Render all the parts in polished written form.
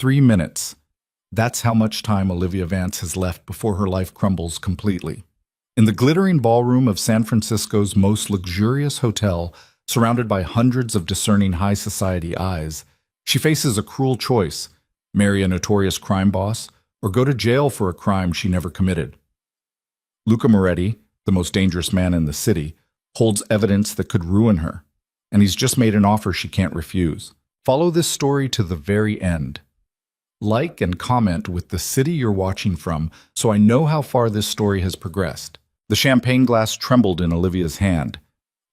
3 minutes. That's how much time Olivia Vance has left before her life crumbles completely. In the glittering ballroom of San Francisco's most luxurious hotel, surrounded by hundreds of discerning high society eyes, she faces a cruel choice: marry a notorious crime boss or go to jail for a crime she never committed. Luca Moretti, the most dangerous man in the city, holds evidence that could ruin her, and he's just made an offer she can't refuse. Follow this story to the very end. Like and comment with the city you're watching from so I know how far this story has progressed. The champagne glass trembled in Olivia's hand.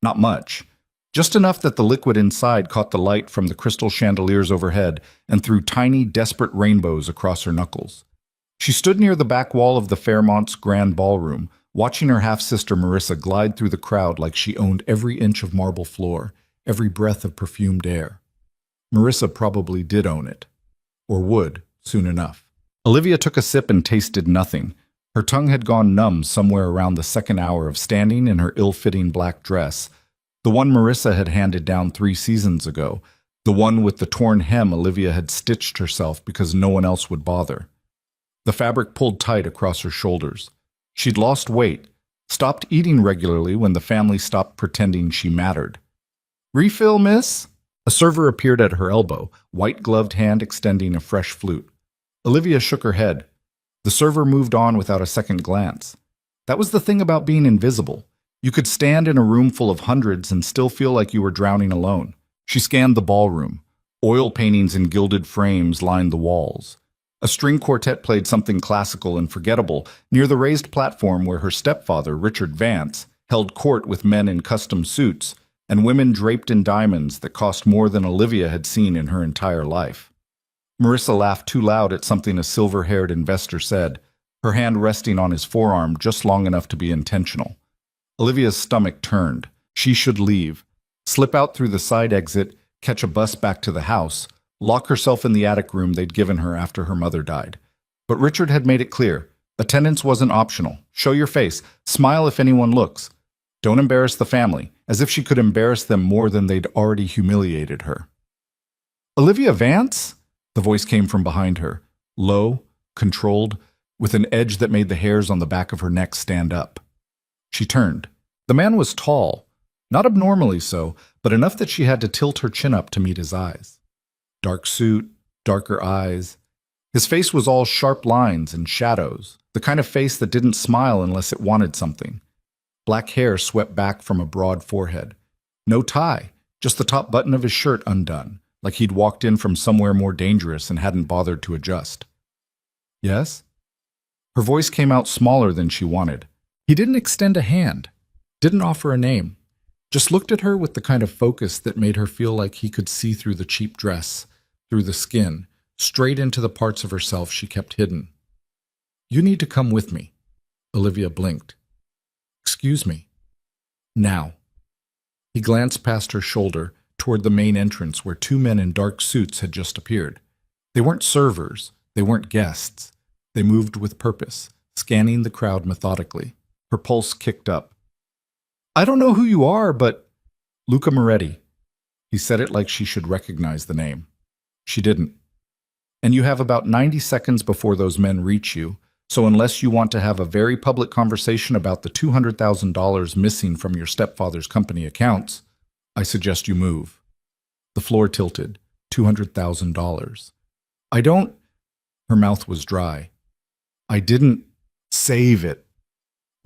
Not much. Just enough that the liquid inside caught the light from the crystal chandeliers overhead and threw tiny, desperate rainbows across her knuckles. She stood near the back wall of the Fairmont's grand ballroom, watching her half-sister Marissa glide through the crowd like she owned every inch of marble floor, every breath of perfumed air. Marissa probably did own it. Or would, soon enough. Olivia took a sip and tasted nothing. Her tongue had gone numb somewhere around the second hour of standing in her ill-fitting black dress, the one Marissa had handed down 3 seasons ago, the one with the torn hem Olivia had stitched herself because no one else would bother. The fabric pulled tight across her shoulders. She'd lost weight, stopped eating regularly when the family stopped pretending she mattered. "Refill, miss?" A server appeared at her elbow, white-gloved hand extending a fresh flute. Olivia shook her head. The server moved on without a second glance. That was the thing about being invisible. You could stand in a room full of hundreds and still feel like you were drowning alone. She scanned the ballroom. Oil paintings in gilded frames lined the walls. A string quartet played something classical and forgettable near the raised platform where her stepfather, Richard Vance, held court with men in custom suits and women draped in diamonds that cost more than Olivia had seen in her entire life. Marissa laughed too loud at something a silver-haired investor said, her hand resting on his forearm just long enough to be intentional. Olivia's stomach turned. She should leave, slip out through the side exit, catch a bus back to the house, lock herself in the attic room they'd given her after her mother died. But Richard had made it clear. Attendance wasn't optional. Show your face. Smile if anyone looks. Don't embarrass the family, as if she could embarrass them more than they'd already humiliated her. "Olivia Vance?" The voice came from behind her, low, controlled, with an edge that made the hairs on the back of her neck stand up. She turned. The man was tall, not abnormally so, but enough that she had to tilt her chin up to meet his eyes. Dark suit, darker eyes. His face was all sharp lines and shadows, the kind of face that didn't smile unless it wanted something. Black hair swept back from a broad forehead. No tie, just the top button of his shirt undone, like he'd walked in from somewhere more dangerous and hadn't bothered to adjust. "Yes?" Her voice came out smaller than she wanted. He didn't extend a hand, didn't offer a name, just looked at her with the kind of focus that made her feel like he could see through the cheap dress, through the skin, straight into the parts of herself she kept hidden. "You need to come with me." Olivia blinked. "Excuse me." "Now." He glanced past her shoulder toward the main entrance where 2 men in dark suits had just appeared. They weren't servers, they weren't guests. They moved with purpose, scanning the crowd methodically. Her pulse kicked up. "I don't know who you are, but—" "Luca Moretti." He said it like she should recognize the name. She didn't. "And you have about 90 seconds before those men reach you, so unless you want to have a very public conversation about the $200,000 missing from your stepfather's company accounts, I suggest you move." The floor tilted. $200,000. "I don't—" Her mouth was dry. "I didn't save it."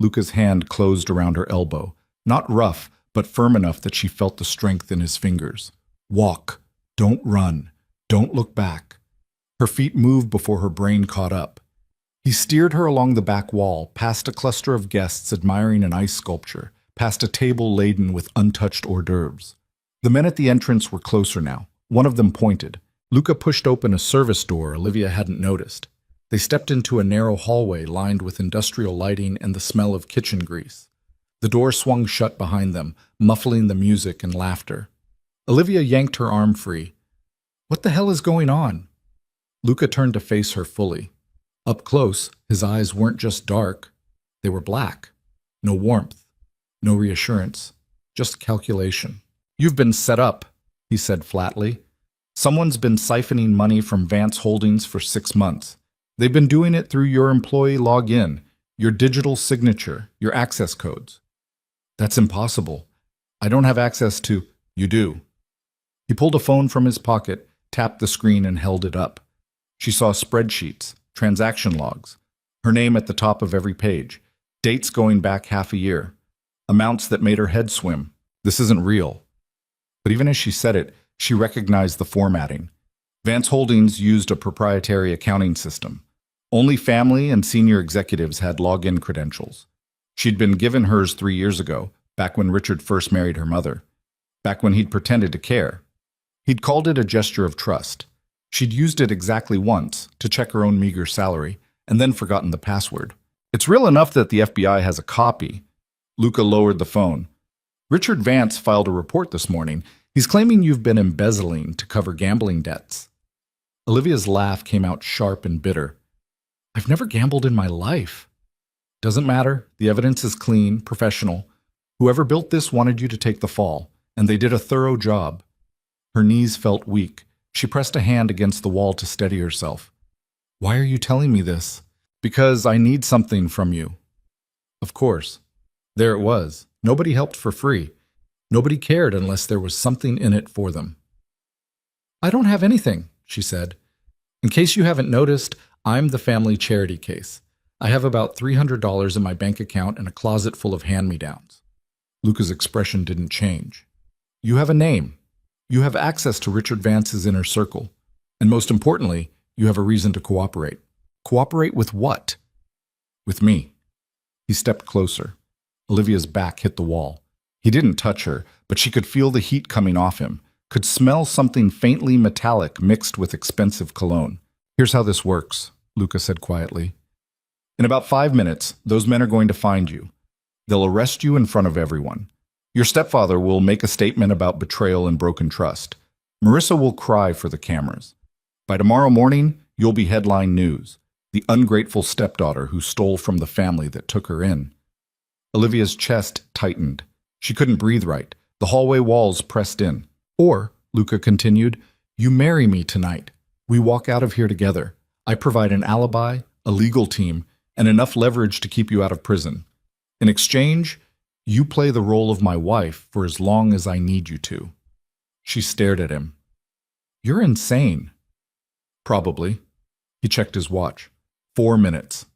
Luca's hand closed around her elbow, not rough, but firm enough that she felt the strength in his fingers. "Walk. Don't run. Don't look back." Her feet moved before her brain caught up. He steered her along the back wall, past a cluster of guests admiring an ice sculpture, past a table laden with untouched hors d'oeuvres. The men at the entrance were closer now. One of them pointed. Luca pushed open a service door Olivia hadn't noticed. They stepped into a narrow hallway lined with industrial lighting and the smell of kitchen grease. The door swung shut behind them, muffling the music and laughter. Olivia yanked her arm free. "What the hell is going on?" Luca turned to face her fully. Up close, his eyes weren't just dark. They were black. No warmth. No reassurance. Just calculation. "You've been set up," he said flatly. Someone's been siphoning money from Vance Holdings for 6 months. They've been doing it through your employee login, your digital signature, your access codes. That's impossible. I don't have access to... You do. He pulled a phone from his pocket, tapped the screen, and held it up. She saw spreadsheets, transaction logs, her name at the top of every page, dates going back half a year, amounts that made her head swim. This isn't real. But even as she said it, she recognized the formatting. Vance Holdings used a proprietary accounting system. Only family and senior executives had login credentials. She'd been given hers 3 years ago, back when Richard first married her mother, back when he'd pretended to care. He'd called it a gesture of trust. She'd used it exactly once to check her own meager salary, and then forgotten the password. It's real enough that the FBI has a copy. Luca lowered the phone. Richard Vance filed a report this morning. He's claiming you've been embezzling to cover gambling debts. Olivia's laugh came out sharp and bitter. I've never gambled in my life. Doesn't matter. The evidence is clean, professional. Whoever built this wanted you to take the fall, and they did a thorough job. Her knees felt weak. She pressed a hand against the wall to steady herself. Why are you telling me this? Because I need something from you. Of course. There it was. Nobody helped for free. Nobody cared unless there was something in it for them. I don't have anything, she said. In case you haven't noticed, I'm the family charity case. I have about $300 in my bank account and a closet full of hand-me-downs. Luca's expression didn't change. You have a name. You have access to Richard Vance's inner circle. And most importantly, you have a reason to cooperate. Cooperate with what? With me. He stepped closer. Olivia's back hit the wall. He didn't touch her, but she could feel the heat coming off him, could smell something faintly metallic mixed with expensive cologne. Here's how this works, Luca said quietly. In about 5 minutes, those men are going to find you. They'll arrest you in front of everyone. Your stepfather will make a statement about betrayal and broken trust. Marissa will cry for the cameras. By tomorrow morning, you'll be headline news. The ungrateful stepdaughter who stole from the family that took her in. Olivia's chest tightened. She couldn't breathe right. The hallway walls pressed in. Or, Luca continued, you marry me tonight. We walk out of here together. I provide an alibi, a legal team, and enough leverage to keep you out of prison. In exchange, you play the role of my wife for as long as I need you to. She stared at him. You're insane. Probably. He checked his watch. 4 minutes.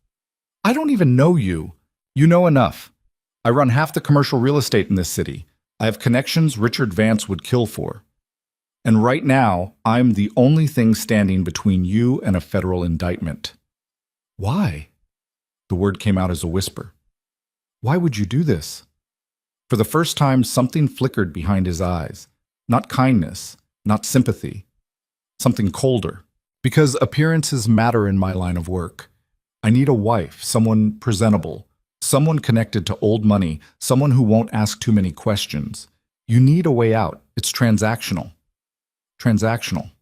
I don't even know you. You know enough. I run half the commercial real estate in this city. I have connections Richard Vance would kill for. And right now, I'm the only thing standing between you and a federal indictment. Why? The word came out as a whisper. Why would you do this? For the first time, something flickered behind his eyes. Not kindness, not sympathy. Something colder. Because appearances matter in my line of work. I need a wife, someone presentable, someone connected to old money, someone who won't ask too many questions. You need a way out. It's transactional. Transactional.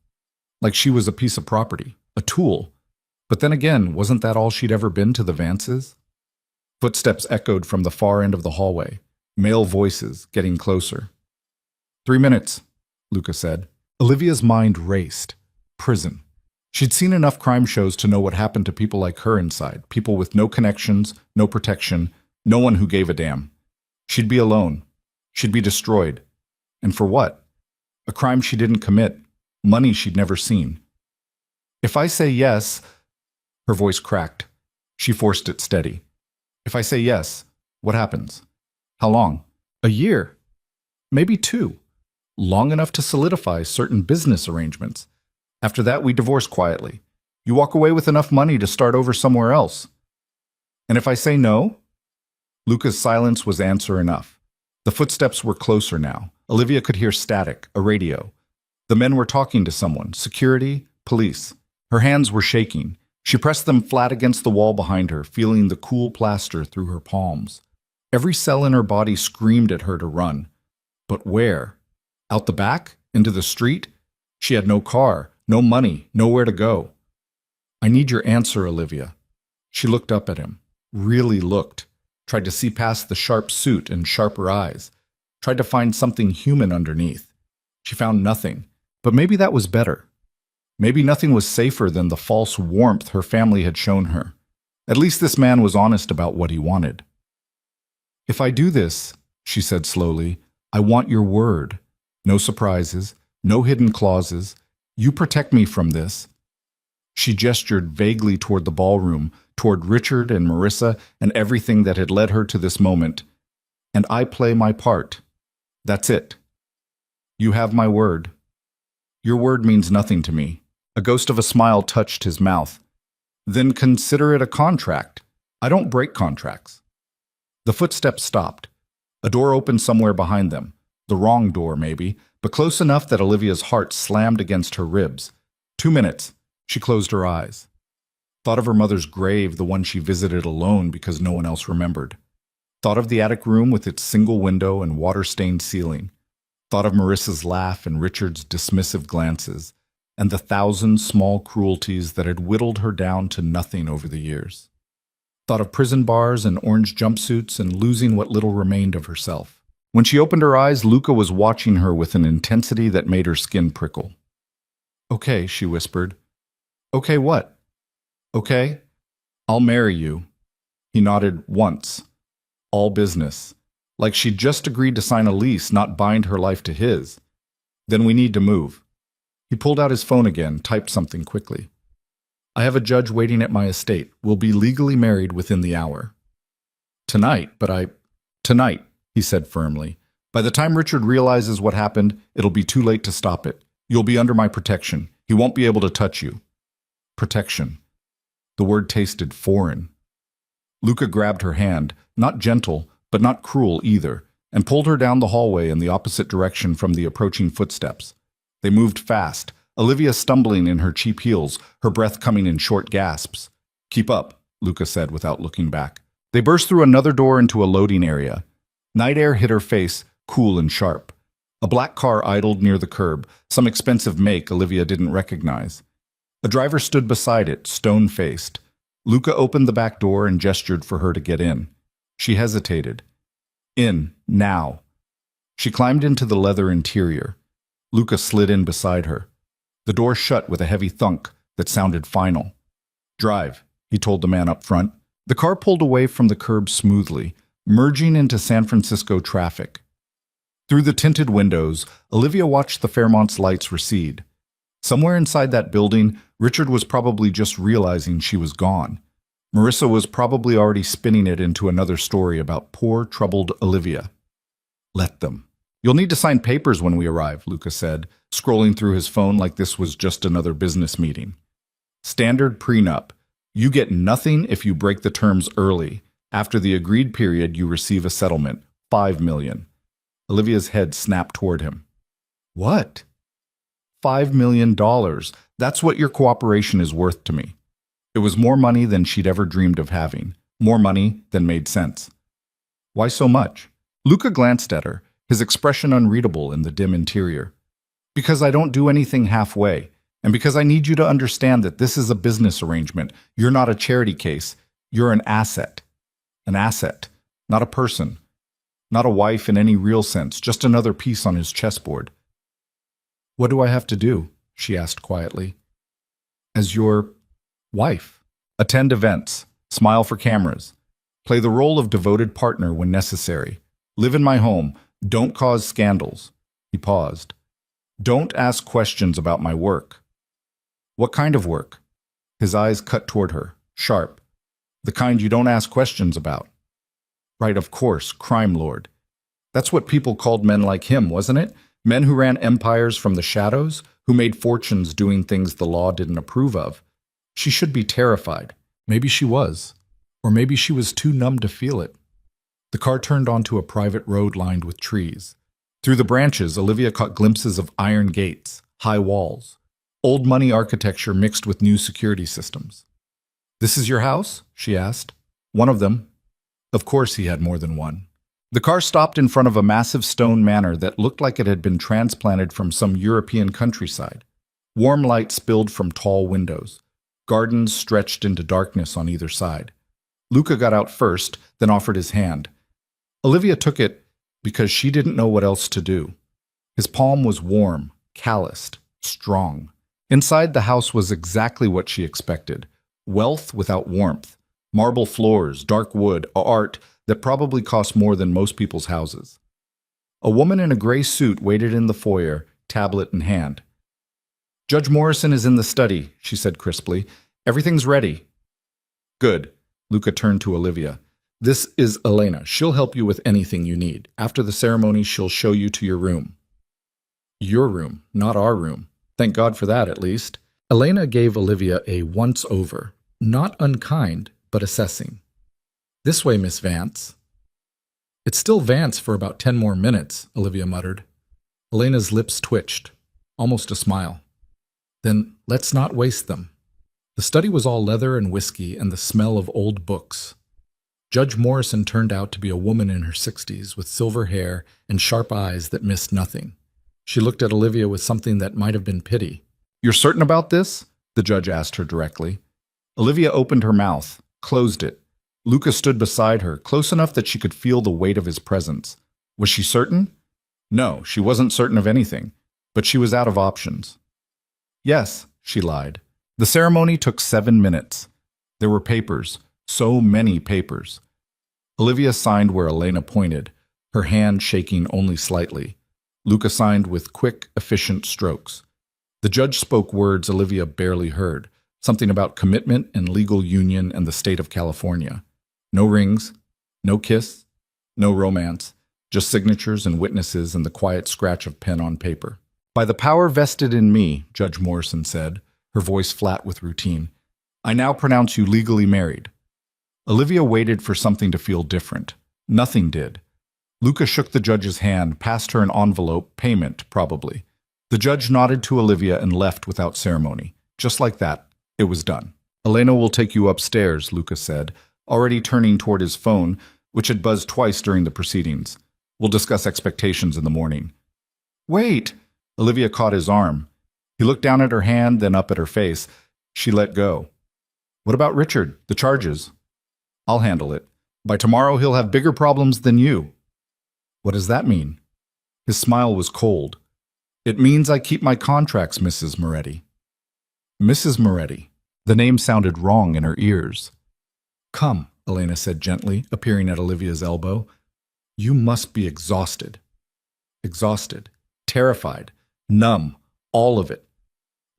Like she was a piece of property, a tool. But then again, wasn't that all she'd ever been to the Vances? Footsteps echoed from the far end of the hallway. Male voices getting closer. 3 minutes, Luca said. Olivia's mind raced. Prison. She'd seen enough crime shows to know what happened to people like her inside, people with no connections, no protection, no one who gave a damn. She'd be alone. She'd be destroyed. And for what? A crime she didn't commit, money she'd never seen. If I say yes, her voice cracked. She forced it steady. If I say yes, what happens? How long? A year. Maybe 2. Long enough to solidify certain business arrangements. After that, we divorce quietly. You walk away with enough money to start over somewhere else. And if I say no? Luca's silence was answer enough. The footsteps were closer now. Olivia could hear static, a radio. The men were talking to someone, security, police. Her hands were shaking. She pressed them flat against the wall behind her, feeling the cool plaster through her palms. Every cell in her body screamed at her to run. But where? Out the back? Into the street? She had no car, no money, nowhere to go. I need your answer, Olivia. She looked up at him, really looked, tried to see past the sharp suit and sharper eyes, tried to find something human underneath. She found nothing. But maybe that was better. Maybe nothing was safer than the false warmth her family had shown her. At least this man was honest about what he wanted. "If I do this," she said slowly, "I want your word. No surprises, no hidden clauses. You protect me from this." She gestured vaguely toward the ballroom, toward Richard and Marissa and everything that had led her to this moment. "And I play my part. That's it. You have my word." "Your word means nothing to me." A ghost of a smile touched his mouth. "Then consider it a contract. I don't break contracts." The footsteps stopped. A door opened somewhere behind them. The wrong door, maybe, but close enough that Olivia's heart slammed against her ribs. 2 minutes. She closed her eyes. Thought of her mother's grave, the one she visited alone because no one else remembered. Thought of the attic room with its single window and water-stained ceiling. Thought of Marissa's laugh and Richard's dismissive glances, and the 1,000 small cruelties that had whittled her down to nothing over the years. Thought of prison bars and orange jumpsuits and losing what little remained of herself. When she opened her eyes, Luca was watching her with an intensity that made her skin prickle. "Okay," she whispered. "Okay what?" "Okay, I'll marry you." He nodded once. All business. Like she'd just agreed to sign a lease, not bind her life to his. "Then we need to move." He pulled out his phone again, typed something quickly. "I have a judge waiting at my estate. We'll be legally married within the hour." "Tonight, Tonight," he said firmly. "By the time Richard realizes what happened, it'll be too late to stop it. You'll be under my protection. He won't be able to touch you." Protection. The word tasted foreign. Luca grabbed her hand, not gentle, but not cruel either, and pulled her down the hallway in the opposite direction from the approaching footsteps. They moved fast, Olivia stumbling in her cheap heels, her breath coming in short gasps. "Keep up," Luca said without looking back. They burst through another door into a loading area. Night air hit her face, cool and sharp. A black car idled near the curb, some expensive make Olivia didn't recognize. A driver stood beside it, stone-faced. Luca opened the back door and gestured for her to get in. She hesitated. "In, now." She climbed into the leather interior. Luca slid in beside her. The door shut with a heavy thunk that sounded final. "Drive," he told the man up front. The car pulled away from the curb smoothly, merging into San Francisco traffic. Through the tinted windows, Olivia watched the Fairmont's lights recede. Somewhere inside that building, Richard was probably just realizing she was gone. Marissa was probably already spinning it into another story about poor, troubled Olivia. "Let them. You'll need to sign papers when we arrive," Luca said, scrolling through his phone like this was just another business meeting. "Standard prenup. You get nothing if you break the terms early. After the agreed period, you receive a settlement. $5 million. Olivia's head snapped toward him. "What?" $5 million. That's what your cooperation is worth to me. It was more money than she'd ever dreamed of having. More money than made sense. "Why so much?" Luca glanced at her, his expression unreadable in the dim interior. "Because I don't do anything halfway, and because I need you to understand that this is a business arrangement. You're not a charity case. You're an asset. An asset, not a person. Not a wife in any real sense, just another piece on his chessboard." "What do I have to do?" she asked quietly. "As your wife. Attend events, smile for cameras, play the role of devoted partner when necessary. Live in my home. Don't cause scandals." He paused. "Don't ask questions about my work." "What kind of work?" His eyes cut toward her, sharp. "The kind you don't ask questions about." "Right, of course, crime lord. That's what people called men like him, wasn't it? Men who ran empires from the shadows, who made fortunes doing things the law didn't approve of. She should be terrified. Maybe she was. Or maybe she was too numb to feel it. The car turned onto a private road lined with trees. Through the branches, Olivia caught glimpses of iron gates, high walls, old money architecture mixed with new security systems. "This is your house?" she asked. "One of them." Of course he had more than one. The car stopped in front of a massive stone manor that looked like it had been transplanted from some European countryside. Warm light spilled from tall windows. Gardens stretched into darkness on either side. Luca got out first, then offered his hand. Olivia took it because she didn't know what else to do. His palm was warm, calloused. strong. Inside, the house was exactly what she expected. Wealth without warmth. Marble floors, dark wood, art that probably cost more than most people's houses. A woman in a gray suit waited in the foyer, tablet in hand. "Judge Morrison is in the study," she said crisply. "Everything's ready." "Good." Luca turned to Olivia. "This is Elena. She'll help you with anything you need. After the ceremony, she'll show you to your room." Your room, not our room. Thank God for that, at least. Elena gave Olivia a once-over, not unkind, but assessing. "This way, Miss Vance." "It's still Vance for about 10 more minutes," Olivia muttered. Elena's lips twitched, almost a smile. "Then let's not waste them." The study was all leather and whiskey and the smell of old books. Judge Morrison turned out to be a woman in her 60s with silver hair and sharp eyes that missed nothing. She looked at Olivia with something that might have been pity. "You're certain about this?" the judge asked her directly. Olivia opened her mouth, closed it. Luca stood beside her, close enough that she could feel the weight of his presence. Was she certain? No, she wasn't certain of anything, but she was out of options. "Yes," she lied. The ceremony took 7 minutes. There were papers, so many papers. Olivia signed where Elena pointed, her hand shaking only slightly. Luca signed with quick, efficient strokes. The judge spoke words Olivia barely heard, something about commitment and legal union and the state of California. No rings, no kiss, no romance, just signatures and witnesses and the quiet scratch of pen on paper. "By the power vested in me," Judge Morrison said, her voice flat with routine, "I now pronounce you legally married." Olivia waited for something to feel different. Nothing did. Luca shook the judge's hand, passed her an envelope, payment, probably. The judge nodded to Olivia and left without ceremony. Just like that, it was done. "Elena will take you upstairs," Luca said, already turning toward his phone, which had buzzed twice during the proceedings. "We'll discuss expectations in the morning." "Wait!" Olivia caught his arm. He looked down at her hand, then up at her face. She let go. "What about Richard? The charges?" "I'll handle it. By tomorrow he'll have bigger problems than you." "What does that mean?" His smile was cold. "It means I keep my contracts, Mrs. Moretti." Mrs. Moretti. The name sounded wrong in her ears. "Come," Elena said gently, appearing at Olivia's elbow. "You must be exhausted." Exhausted. Terrified. Numb. All of it.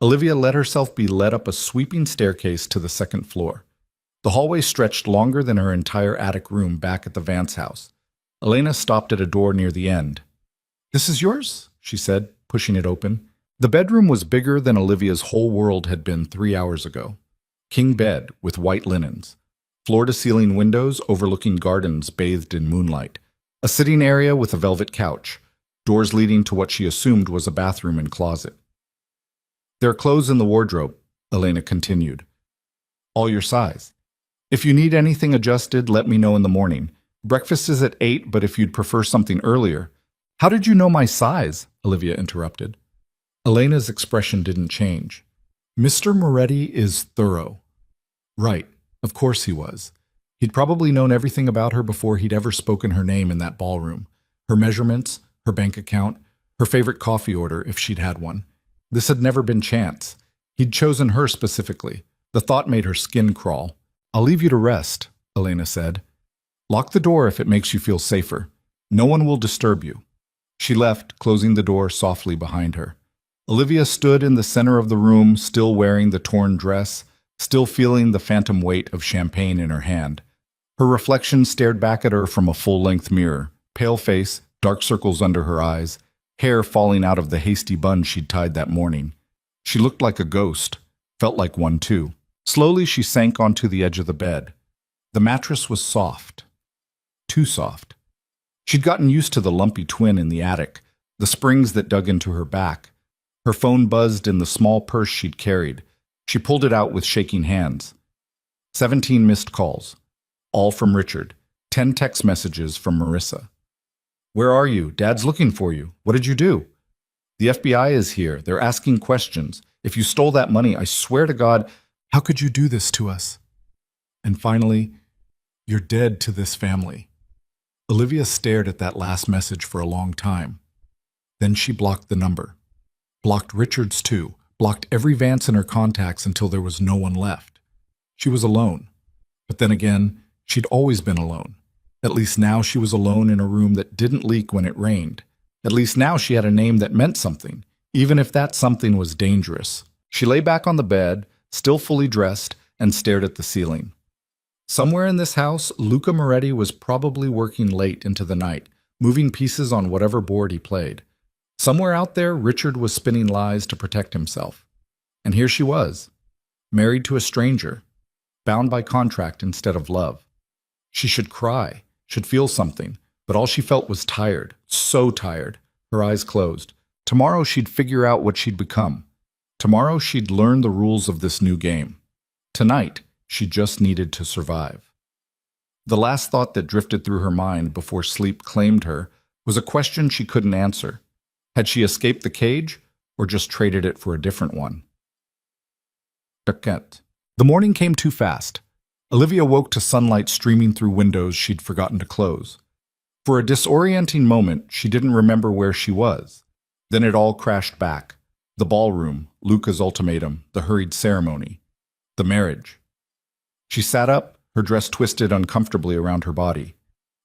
Olivia let herself be led up a sweeping staircase to the second floor. The hallway stretched longer than her entire attic room back at the Vance house. Elena stopped at a door near the end. "This is yours?" she said, pushing it open. The bedroom was bigger than Olivia's whole world had been 3 hours ago. King bed with white linens. Floor-to-ceiling windows overlooking gardens bathed in moonlight. A sitting area with a velvet couch. Doors leading to what she assumed was a bathroom and closet. "There are clothes in the wardrobe," Elena continued. "All your size. If you need anything adjusted, let me know in the morning. Breakfast is at 8, but if you'd prefer something earlier—" "How did you know my size?" Olivia interrupted. Elena's expression didn't change. "Mr. Moretti is thorough." Right, of course he was. He'd probably known everything about her before he'd ever spoken her name in that ballroom. Her measurements, her bank account, her favorite coffee order if she'd had one. This had never been chance. He'd chosen her specifically. The thought made her skin crawl. "I'll leave you to rest," Elena said. "Lock the door if it makes you feel safer. No one will disturb you." She left, closing the door softly behind her. Olivia stood in the center of the room, still wearing the torn dress, still feeling the phantom weight of champagne in her hand. Her reflection stared back at her from a full-length mirror, pale face, dark circles under her eyes, hair falling out of the hasty bun she'd tied that morning. She looked like a ghost, felt like one too. Slowly she sank onto the edge of the bed. The mattress was soft. Too soft. She'd gotten used to the lumpy twin in the attic, the springs that dug into her back. Her phone buzzed in the small purse she'd carried. She pulled it out with shaking hands. 17 missed calls. All from Richard. 10 text messages from Marissa. "Where are you? Dad's looking for you. What did you do?" "The FBI is here. They're asking questions. If you stole that money, I swear to God, how could you do this to us?" And finally, "You're dead to this family." Olivia stared at that last message for a long time. Then she blocked the number. Blocked Richard's too, blocked every Vance in her contacts until there was no one left. She was alone. But then again, she'd always been alone. At least now she was alone in a room that didn't leak when it rained. At least now she had a name that meant something, even if that something was dangerous. She lay back on the bed, still fully dressed, and stared at the ceiling. Somewhere in this house, Luca Moretti was probably working late into the night, moving pieces on whatever board he played. Somewhere out there, Richard was spinning lies to protect himself. And here she was, married to a stranger, bound by contract instead of love. She should cry, should feel something, but all she felt was tired, so tired, her eyes closed. Tomorrow she'd figure out what she'd become. Tomorrow she'd learn the rules of this new game. Tonight, she just needed to survive. The last thought that drifted through her mind before sleep claimed her was a question she couldn't answer. Had she escaped the cage, or just traded it for a different one? The morning came too fast. Olivia woke to sunlight streaming through windows she'd forgotten to close. For a disorienting moment, she didn't remember where she was. Then it all crashed back. The ballroom, Luca's ultimatum, the hurried ceremony, the marriage. She sat up, her dress twisted uncomfortably around her body.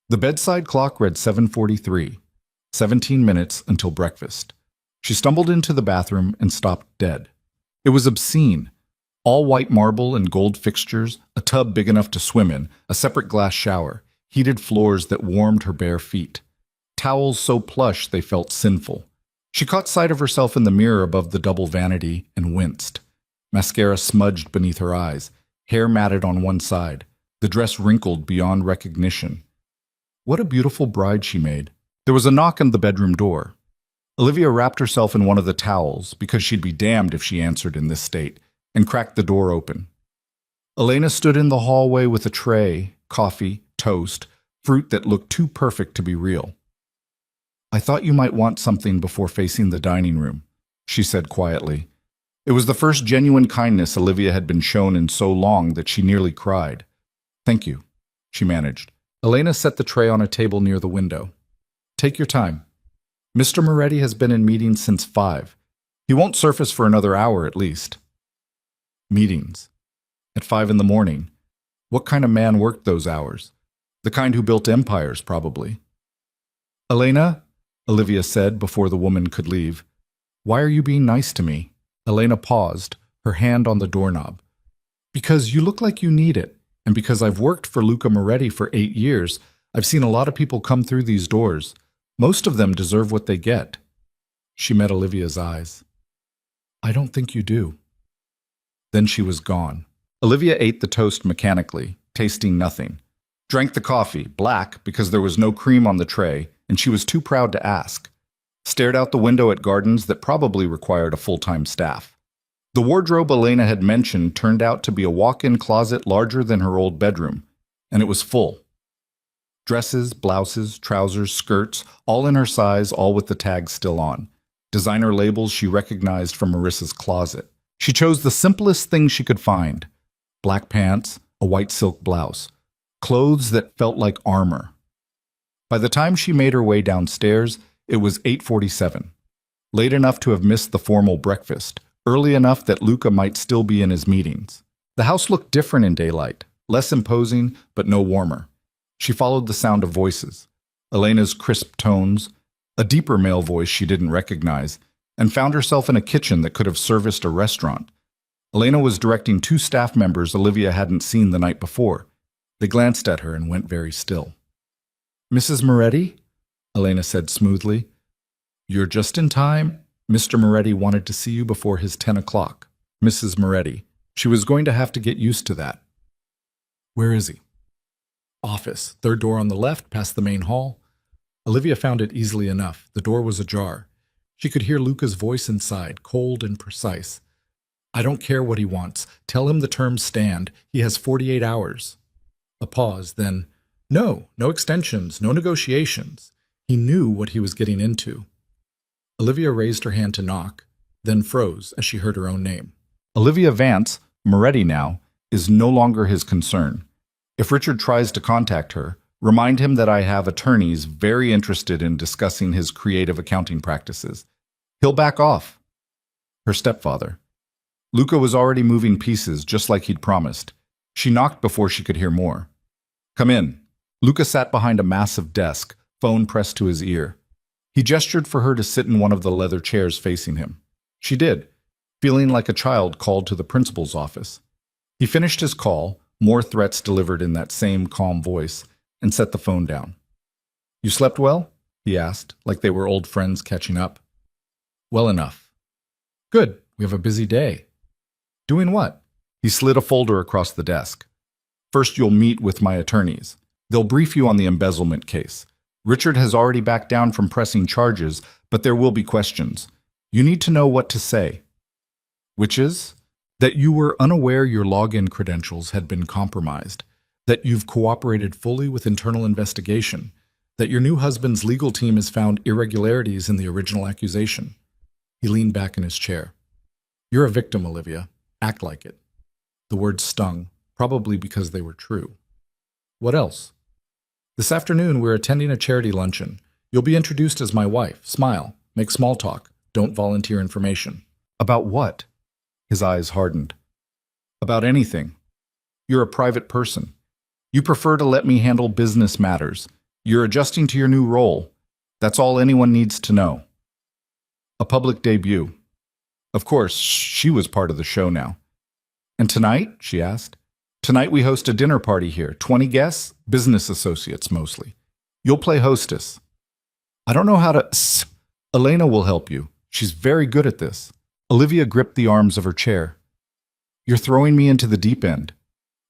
The bedside clock read 7:43, 17 minutes until breakfast. She stumbled into the bathroom and stopped dead. It was obscene. All white marble and gold fixtures, a tub big enough to swim in, a separate glass shower, heated floors that warmed her bare feet. Towels so plush they felt sinful. She caught sight of herself in the mirror above the double vanity and winced. Mascara smudged beneath her eyes, hair matted on one side, the dress wrinkled beyond recognition. What a beautiful bride she made. There was a knock on the bedroom door. Olivia wrapped herself in one of the towels, because she'd be damned if she answered in this state, and cracked the door open. Elena stood in the hallway with a tray, coffee, toast, fruit that looked too perfect to be real. "I thought you might want something before facing the dining room," she said quietly. It was the first genuine kindness Olivia had been shown in so long that she nearly cried. "Thank you," she managed. Elena set the tray on a table near the window. "Take your time. Mr. Moretti has been in meetings since 5. He won't surface for another hour at least." Meetings. At 5 in the morning. What kind of man worked those hours? The kind who built empires, probably. "Elena," Olivia said before the woman could leave, "why are you being nice to me?" Elena paused, her hand on the doorknob. "Because you look like you need it, and because I've worked for Luca Moretti for 8 years, I've seen a lot of people come through these doors. Most of them deserve what they get." She met Olivia's eyes. "I don't think you do." Then she was gone. Olivia ate the toast mechanically, tasting nothing. Drank the coffee, black because there was no cream on the tray, and she was too proud to ask. Stared out the window at gardens that probably required a full-time staff. The wardrobe Elena had mentioned turned out to be a walk-in closet larger than her old bedroom, and it was full. Dresses, blouses, trousers, skirts, all in her size, all with the tags still on. Designer labels she recognized from Marissa's closet. She chose the simplest thing she could find. Black pants, a white silk blouse. Clothes that felt like armor. By the time she made her way downstairs, it was 8:47. Late enough to have missed the formal breakfast, early enough that Luca might still be in his meetings. The house looked different in daylight, less imposing, but no warmer. She followed the sound of voices. Elena's crisp tones, a deeper male voice she didn't recognize, and found herself in a kitchen that could have serviced a restaurant. Elena was directing 2 staff members Olivia hadn't seen the night before. They glanced at her and went very still. "Mrs. Moretti?" Elena said smoothly. "You're just in time. Mr. Moretti wanted to see you before his 10 o'clock. Mrs. Moretti. She was going to have to get used to that." "Where is he?" "Office. 3rd door on the left, past the main hall." Olivia found it easily enough. The door was ajar. She could hear Luca's voice inside, cold and precise. "I don't care what he wants. Tell him the terms stand. He has 48 hours. A pause, then, "No extensions, no negotiations." He knew what he was getting into. Olivia raised her hand to knock, then froze as she heard her own name. Olivia Vance, Moretti now, is no longer his concern. If Richard tries to contact her, remind him that I have attorneys very interested in discussing his creative accounting practices. He'll back off. Her stepfather. Luca was already moving pieces, just like he'd promised. She knocked before she could hear more. Come in. Luca sat behind a massive desk, phone pressed to his ear. He gestured for her to sit in one of the leather chairs facing him. She did, feeling like a child called to the principal's office. He finished his call, more threats delivered in that same calm voice, and set the phone down. You slept well? He asked, like they were old friends catching up. Well enough. Good, we have a busy day. Doing what? He slid a folder across the desk. First, you'll meet with my attorneys. They'll brief you on the embezzlement case. Richard has already backed down from pressing charges, but there will be questions. You need to know what to say. Which is? That you were unaware your login credentials had been compromised, that you've cooperated fully with internal investigation, that your new husband's legal team has found irregularities in the original accusation. He leaned back in his chair. You're a victim, Olivia. Act like it. The words stung, probably because they were true. What else? This afternoon, we're attending a charity luncheon. You'll be introduced as my wife. Smile. Make small talk. Don't volunteer information. About what? His eyes hardened. About anything. You're a private person. You prefer to let me handle business matters. You're adjusting to your new role. That's all anyone needs to know. A public debut. Of course, she was part of the show now. And tonight? She asked. Tonight we host a dinner party here. 20 guests, business associates mostly. You'll play hostess. I don't know how to... Elena will help you. She's very good at this. Olivia gripped the arms of her chair. You're throwing me into the deep end.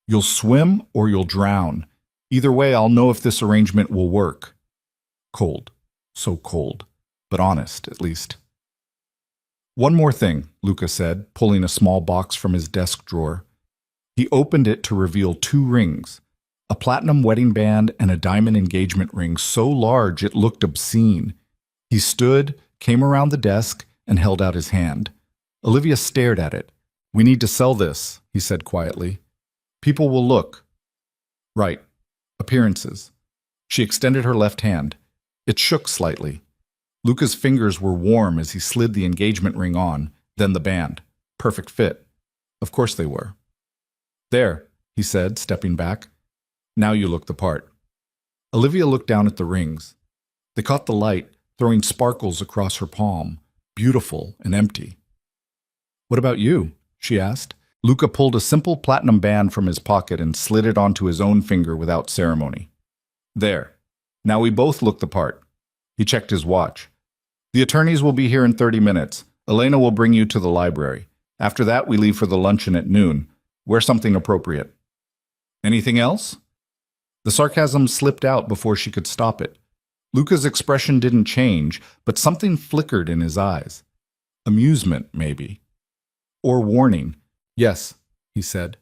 You'll swim or you'll drown. Either way, I'll know if this arrangement will work. Cold. So cold. But honest, at least. One more thing, Luca said, pulling a small box from his desk drawer. He opened it to reveal 2 rings, a platinum wedding band and a diamond engagement ring so large it looked obscene. He stood, came around the desk, and held out his hand. Olivia stared at it. We need to sell this, he said quietly. People will look. Right. Appearances. She extended her left hand. It shook slightly. Luca's fingers were warm as he slid the engagement ring on, then the band. Perfect fit. Of course they were. There, he said, stepping back. Now you look the part. Olivia looked down at the rings. They caught the light, throwing sparkles across her palm, beautiful and empty. What about you? She asked. Luca pulled a simple platinum band from his pocket and slid it onto his own finger without ceremony. There. Now we both look the part. He checked his watch. The attorneys will be here in 30 minutes. Elena will bring you to the library. After that, we leave for the luncheon at noon. Wear something appropriate. Anything else? The sarcasm slipped out before she could stop it. Luca's expression didn't change, but something flickered in his eyes. Amusement, maybe. Or warning. Yes, he said.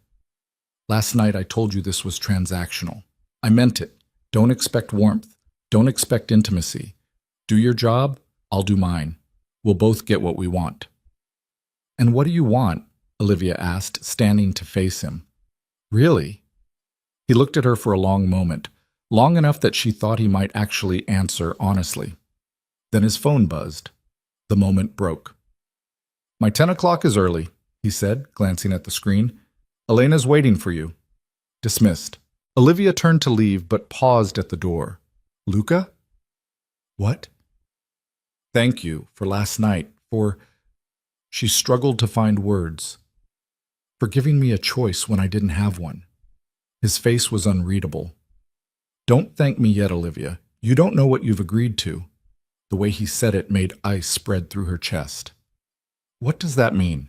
Last night I told you this was transactional. I meant it. Don't expect warmth. Don't expect intimacy. Do your job, I'll do mine. We'll both get what we want. And what do you want? Olivia asked, standing to face him. Really? He looked at her for a long moment, long enough that she thought he might actually answer honestly. Then his phone buzzed. The moment broke. My 10 o'clock is early, he said, glancing at the screen. Elena's waiting for you. Dismissed. Olivia turned to leave, but paused at the door. Luca? What? Thank you for last night, for... She struggled to find words. For giving me a choice when I didn't have one. His face was unreadable. Don't thank me yet, Olivia. You don't know what you've agreed to. The way he said it made ice spread through her chest. What does that mean?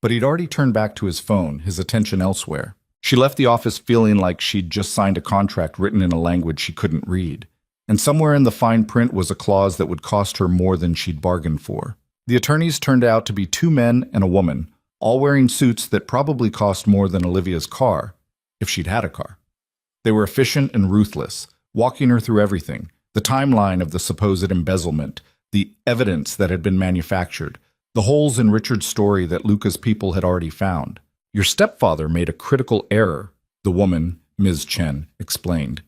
But he'd already turned back to his phone, his attention elsewhere. She left the office feeling like she'd just signed a contract written in a language she couldn't read. And somewhere in the fine print was a clause that would cost her more than she'd bargained for. The attorneys turned out to be 2 men and a woman, all wearing suits that probably cost more than Olivia's car, if she'd had a car. They were efficient and ruthless, walking her through everything, the timeline of the supposed embezzlement, the evidence that had been manufactured, the holes in Richard's story that Luca's people had already found. Your stepfather made a critical error, the woman, Ms. Chen, explained.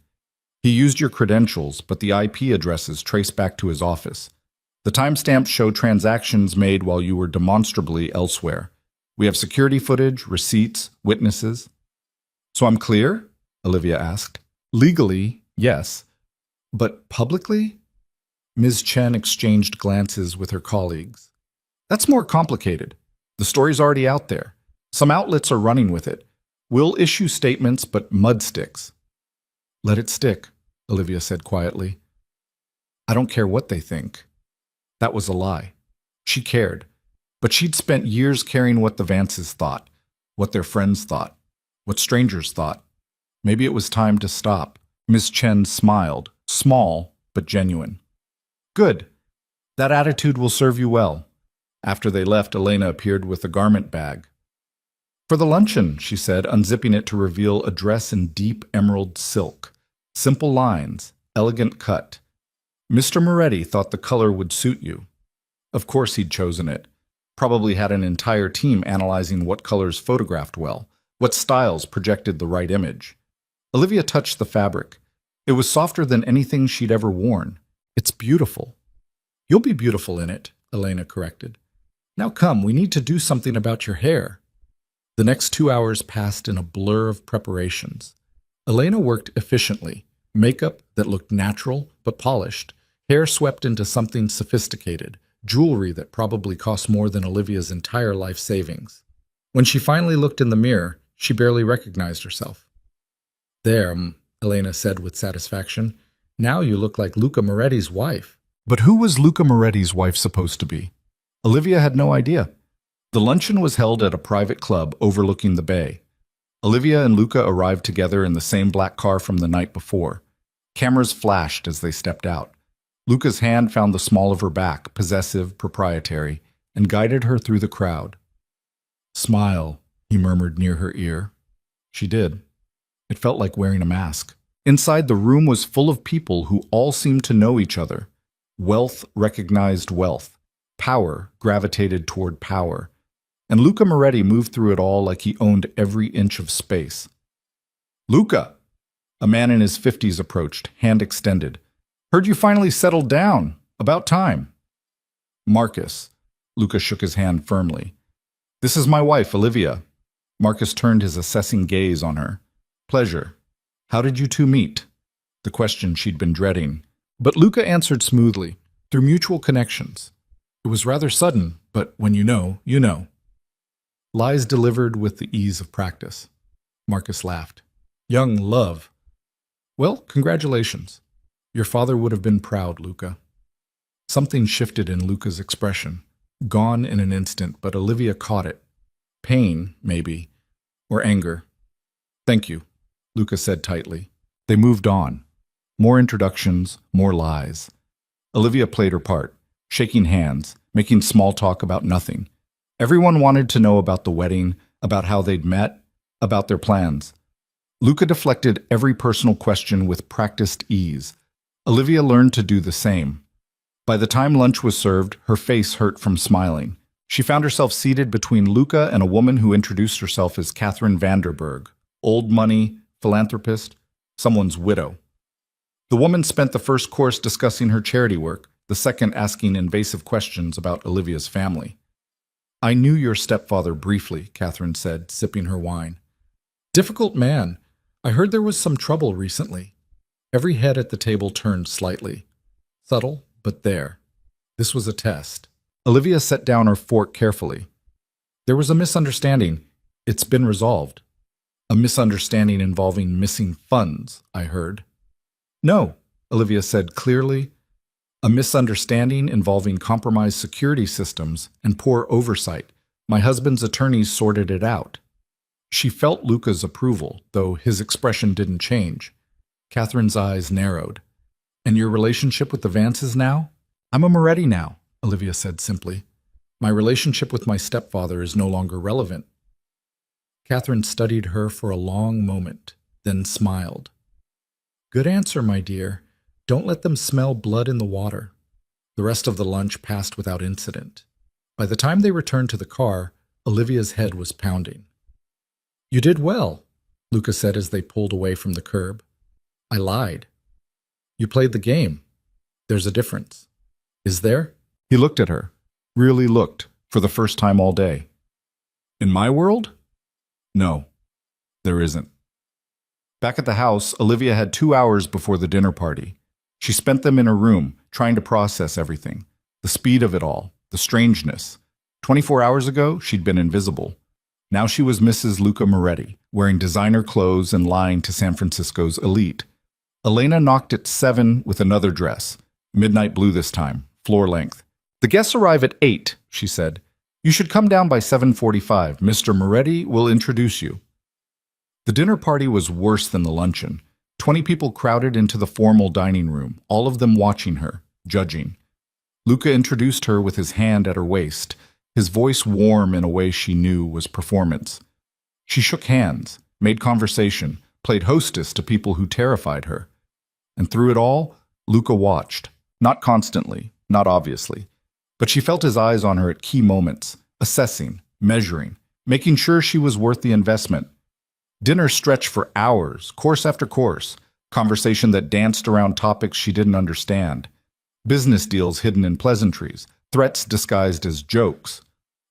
He used your credentials, but the IP addresses trace back to his office. The timestamps show transactions made while you were demonstrably elsewhere. We have security footage, receipts, witnesses. So I'm clear? Olivia asked. Legally, yes. But publicly? Ms. Chen exchanged glances with her colleagues. That's more complicated. The story's already out there. Some outlets are running with it. We'll issue statements, but mud sticks. Let it stick, Olivia said quietly. I don't care what they think. That was a lie. She cared. But she'd spent years caring what the Vances thought, what their friends thought, what strangers thought. Maybe it was time to stop. Miss Chen smiled, small but genuine. Good. That attitude will serve you well. After they left, Elena appeared with a garment bag. For the luncheon, she said, unzipping it to reveal a dress in deep emerald silk. Simple lines, elegant cut. Mr. Moretti thought the color would suit you. Of course he'd chosen it. Probably had an entire team analyzing what colors photographed well, what styles projected the right image. Olivia touched the fabric. It was softer than anything she'd ever worn. It's beautiful. You'll be beautiful in it, Elena corrected. Now come, we need to do something about your hair. The next 2 hours passed in a blur of preparations. Elena worked efficiently. Makeup that looked natural but polished. Hair swept into something sophisticated. Jewelry that probably cost more than Olivia's entire life savings. When she finally looked in the mirror, she barely recognized herself. There, Elena said with satisfaction. Now you look like Luca Moretti's wife. But who was Luca Moretti's wife supposed to be? Olivia had no idea. The luncheon was held at a private club overlooking the bay. Olivia and Luca arrived together in the same black car from the night before. Cameras flashed as they stepped out. Luca's hand found the small of her back, possessive, proprietary, and guided her through the crowd. Smile, he murmured near her ear. She did. It felt like wearing a mask. Inside, the room was full of people who all seemed to know each other. Wealth recognized wealth. Power gravitated toward power. And Luca Moretti moved through it all like he owned every inch of space. Luca! A man in his 50s approached, hand extended. Heard you finally settled down. About time. Marcus. Luca shook his hand firmly. This is my wife, Olivia. Marcus turned his assessing gaze on her. Pleasure. How did you two meet? The question she'd been dreading. But Luca answered smoothly, through mutual connections. It was rather sudden, but when you know, you know. Lies delivered with the ease of practice. Marcus laughed. Young love. Well, congratulations. Your father would have been proud, Luca. Something shifted in Luca's expression. Gone in an instant, but Olivia caught it. Pain, maybe, or anger. Thank you, Luca said tightly. They moved on. More introductions, more lies. Olivia played her part, shaking hands, making small talk about nothing. Everyone wanted to know about the wedding, about how they'd met, about their plans. Luca deflected every personal question with practiced ease. Olivia learned to do the same. By the time lunch was served, her face hurt from smiling. She found herself seated between Luca and a woman who introduced herself as Catherine Vanderberg, old money, philanthropist, someone's widow. The woman spent the first course discussing her charity work, the second asking invasive questions about Olivia's family. I knew your stepfather briefly, Catherine said, sipping her wine. Difficult man. I heard there was some trouble recently. Every head at the table turned slightly. Subtle, but there. This was a test. Olivia set down her fork carefully. There was a misunderstanding. It's been resolved. A misunderstanding involving missing funds, I heard. No, Olivia said clearly. A misunderstanding involving compromised security systems and poor oversight. My husband's attorneys sorted it out. She felt Luca's approval, though his expression didn't change. Catherine's eyes narrowed. And your relationship with the Vances now? I'm a Moretti now, Olivia said simply. My relationship with my stepfather is no longer relevant. Catherine studied her for a long moment, then smiled. Good answer, my dear. Don't let them smell blood in the water. The rest of the lunch passed without incident. By the time they returned to the car, Olivia's head was pounding. You did well, Luca said as they pulled away from the curb. I lied. You played the game. There's a difference. Is there? He looked at her, really looked, for the first time all day. In my world? No, there isn't. Back at the house, Olivia had 2 hours before the dinner party. She spent them in her room, trying to process everything. The speed of it all, the strangeness. 24 hours ago, she'd been invisible. Now she was Mrs. Luca Moretti, wearing designer clothes and lying to San Francisco's elite. Elena knocked at 7 with another dress. Midnight blue this time, floor length. The guests arrive at 8, she said. You should come down by 7:45. Mr. Moretti will introduce you. The dinner party was worse than the luncheon. 20 people crowded into the formal dining room, all of them watching her, judging. Luca introduced her with his hand at her waist, his voice warm in a way she knew was performance. She shook hands, made conversation, played hostess to people who terrified her. And through it all, Luca watched. Not constantly, not obviously. But she felt his eyes on her at key moments, assessing, measuring, making sure she was worth the investment. Dinner stretched for hours, course after course, conversation that danced around topics she didn't understand. Business deals hidden in pleasantries, threats disguised as jokes.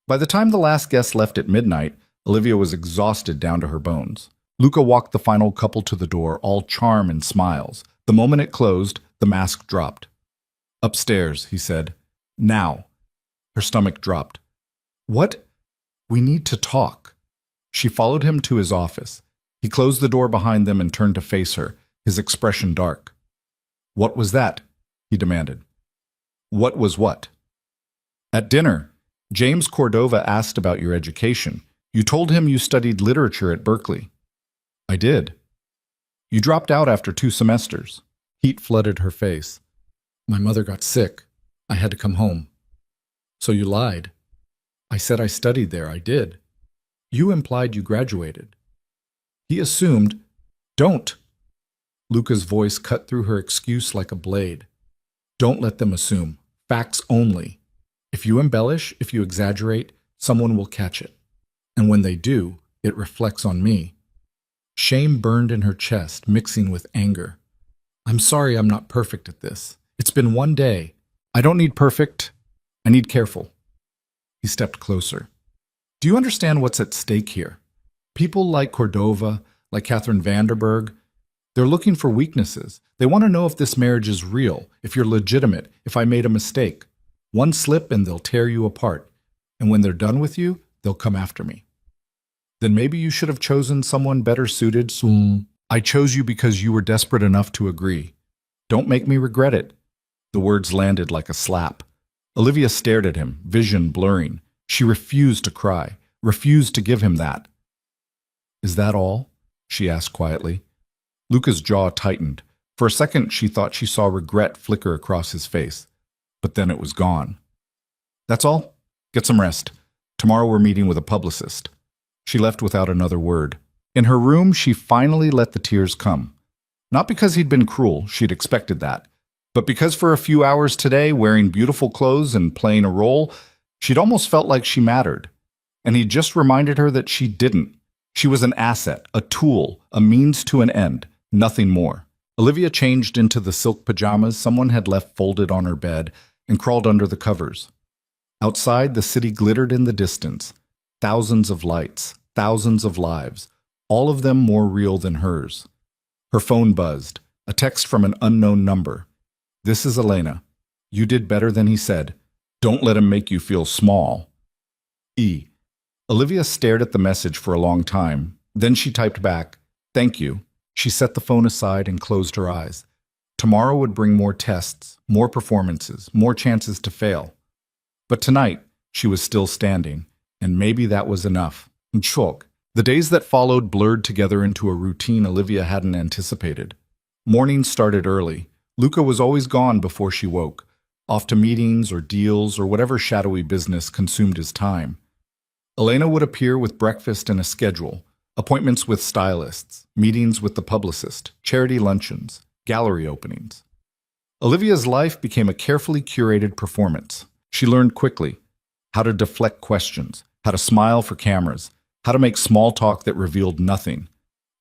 By the time the last guest left at midnight, Olivia was exhausted down to her bones. Luca walked the final couple to the door, all charm and smiles. The moment it closed, the mask dropped. Upstairs, he said. Now. Her stomach dropped. What? We need to talk. She followed him to his office. He closed the door behind them and turned to face her, his expression dark. What was that? He demanded. What was what? At dinner, James Cordova asked about your education. You told him you studied literature at Berkeley. I did. You dropped out after 2 semesters. Heat flooded her face. My mother got sick. I had to come home. So you lied. I said I studied there. I did. You implied you graduated. He assumed, don't. Luca's voice cut through her excuse like a blade. Don't let them assume. Facts only. If you embellish, if you exaggerate, someone will catch it. And when they do, it reflects on me. Shame burned in her chest, mixing with anger. I'm sorry I'm not perfect at this. It's been one day. I don't need perfect. I need careful. He stepped closer. Do you understand what's at stake here? People like Cordova, like Catherine Vanderberg, they're looking for weaknesses. They want to know if this marriage is real, if you're legitimate, if I made a mistake. One slip and they'll tear you apart. And when they're done with you, they'll come after me. Then maybe you should have chosen someone better suited. I chose you because you were desperate enough to agree. Don't make me regret it. The words landed like a slap. Olivia stared at him, vision blurring. She refused to cry, refused to give him that. Is that all? She asked quietly. Luca's jaw tightened. For a second, she thought she saw regret flicker across his face. But then it was gone. That's all? Get some rest. Tomorrow we're meeting with a publicist. She left without another word. In her room, she finally let the tears come. Not because he'd been cruel, she'd expected that, but because for a few hours today, wearing beautiful clothes and playing a role, she'd almost felt like she mattered. And he'd just reminded her that she didn't. She was an asset, a tool, a means to an end, nothing more. Olivia changed into the silk pajamas someone had left folded on her bed and crawled under the covers. Outside, the city glittered in the distance. Thousands of lights, thousands of lives, all of them more real than hers. Her phone buzzed, a text from an unknown number. This is Elena. You did better than he said. Don't let him make you feel small. E. Olivia stared at the message for a long time. Then she typed back, thank you. She set the phone aside and closed her eyes. Tomorrow would bring more tests, more performances, more chances to fail. But tonight, she was still standing, and maybe that was enough. And shock. The days that followed blurred together into a routine Olivia hadn't anticipated. Mornings started early. Luca was always gone before she woke, off to meetings or deals or whatever shadowy business consumed his time. Elena would appear with breakfast and a schedule, appointments with stylists, meetings with the publicist, charity luncheons, gallery openings. Olivia's life became a carefully curated performance. She learned quickly how to deflect questions, how to smile for cameras, how to make small talk that revealed nothing.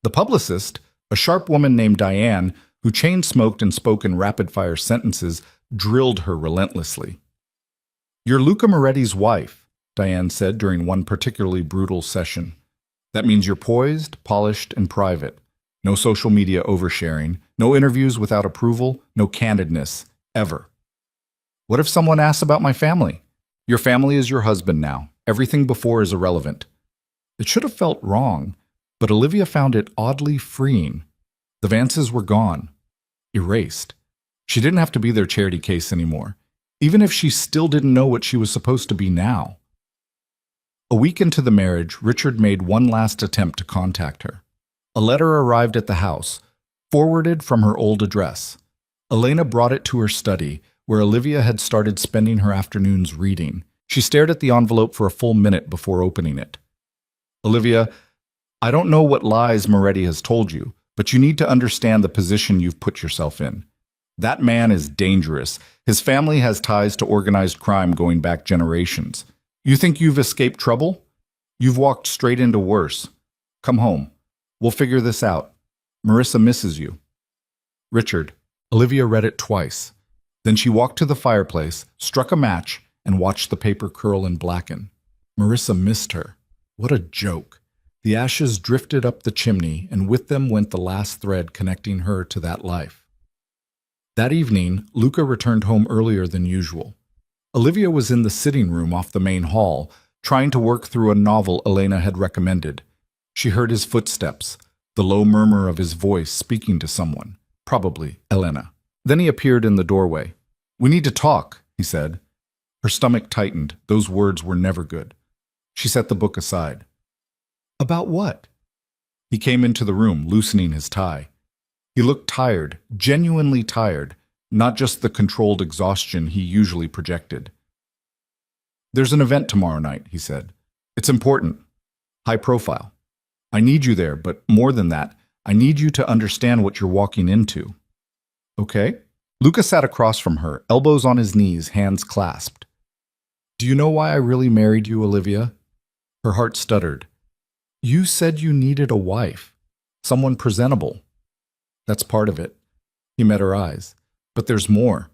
The publicist, a sharp woman named Diane, who chain-smoked and spoke in rapid-fire sentences, drilled her relentlessly. "You're Luca Moretti's wife," Diane said during one particularly brutal session. "That means you're poised, polished, and private. No social media oversharing, no interviews without approval, no candidness, ever." "What if someone asks about my family?" "Your family is your husband now. Everything before is irrelevant." It should have felt wrong, but Olivia found it oddly freeing. The Vances were gone, erased. She didn't have to be their charity case anymore, even if she still didn't know what she was supposed to be now. A week into the marriage, Richard made one last attempt to contact her. A letter arrived at the house, forwarded from her old address. Elena brought it to her study, where Olivia had started spending her afternoons reading. She stared at the envelope for a full minute before opening it. "Olivia, I don't know what lies Moretti has told you, but you need to understand the position you've put yourself in. That man is dangerous. His family has ties to organized crime going back generations. You think you've escaped trouble? You've walked straight into worse. Come home. We'll figure this out. Marissa misses you." Richard. Olivia read it twice. Then she walked to the fireplace, struck a match, and watched the paper curl and blacken. Marissa missed her. What a joke. The ashes drifted up the chimney, and with them went the last thread connecting her to that life. That evening, Luca returned home earlier than usual. Olivia was in the sitting room off the main hall, trying to work through a novel Elena had recommended. She heard his footsteps, the low murmur of his voice speaking to someone, probably Elena. Then he appeared in the doorway. "We need to talk," he said. Her stomach tightened. Those words were never good. She set the book aside. "About what?" He came into the room, loosening his tie. He looked tired, genuinely tired, not just the controlled exhaustion he usually projected. "There's an event tomorrow night," he said. "It's important. High profile. I need you there, but more than that, I need you to understand what you're walking into." "Okay?" Luca sat across from her, elbows on his knees, hands clasped. "Do you know why I really married you, Olivia?" Her heart stuttered. "You said you needed a wife, someone presentable." "That's part of it." He met her eyes. "But there's more.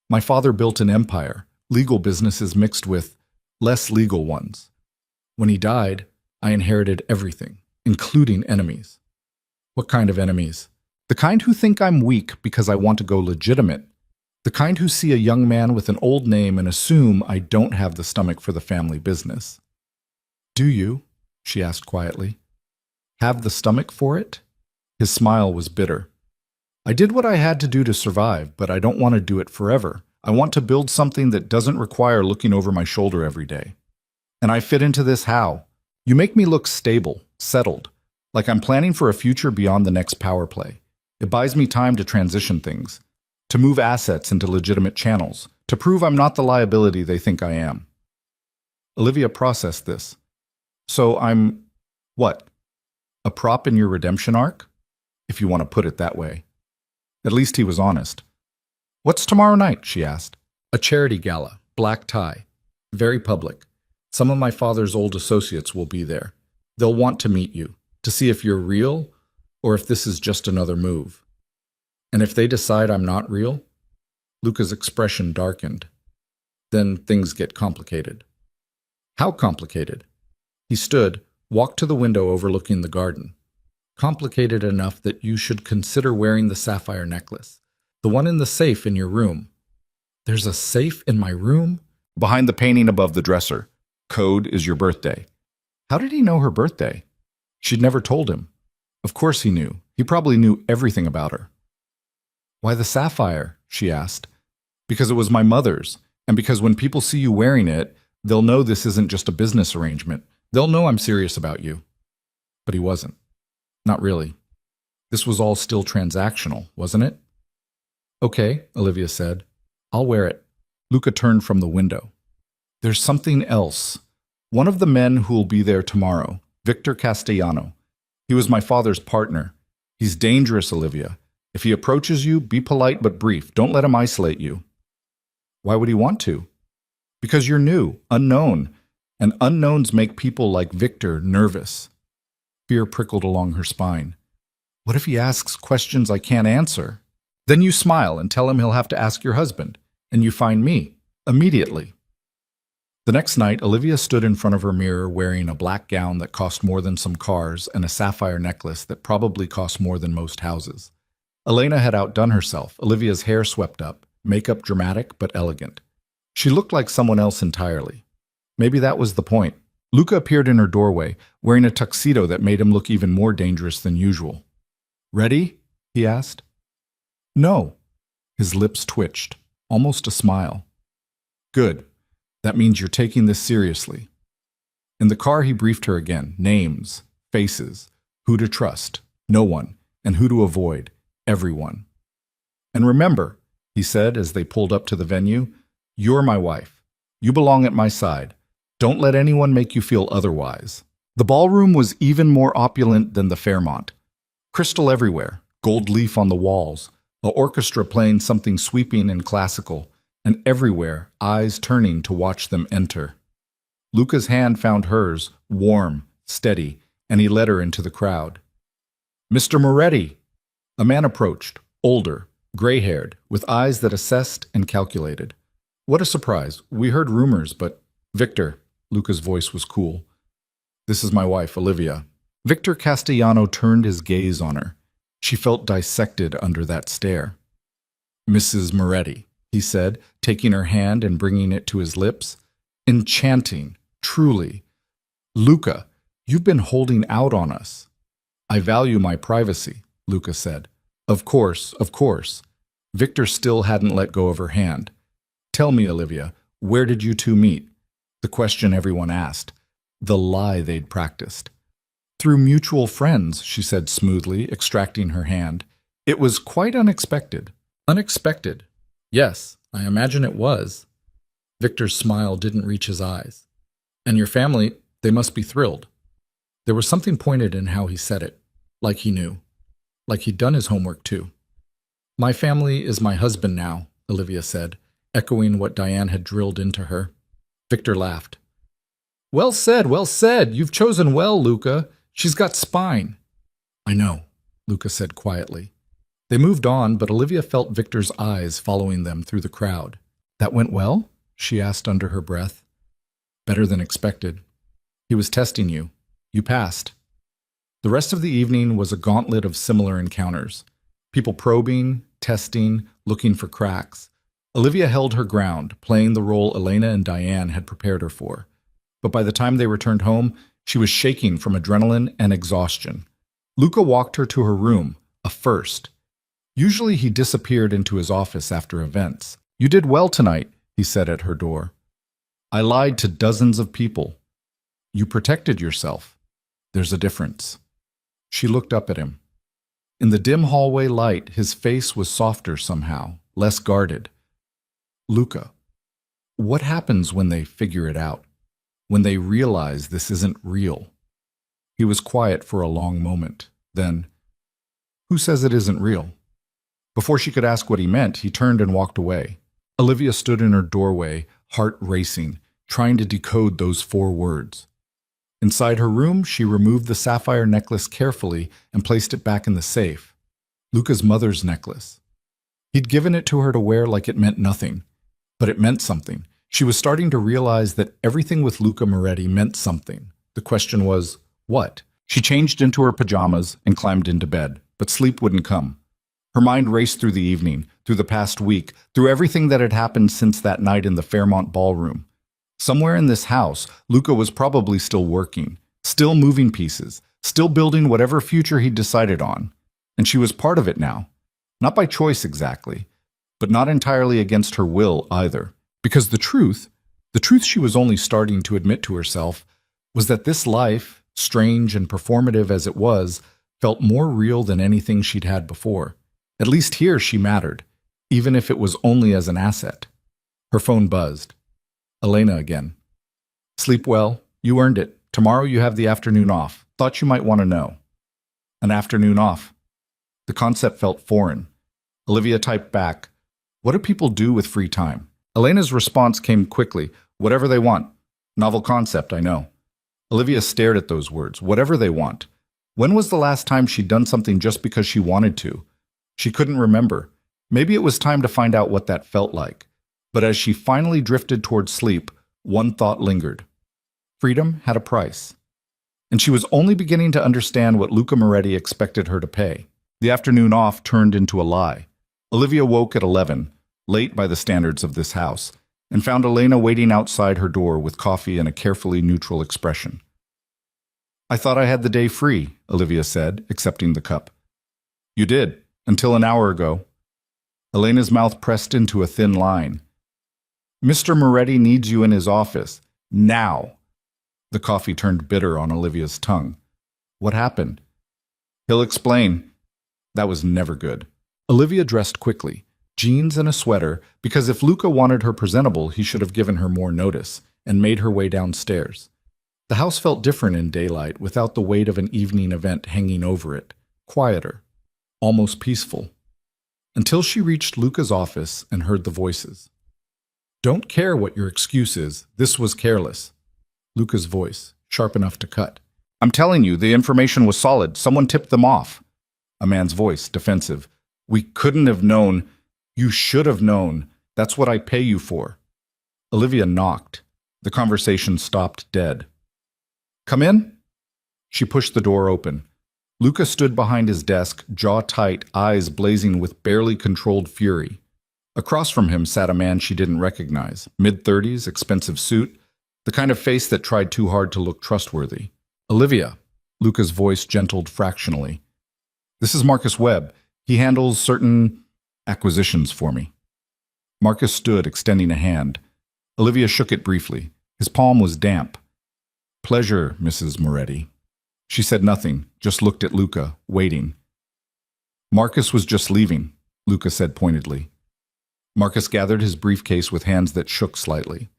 My father built an empire, legal businesses mixed with less legal ones. When he died, I inherited everything, including enemies." "What kind of enemies?" "The kind who think I'm weak because I want to go legitimate. The kind who see a young man with an old name and assume I don't have the stomach for the family business." "Do you?" she asked quietly. "Have the stomach for it?" His smile was bitter. "I did what I had to do to survive, but I don't want to do it forever. I want to build something that doesn't require looking over my shoulder every day. And I fit into this how? You make me look stable, settled, like I'm planning for a future beyond the next power play. It buys me time to transition things, to move assets into legitimate channels, to prove I'm not the liability they think I am." Olivia processed this. "So I'm, what? A prop in your redemption arc? If you want to put it that way." At least he was honest. "What's tomorrow night?" she asked. "A charity gala, black tie. Very public. Some of my father's old associates will be there. They'll want to meet you, to see if you're real or if this is just another move. And if they decide I'm not real?" Luca's expression darkened. "Then things get complicated." "How complicated?" He stood, walked to the window overlooking the garden. "Complicated enough that you should consider wearing the sapphire necklace. The one in the safe in your room." "There's a safe in my room?" "Behind the painting above the dresser. Code is your birthday." How did he know her birthday? She'd never told him. Of course he knew. He probably knew everything about her. "Why the sapphire?" she asked. "Because it was my mother's, and because when people see you wearing it, they'll know this isn't just a business arrangement. They'll know I'm serious about you." But he wasn't. Not really. This was all still transactional, wasn't it? "Okay," Olivia said. "I'll wear it." Luca turned from the window. "There's something else. One of the men who'll be there tomorrow, Victor Castellano. He was my father's partner. He's dangerous, Olivia. If he approaches you, be polite but brief. Don't let him isolate you." "Why would he want to?" "Because you're new, unknown, and unknowns make people like Victor nervous." Fear prickled along her spine. "What if he asks questions I can't answer?" "Then you smile and tell him he'll have to ask your husband, and you find me, immediately." The next night, Olivia stood in front of her mirror wearing a black gown that cost more than some cars and a sapphire necklace that probably cost more than most houses. Elena had outdone herself, Olivia's hair swept up, makeup dramatic but elegant. She looked like someone else entirely. Maybe that was the point. Luca appeared in her doorway, wearing a tuxedo that made him look even more dangerous than usual. "Ready?" he asked. "No." His lips twitched, almost a smile. "Good. That means you're taking this seriously." In the car, he briefed her again. Names, faces, who to trust, no one, and who to avoid, everyone. "And remember," he said as they pulled up to the venue, "you're my wife. You belong at my side. Don't let anyone make you feel otherwise." The ballroom was even more opulent than the Fairmont. Crystal everywhere, gold leaf on the walls, an orchestra playing something sweeping and classical, and everywhere eyes turning to watch them enter. Luca's hand found hers, warm, steady, and he led her into the crowd. "Mr. Moretti!" A man approached, older, gray-haired, with eyes that assessed and calculated. "What a surprise. We heard rumors, but—" "Victor," Luca's voice was cool. "This is my wife, Olivia." Victor Castellano turned his gaze on her. She felt dissected under that stare. "Mrs. Moretti," he said, taking her hand and bringing it to his lips. "Enchanting, truly. Luca, you've been holding out on us." "I value my privacy," Luca said. Of course, of course." Victor still hadn't let go of her hand. "Tell me, Olivia, where did you two meet?" The question everyone asked. The lie they'd practiced. "Through mutual friends," she said smoothly, extracting her hand. "It was quite unexpected." "Unexpected? Yes, I imagine it was." Victor's smile didn't reach his eyes. "And your family, they must be thrilled." There was something pointed in how he said it, like he knew. Like he'd done his homework too. "My family is my husband now," Olivia said, echoing what Diane had drilled into her. Victor laughed. Well said. You've chosen well, Luca. She's got spine." "I know," Luca said quietly. They moved on, but Olivia felt Victor's eyes following them through the crowd. "That went well?" she asked under her breath. "Better than expected. He was testing you. You passed." The rest of the evening was a gauntlet of similar encounters. People probing, testing, looking for cracks. Olivia held her ground, playing the role Elena and Diane had prepared her for. But by the time they returned home, she was shaking from adrenaline and exhaustion. Luca walked her to her room, a first. Usually he disappeared into his office after events. "You did well tonight," he said at her door. "I lied to dozens of people." "You protected yourself. There's a difference." She looked up at him. In the dim hallway light, his face was softer somehow, less guarded. "Luca, what happens when they figure it out? When they realize this isn't real?" He was quiet for a long moment. Then, "Who says it isn't real?" Before she could ask what he meant, he turned and walked away. Olivia stood in her doorway, heart racing, trying to decode those 4 words. Inside her room, she removed the sapphire necklace carefully and placed it back in the safe. Luca's mother's necklace. He'd given it to her to wear like it meant nothing. But it meant something. She was starting to realize that everything with Luca Moretti meant something. The question was, what? She changed into her pajamas and climbed into bed, but sleep wouldn't come. Her mind raced through the evening, through the past week, through everything that had happened since that night in the Fairmont ballroom. Somewhere in this house, Luca was probably still working, still moving pieces, still building whatever future he'd decided on. And she was part of it now. Not by choice exactly, but not entirely against her will either. Because the truth she was only starting to admit to herself, was that this life, strange and performative as it was, felt more real than anything she'd had before. At least here she mattered, even if it was only as an asset. Her phone buzzed. Elena again. "Sleep well. You earned it. Tomorrow you have the afternoon off. Thought you might want to know." An afternoon off. The concept felt foreign. Olivia typed back, "What do people do with free time?" Elena's response came quickly. "Whatever they want. Novel concept, I know." Olivia stared at those words. Whatever they want. When was the last time she'd done something just because she wanted to? She couldn't remember. Maybe it was time to find out what that felt like. But as she finally drifted toward sleep, one thought lingered. Freedom had a price. And she was only beginning to understand what Luca Moretti expected her to pay. The afternoon off turned into a lie. Olivia woke at 11, late by the standards of this house, and found Elena waiting outside her door with coffee and a carefully neutral expression. "I thought I had the day free," Olivia said, accepting the cup. "You did, until an hour ago." Elena's mouth pressed into a thin line. "Mr. Moretti needs you in his office. Now." The coffee turned bitter on Olivia's tongue. "What happened?" "He'll explain." That was never good. Olivia dressed quickly, jeans and a sweater, because if Luca wanted her presentable, he should have given her more notice, and made her way downstairs. The house felt different in daylight, without the weight of an evening event hanging over it. Quieter. Almost peaceful. Until she reached Luca's office and heard the voices. "Don't care what your excuse is. This was careless." Luca's voice, sharp enough to cut. "I'm telling you, the information was solid. Someone tipped them off." A man's voice, defensive. "We couldn't have known. You should have known. That's what I pay you for." Olivia knocked. The conversation stopped dead. "Come in?" She pushed the door open. Luca stood behind his desk, jaw tight, eyes blazing with barely controlled fury. Across from him sat a man she didn't recognize, mid-30s, expensive suit, the kind of face that tried too hard to look trustworthy. "Olivia," Luca's voice gentled fractionally. "This is Marcus Webb. He handles certain acquisitions for me." Marcus stood, extending a hand. Olivia shook it briefly. His palm was damp. "Pleasure, Mrs. Moretti." She said nothing, just looked at Luca, waiting. "Marcus was just leaving," Luca said pointedly. Marcus gathered his briefcase with hands that shook slightly.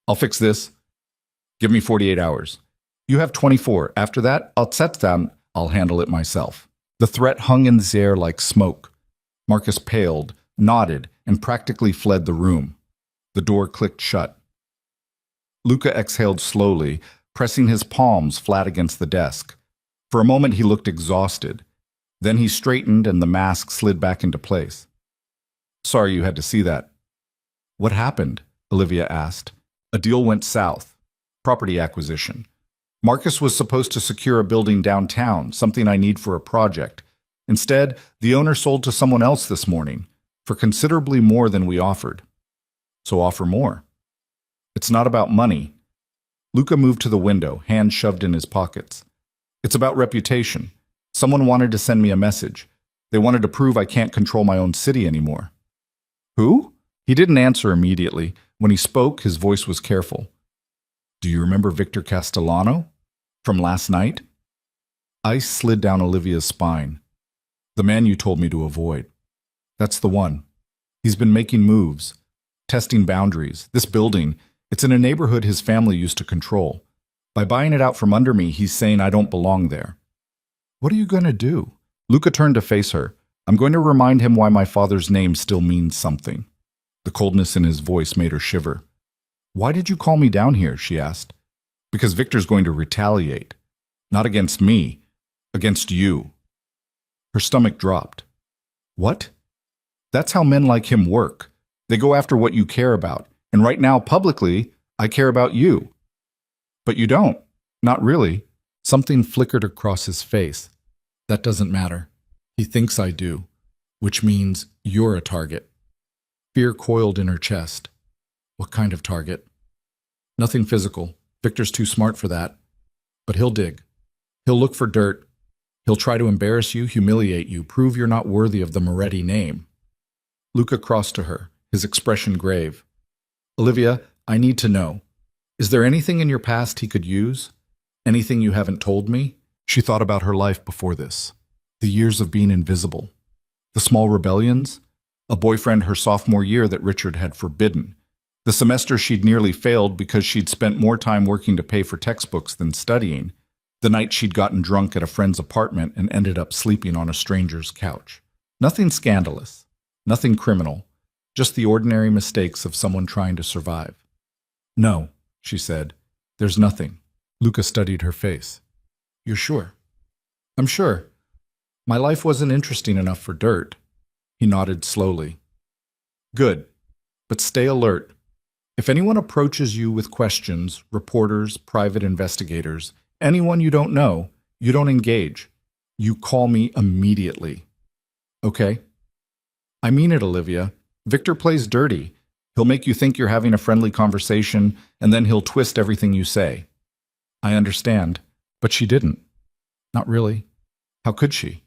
"I'll fix this. Give me 48 hours. You have 24. After that, I'll set down. I'll handle it myself." The threat hung in the air like smoke. Marcus paled, nodded, and practically fled the room. The door clicked shut. Luca exhaled slowly, pressing his palms flat against the desk. For a moment he looked exhausted. Then he straightened and the mask slid back into place. "Sorry you had to see that." "What happened?" Olivia asked. "A deal went south. Property acquisition. Marcus was supposed to secure a building downtown, something I need for a project. Instead, the owner sold to someone else this morning, for considerably more than we offered. So offer more." "It's not about money." Luca moved to the window, hands shoved in his pockets. "It's about reputation. Someone wanted to send me a message. They wanted to prove I can't control my own city anymore." "Who?" He didn't answer immediately. When he spoke, his voice was careful. "Do you remember Victor Castellano? From last night?" Ice slid down Olivia's spine. "The man you told me to avoid. That's the one. He's been making moves, testing boundaries. This building, it's in a neighborhood his family used to control. By buying it out from under me, he's saying I don't belong there." "What are you going to do?" Luca turned to face her. "I'm going to remind him why my father's name still means something." The coldness in his voice made her shiver. "Why did you call me down here?" she asked. "Because Victor's going to retaliate. Not against me, against you." Her stomach dropped. "What?" "That's how men like him work. They go after what you care about. And right now, publicly, I care about you." "But you don't." "Not really." Something flickered across his face. "That doesn't matter. He thinks I do, which means you're a target." Fear coiled in her chest. "What kind of target?" "Nothing physical. Victor's too smart for that. But he'll dig. He'll look for dirt. He'll try to embarrass you, humiliate you, prove you're not worthy of the Moretti name." Luca crossed to her, his expression grave. "Olivia, I need to know. Is there anything in your past he could use? Anything you haven't told me?" She thought about her life before this. The years of being invisible. The small rebellions. A boyfriend her sophomore year that Richard had forbidden. The semester she'd nearly failed because she'd spent more time working to pay for textbooks than studying. The night she'd gotten drunk at a friend's apartment and ended up sleeping on a stranger's couch. Nothing scandalous. Nothing criminal. Just the ordinary mistakes of someone trying to survive. "No," she said. "There's nothing." Luca studied her face. "You're sure?" "I'm sure. My life wasn't interesting enough for dirt." He nodded slowly. "Good. But stay alert. If anyone approaches you with questions, reporters, private investigators, anyone you don't know, you don't engage. You call me immediately. Okay? I mean it, Olivia. Victor plays dirty. He'll make you think you're having a friendly conversation, and then he'll twist everything you say. I understand, but she didn't. Not really. How could she?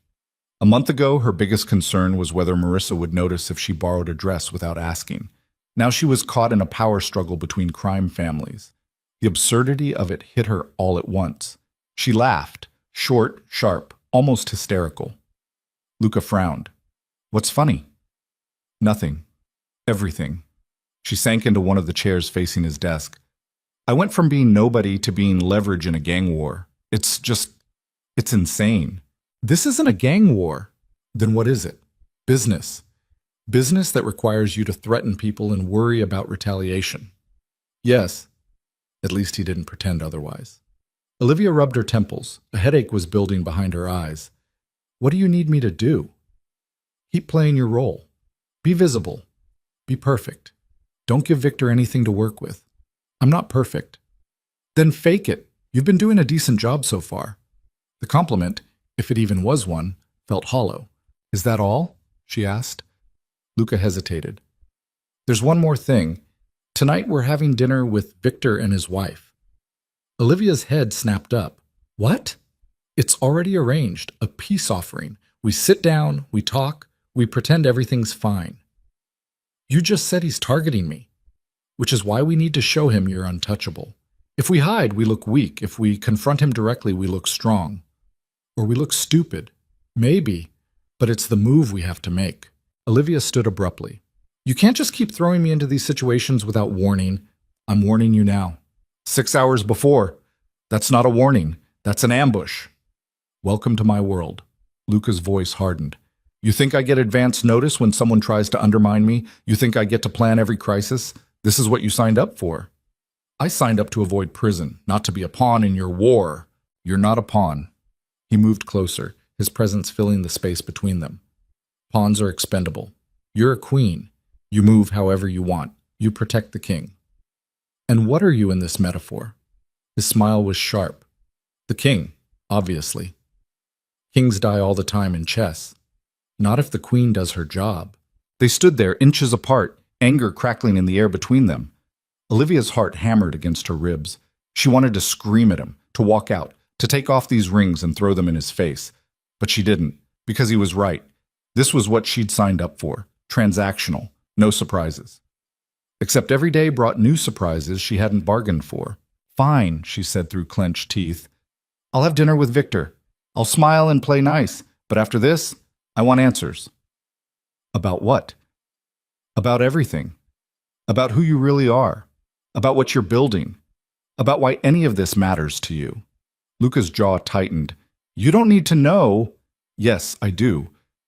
A month ago, her biggest concern was whether Marissa would notice if she borrowed a dress without asking. Now she was caught in a power struggle between crime families. The absurdity of it hit her all at once. She laughed, short, sharp, almost hysterical. Luca frowned. What's funny? Nothing. Everything. She sank into one of the chairs facing his desk. I went from being nobody to being leverage in a gang war. It's insane. This isn't a gang war. Then what is it? Business. Business that requires you to threaten people and worry about retaliation. Yes. At least he didn't pretend otherwise. Olivia rubbed her temples. A headache was building behind her eyes. What do you need me to do? Keep playing your role. Be visible. Be perfect. Don't give Victor anything to work with. I'm not perfect. Then fake it. You've been doing a decent job so far. The compliment, if it even was one, felt hollow. Is that all? She asked. Luca hesitated. There's one more thing. Tonight we're having dinner with Victor and his wife. Olivia's head snapped up. What? It's already arranged, a peace offering. We sit down, we talk, we pretend everything's fine. You just said he's targeting me, which is why we need to show him you're untouchable. If we hide, we look weak. If we confront him directly, we look strong. Or we look stupid. Maybe, but it's the move we have to make. Olivia stood abruptly. You can't just keep throwing me into these situations without warning. I'm warning you now. 6 hours before. That's not a warning. That's an ambush. Welcome to my world. Luca's voice hardened. You think I get advance notice when someone tries to undermine me? You think I get to plan every crisis? This is what you signed up for. I signed up to avoid prison, not to be a pawn in your war. You're not a pawn. He moved closer, his presence filling the space between them. Pawns are expendable. You're a queen. You move however you want. You protect the king. And what are you in this metaphor? His smile was sharp. The king, obviously. Kings die all the time in chess. Not if the queen does her job. They stood there, inches apart, anger crackling in the air between them. Olivia's heart hammered against her ribs. She wanted to scream at him, to walk out, to take off these rings and throw them in his face. But she didn't, because he was right. This was what she'd signed up for. Transactional. No surprises. Except every day brought new surprises she hadn't bargained for. Fine, she said through clenched teeth. I'll have dinner with Victor. I'll smile and play nice, but after this, I want answers. About what? About everything. About who you really are. About what you're building. About why any of this matters to you. Luca's jaw tightened. You don't need to know. Yes, I do.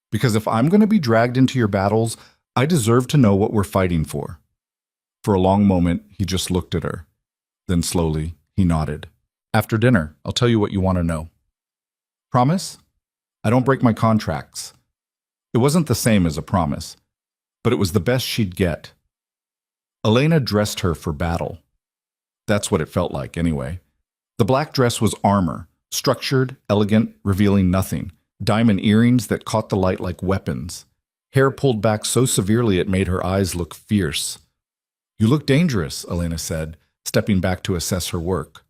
Because if I'm going to be dragged into your battles, I deserve to know what we're fighting for. For a long moment, he just looked at her. Then slowly, he nodded. After dinner, I'll tell you what you want to know. Promise? I don't break my contracts. It wasn't the same as a promise, but it was the best she'd get. Elena dressed her for battle. That's what it felt like, anyway. The black dress was armor, structured, elegant, revealing nothing. Diamond earrings that caught the light like weapons. Hair pulled back so severely it made her eyes look fierce. You look dangerous, Elena said, stepping back to assess her work.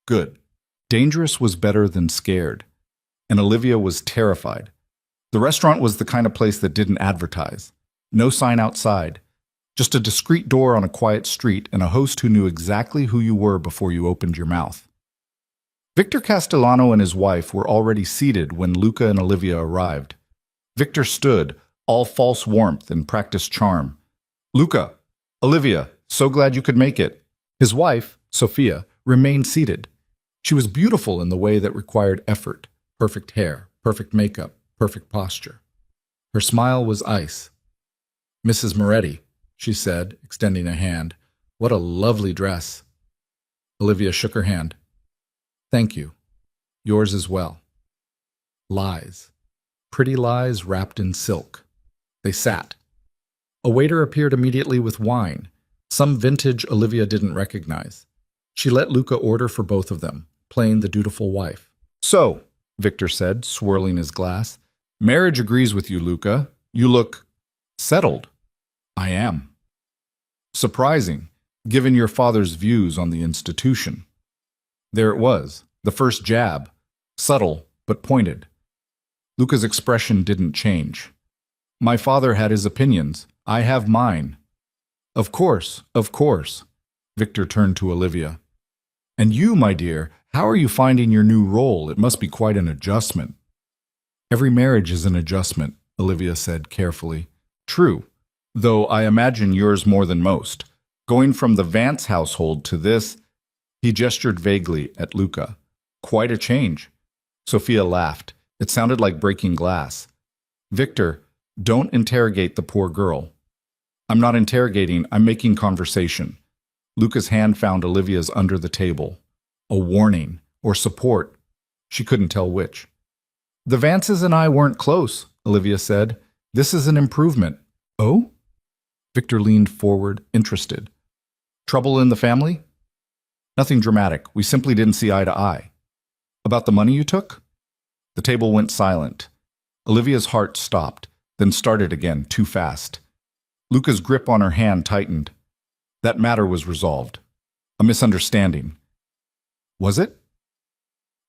Good. Dangerous was better than scared. And Olivia was terrified. The restaurant was the kind of place that didn't advertise. No sign outside. Just a discreet door on a quiet street and a host who knew exactly who you were before you opened your mouth. Victor Castellano and his wife were already seated when Luca and Olivia arrived. Victor stood, all false warmth and practiced charm. Luca, Olivia, so glad you could make it. His wife, Sophia, remained seated. She was beautiful in the way that required effort. Perfect hair, perfect makeup, perfect posture. Her smile was ice. Mrs. Moretti, she said, extending a hand. What a lovely dress. Olivia shook her hand. Thank you. Yours as well. Lies. Pretty lies wrapped in silk. They sat. A waiter appeared immediately with wine. some vintage Olivia didn't recognize. She let Luca order for both of them, playing the dutiful wife. "So," Victor said, swirling his glass, "marriage agrees with you, Luca. You look settled." "I am." "Surprising, given your father's views on the institution." There it was, the first jab, subtle but pointed. Luca's expression didn't change. "My father had his opinions. I have mine." Of course, of course." Victor turned to Olivia. "And you, my dear, how are you finding your new role? It must be quite an adjustment." "Every marriage is an adjustment," Olivia said carefully. "True, though I imagine yours more than most. Going from the Vance household to this—" He gestured vaguely at Luca. "Quite a change." Sophia laughed. It sounded like breaking glass. "Victor, don't interrogate the poor girl." "I'm not interrogating, I'm making conversation." Luca's hand found Olivia's under the table. A warning, or support. She couldn't tell which. "The Vances and I weren't close," Olivia said. "This is an improvement." "Oh?" Victor leaned forward, interested. "Trouble in the family?" "Nothing dramatic. We simply didn't see eye to eye." "About the money you took?" The table went silent. Olivia's heart stopped, then started again, too fast. Luca's grip on her hand tightened. That matter was resolved. A misunderstanding. Was it?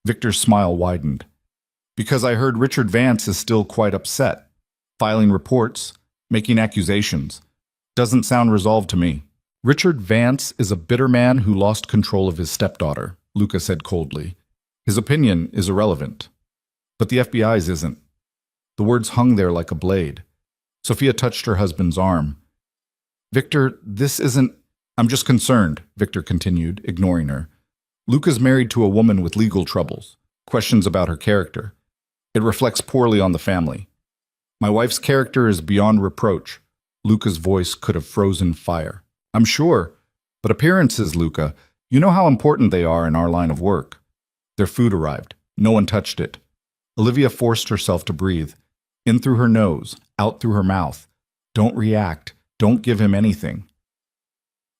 Victor's smile widened. "Because I heard Richard Vance is still quite upset. Filing reports, making accusations. Doesn't sound resolved to me." "Richard Vance is a bitter man who lost control of his stepdaughter," Luca said coldly. "His opinion is irrelevant. But the FBI's isn't." The words hung there like a blade. Sophia touched her husband's arm. "Victor, this isn't—" "I'm just concerned," Victor continued, ignoring her. "Luca's married to a woman with legal troubles, questions about her character. It reflects poorly on the family. My wife's character is beyond reproach." Luca's voice could have frozen fire. "I'm sure, but appearances, Luca, you know how important they are in our line of work." Their food arrived. No one touched it. Olivia forced herself to breathe. In through her nose, out through her mouth. "Don't react. Don't give him anything."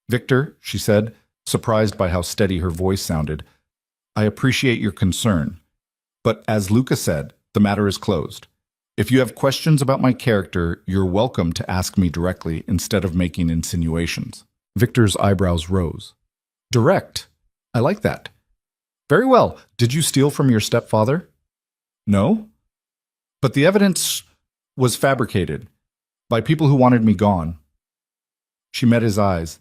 "Victor," she said, surprised by how steady her voice sounded, "I appreciate your concern. But as Luca said, the matter is closed. If you have questions about my character, you're welcome to ask me directly instead of making insinuations." Victor's eyebrows rose. "Direct. I like that." "Very well. Did you steal from your stepfather?" "No. But the evidence was fabricated by people who wanted me gone." She met his eyes.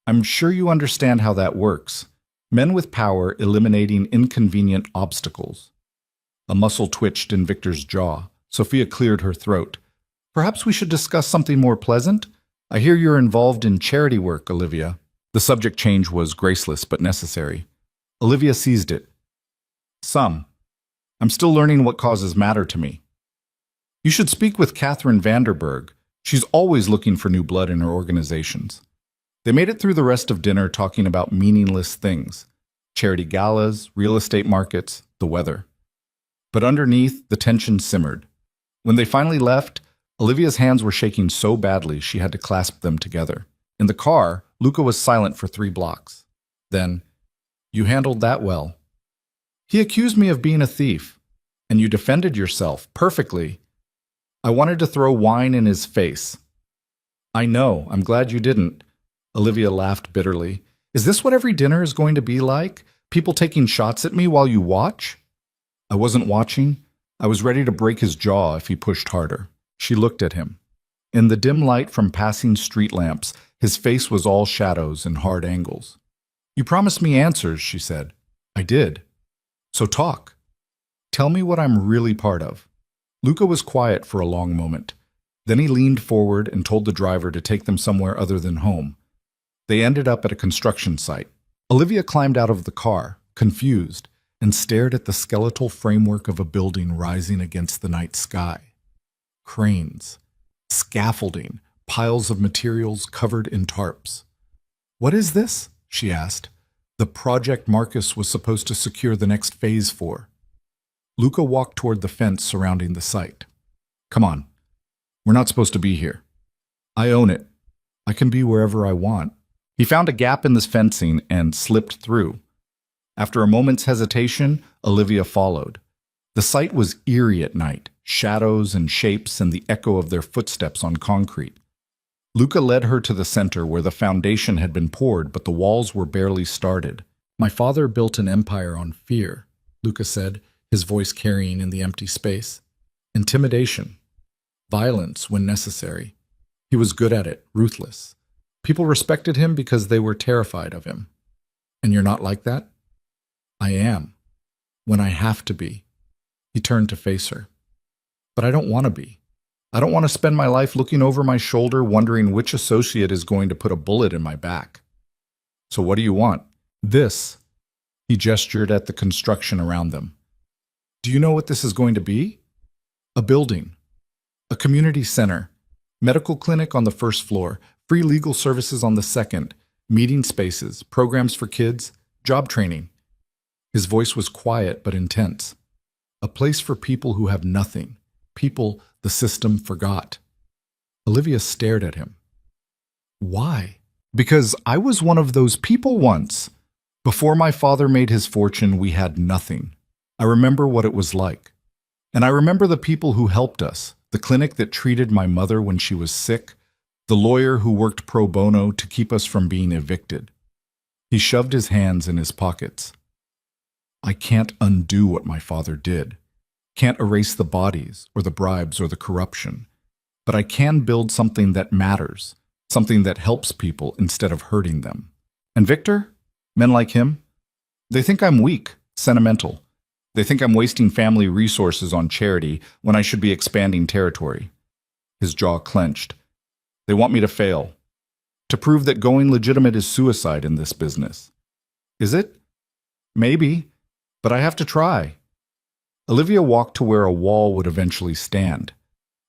"I'm sure you understand how that works. Men with power eliminating inconvenient obstacles." A muscle twitched in Victor's jaw. Sophia cleared her throat. "Perhaps we should discuss something more pleasant? I hear you're involved in charity work, Olivia." The subject change was graceless but necessary. Olivia seized it. "Some. I'm still learning what causes matter to me." "You should speak with Catherine Vanderberg. She's always looking for new blood in her organizations." They made it through the rest of dinner talking about meaningless things. Charity galas, real estate markets, the weather. But underneath, the tension simmered. When they finally left, Olivia's hands were shaking so badly she had to clasp them together. In the car, Luca was silent for 3 blocks. Then, "You handled that well." "He accused me of being a thief, and you defended yourself perfectly." "I wanted to throw wine in his face." "I know, I'm glad you didn't." Olivia laughed bitterly. "Is this what every dinner is going to be like? People taking shots at me while you watch?" "I wasn't watching. I was ready to break his jaw if he pushed harder." She looked at him. In the dim light from passing street lamps, his face was all shadows and hard angles. "You promised me answers," she said. "I did. So talk. Tell me what I'm really part of." Luca was quiet for a long moment. Then he leaned forward and told the driver to take them somewhere other than home. They ended up at a construction site. Olivia climbed out of the car, confused, and stared at the skeletal framework of a building rising against the night sky. Cranes, scaffolding, piles of materials covered in tarps. "What is this?" she asked. "The project Marcus was supposed to secure the next phase for." Luca walked toward the fence surrounding the site. "Come on. We're not supposed to be here." "I own it." I can be wherever I want. He found a gap in the fencing and slipped through. After a moment's hesitation, Olivia followed. The sight was eerie at night, shadows and shapes and the echo of their footsteps on concrete. Luca led her to the center where the foundation had been poured, but the walls were barely started. My father built an empire on fear, Luca said, his voice carrying in the empty space. Intimidation. Violence when necessary. He was good at it, ruthless. People respected him because they were terrified of him. And you're not like that? I am. When I have to be. He turned to face her. But I don't want to be. I don't want to spend my life looking over my shoulder wondering which associate is going to put a bullet in my back. So what do you want? This. He gestured at the construction around them. Do you know what this is going to be? A building. A community center. Medical clinic on the first floor. Free legal services on the second. Meeting spaces. Programs for kids. Job training. His voice was quiet but intense. A place for people who have nothing. People the system forgot. Olivia stared at him. Why? Because I was one of those people once. Before my father made his fortune, we had nothing. I remember what it was like. And I remember the people who helped us, the clinic that treated my mother when she was sick, the lawyer who worked pro bono to keep us from being evicted. He shoved his hands in his pockets. I can't undo what my father did. Can't erase the bodies or the bribes or the corruption. But I can build something that matters, something that helps people instead of hurting them. And Victor? Men like him? They think I'm weak, sentimental. They think I'm wasting family resources on charity when I should be expanding territory. His jaw clenched. They want me to fail. To prove that going legitimate is suicide in this business. Is it? Maybe. But I have to try. Olivia walked to where a wall would eventually stand.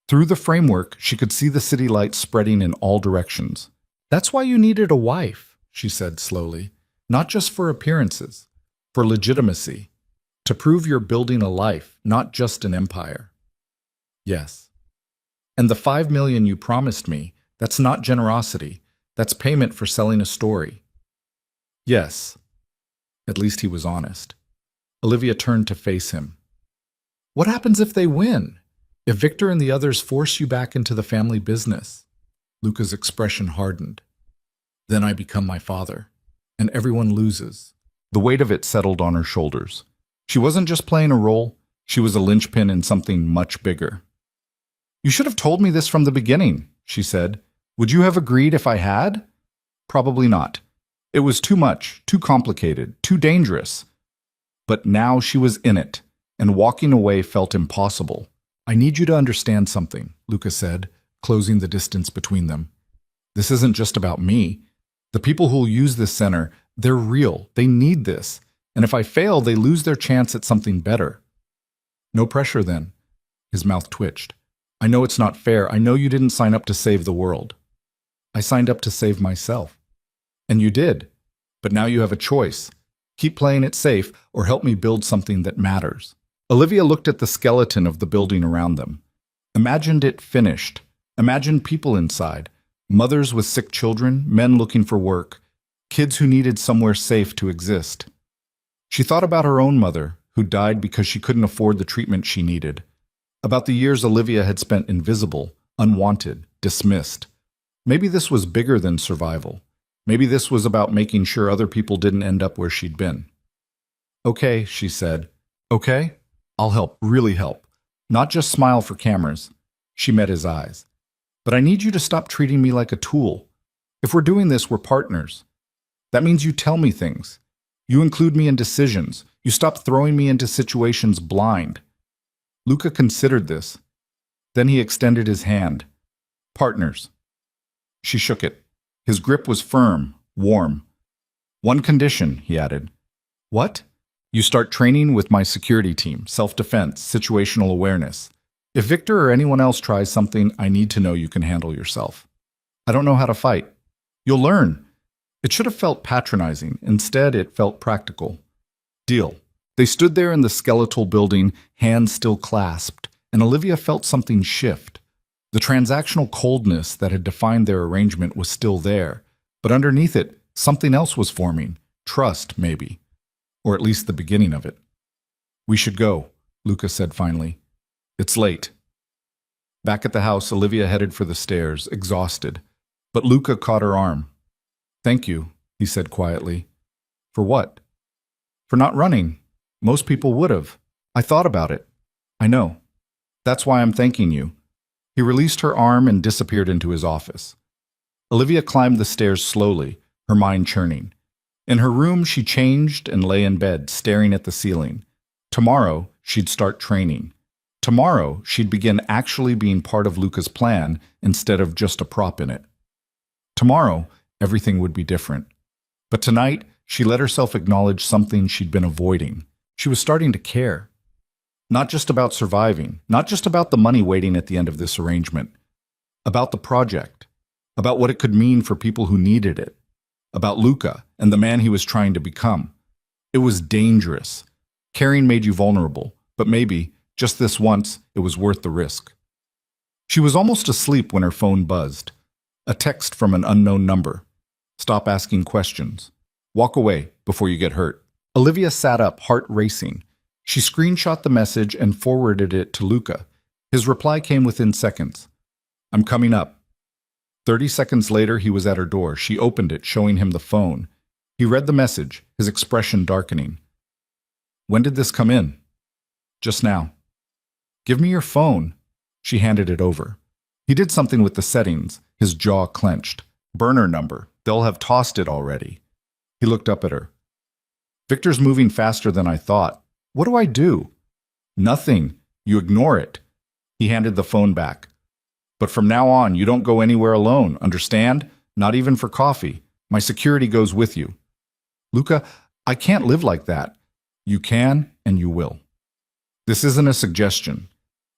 Through the framework, she could see the city lights spreading in all directions. That's why you needed a wife, she said slowly. Not just for appearances, for legitimacy. To prove you're building a life, not just an empire. Yes. And the $5 million you promised me, that's not generosity. That's payment for selling a story. Yes. At least he was honest. Olivia turned to face him. What happens if they win? If Victor and the others force you back into the family business? Luca's expression hardened. Then I become my father, and everyone loses. The weight of it settled on her shoulders. She wasn't just playing a role, she was a linchpin in something much bigger. You should have told me this from the beginning, she said. Would you have agreed if I had? Probably not. It was too much, too complicated, too dangerous. But now she was in it, and walking away felt impossible. I need you to understand something, Luca said, closing the distance between them. This isn't just about me. The people who'll use this center, they're real. They need this. And if I fail, they lose their chance at something better. No pressure then. His mouth twitched. I know it's not fair. I know you didn't sign up to save the world. I signed up to save myself. And you did. But now you have a choice. Keep playing it safe or help me build something that matters. Olivia looked at the skeleton of the building around them. Imagined it finished. Imagined people inside. Mothers with sick children, men looking for work, kids who needed somewhere safe to exist. She thought about her own mother, who died because she couldn't afford the treatment she needed. About the years Olivia had spent invisible, unwanted, dismissed. Maybe this was bigger than survival. Maybe this was about making sure other people didn't end up where she'd been. Okay, she said. Okay? I'll help, really help. Not just smile for cameras. She met his eyes. But I need you to stop treating me like a tool. If we're doing this, we're partners. That means you tell me things. You include me in decisions. You stop throwing me into situations blind. Luca considered this. Then he extended his hand. Partners. She shook it. His grip was firm, warm. One condition, he added. What? You start training with my security team, self-defense, situational awareness. If Victor or anyone else tries something, I need to know you can handle yourself. I don't know how to fight. You'll learn. It should have felt patronizing. Instead, it felt practical. Deal. They stood there in the skeletal building, hands still clasped, and Olivia felt something shift. The transactional coldness that had defined their arrangement was still there, but underneath it, something else was forming. Trust, maybe. Or at least the beginning of it. "We should go," Luca said finally. "It's late." Back at the house, Olivia headed for the stairs, exhausted. But Luca caught her arm. "Thank you," he said quietly. "For what?" "For not running. Most people would have. I thought about it." "I know. That's why I'm thanking you." He released her arm and disappeared into his office. Olivia climbed the stairs slowly, her mind churning. In her room, she changed and lay in bed, staring at the ceiling. Tomorrow, she'd start training. Tomorrow, she'd begin actually being part of Luca's plan instead of just a prop in it. Tomorrow, everything would be different. But tonight, she let herself acknowledge something she'd been avoiding. She was starting to care. Not just about surviving, not just about the money waiting at the end of this arrangement. About the project. About what it could mean for people who needed it. About Luca and the man he was trying to become. It was dangerous. Caring made you vulnerable, but maybe, just this once, it was worth the risk. She was almost asleep when her phone buzzed. A text from an unknown number. "Stop asking questions. Walk away before you get hurt." Olivia sat up, heart racing. She screenshot the message and forwarded it to Luca. His reply came within seconds. "I'm coming up." 30 seconds later, he was at her door. She opened it, showing him the phone. He read the message, his expression darkening. "When did this come in?" "Just now." "Give me your phone." She handed it over. He did something with the settings, his jaw clenched. "Burner number. They'll have tossed it already." He looked up at her. "Victor's moving faster than I thought. What do I do?" "Nothing. You ignore it." He handed the phone back. "But from now on, you don't go anywhere alone, understand? Not even for coffee. My security goes with you." "Luca, I can't live like that." "You can, and you will." "This isn't a suggestion."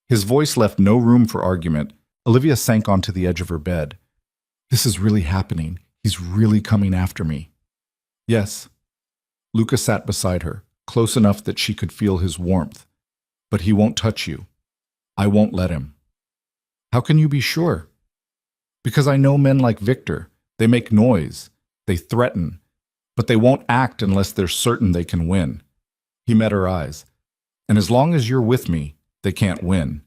His voice left no room for argument. Olivia sank onto the edge of her bed. "This is really happening. He's really coming after me." "Yes." Luca sat beside her, close enough that she could feel his warmth. "But he won't touch you. I won't let him." "How can you be sure?" "Because I know men like Victor. They make noise. They threaten. But they won't act unless they're certain they can win." He met her eyes. "And as long as you're with me, they can't win."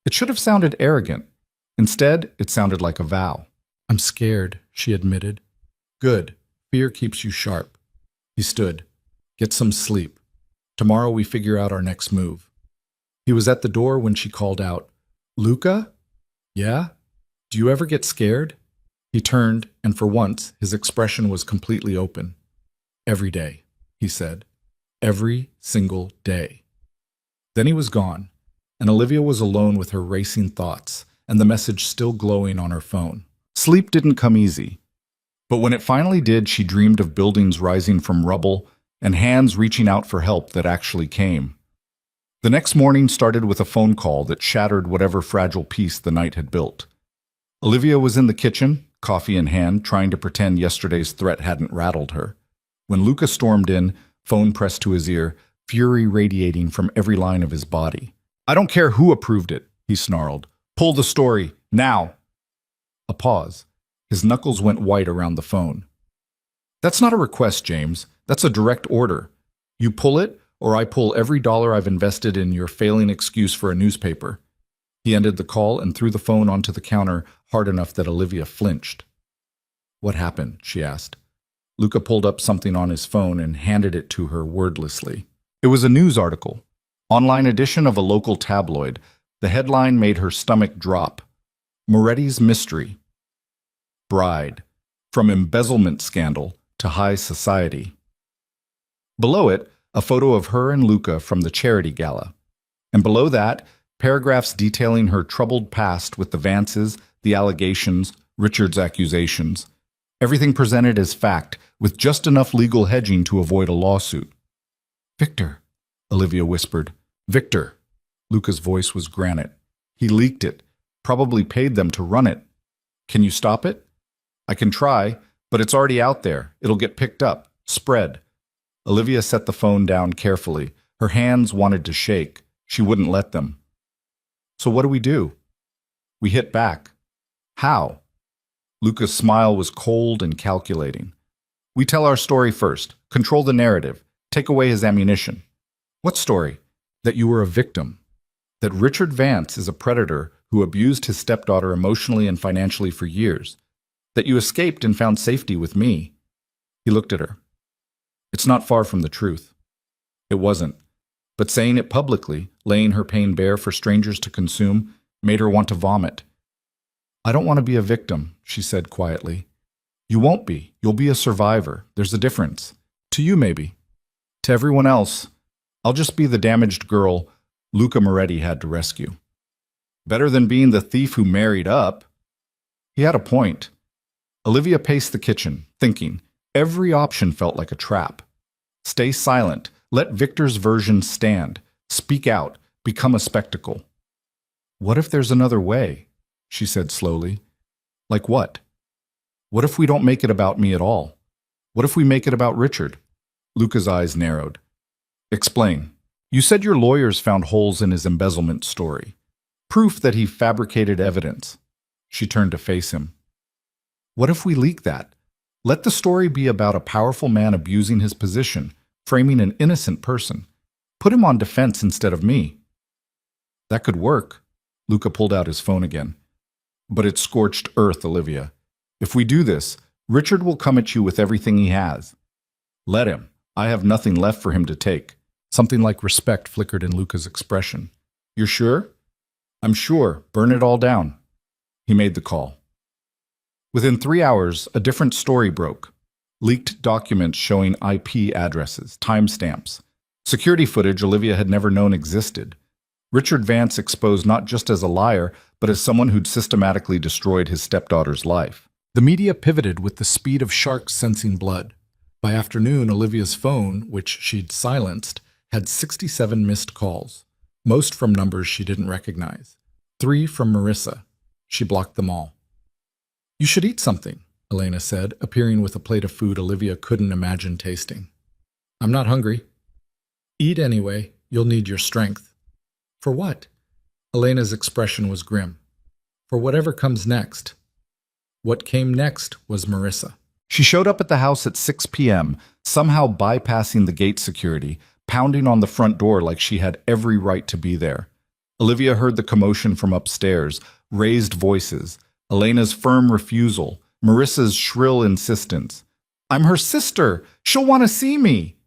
It should have sounded arrogant. Instead, it sounded like a vow. "I'm scared," she admitted. "Good. Fear keeps you sharp." He stood. "Get some sleep. Tomorrow we figure out our next move." He was at the door when she called out, "Luca? Yeah? Do you ever get scared?" He turned, and for once, his expression was completely open. "Every day," he said. "Every single day." Then he was gone, and Olivia was alone with her racing thoughts and the message still glowing on her phone. Sleep didn't come easy. But when it finally did, she dreamed of buildings rising from rubble and hands reaching out for help that actually came. The next morning started with a phone call that shattered whatever fragile piece the night had built. Olivia was in the kitchen, coffee in hand, trying to pretend yesterday's threat hadn't rattled her. When Luca stormed in, phone pressed to his ear, fury radiating from every line of his body. "I don't care who approved it," he snarled. "Pull the story, now." A pause. His knuckles went white around the phone. "That's not a request, James. That's a direct order. You pull it, or I pull every dollar I've invested in your failing excuse for a newspaper." He ended the call and threw the phone onto the counter hard enough that Olivia flinched. "What happened?" she asked. Luca pulled up something on his phone and handed it to her wordlessly. It was a news article. Online edition of a local tabloid. The headline made her stomach drop. "Moretti's Mystery. Bride. From embezzlement scandal to high society." Below it, a photo of her and Luca from the charity gala. And below that, paragraphs detailing her troubled past with the Vances, the allegations, Richard's accusations. Everything presented as fact, with just enough legal hedging to avoid a lawsuit. "Victor," Olivia whispered. "Victor." Luca's voice was granite. "He leaked it. Probably paid them to run it. Can you stop it?" "I can try, but it's already out there. It'll get picked up. Spread." Olivia set the phone down carefully. Her hands wanted to shake. She wouldn't let them. "So what do we do?" We hit back. How? Luca's smile was cold and calculating. We tell our story first, control the narrative, take away his ammunition. What story? That you were a victim. That Richard Vance is a predator who abused his stepdaughter emotionally and financially for years. That you escaped and found safety with me. He looked at her. It's not far from the truth. It wasn't. But saying it publicly, laying her pain bare for strangers to consume, made her want to vomit. I don't want to be a victim, she said quietly. You won't be. You'll be a survivor. There's a difference. To you, maybe. To everyone else, I'll just be the damaged girl Luca Moretti had to rescue. Better than being the thief who married up. He had a point. Olivia paced the kitchen, thinking. Every option felt like a trap. Stay silent. Let Victor's version stand. Speak out. Become a spectacle. What if there's another way? She said slowly. Like what? What if we don't make it about me at all? What if we make it about Richard? Luca's eyes narrowed. Explain. You said your lawyers found holes in his embezzlement story. Proof that he fabricated evidence. She turned to face him. What if we leak that? Let the story be about a powerful man abusing his position, framing an innocent person. Put him on defense instead of me. That could work. Luca pulled out his phone again. But it's scorched earth, Olivia. If we do this, Richard will come at you with everything he has. Let him. I have nothing left for him to take. Something like respect flickered in Luca's expression. You're sure? I'm sure. Burn it all down. He made the call. Within 3 hours, a different story broke. Leaked documents showing IP addresses, timestamps, security footage Olivia had never known existed. Richard Vance exposed not just as a liar, but as someone who'd systematically destroyed his stepdaughter's life. The media pivoted with the speed of sharks sensing blood. By afternoon, Olivia's phone, which she'd silenced, had 67 missed calls, most from numbers she didn't recognize. 3 from Marissa. She blocked them all. You should eat something, Elena said, appearing with a plate of food Olivia couldn't imagine tasting. I'm not hungry. Eat anyway. You'll need your strength. For what? Elena's expression was grim. For whatever comes next. What came next was Marissa. She showed up at the house at 6 p.m., somehow bypassing the gate security, pounding on the front door like she had every right to be there. Olivia heard the commotion from upstairs, raised voices, Elena's firm refusal, Marissa's shrill insistence. I'm her sister. She'll want to see me.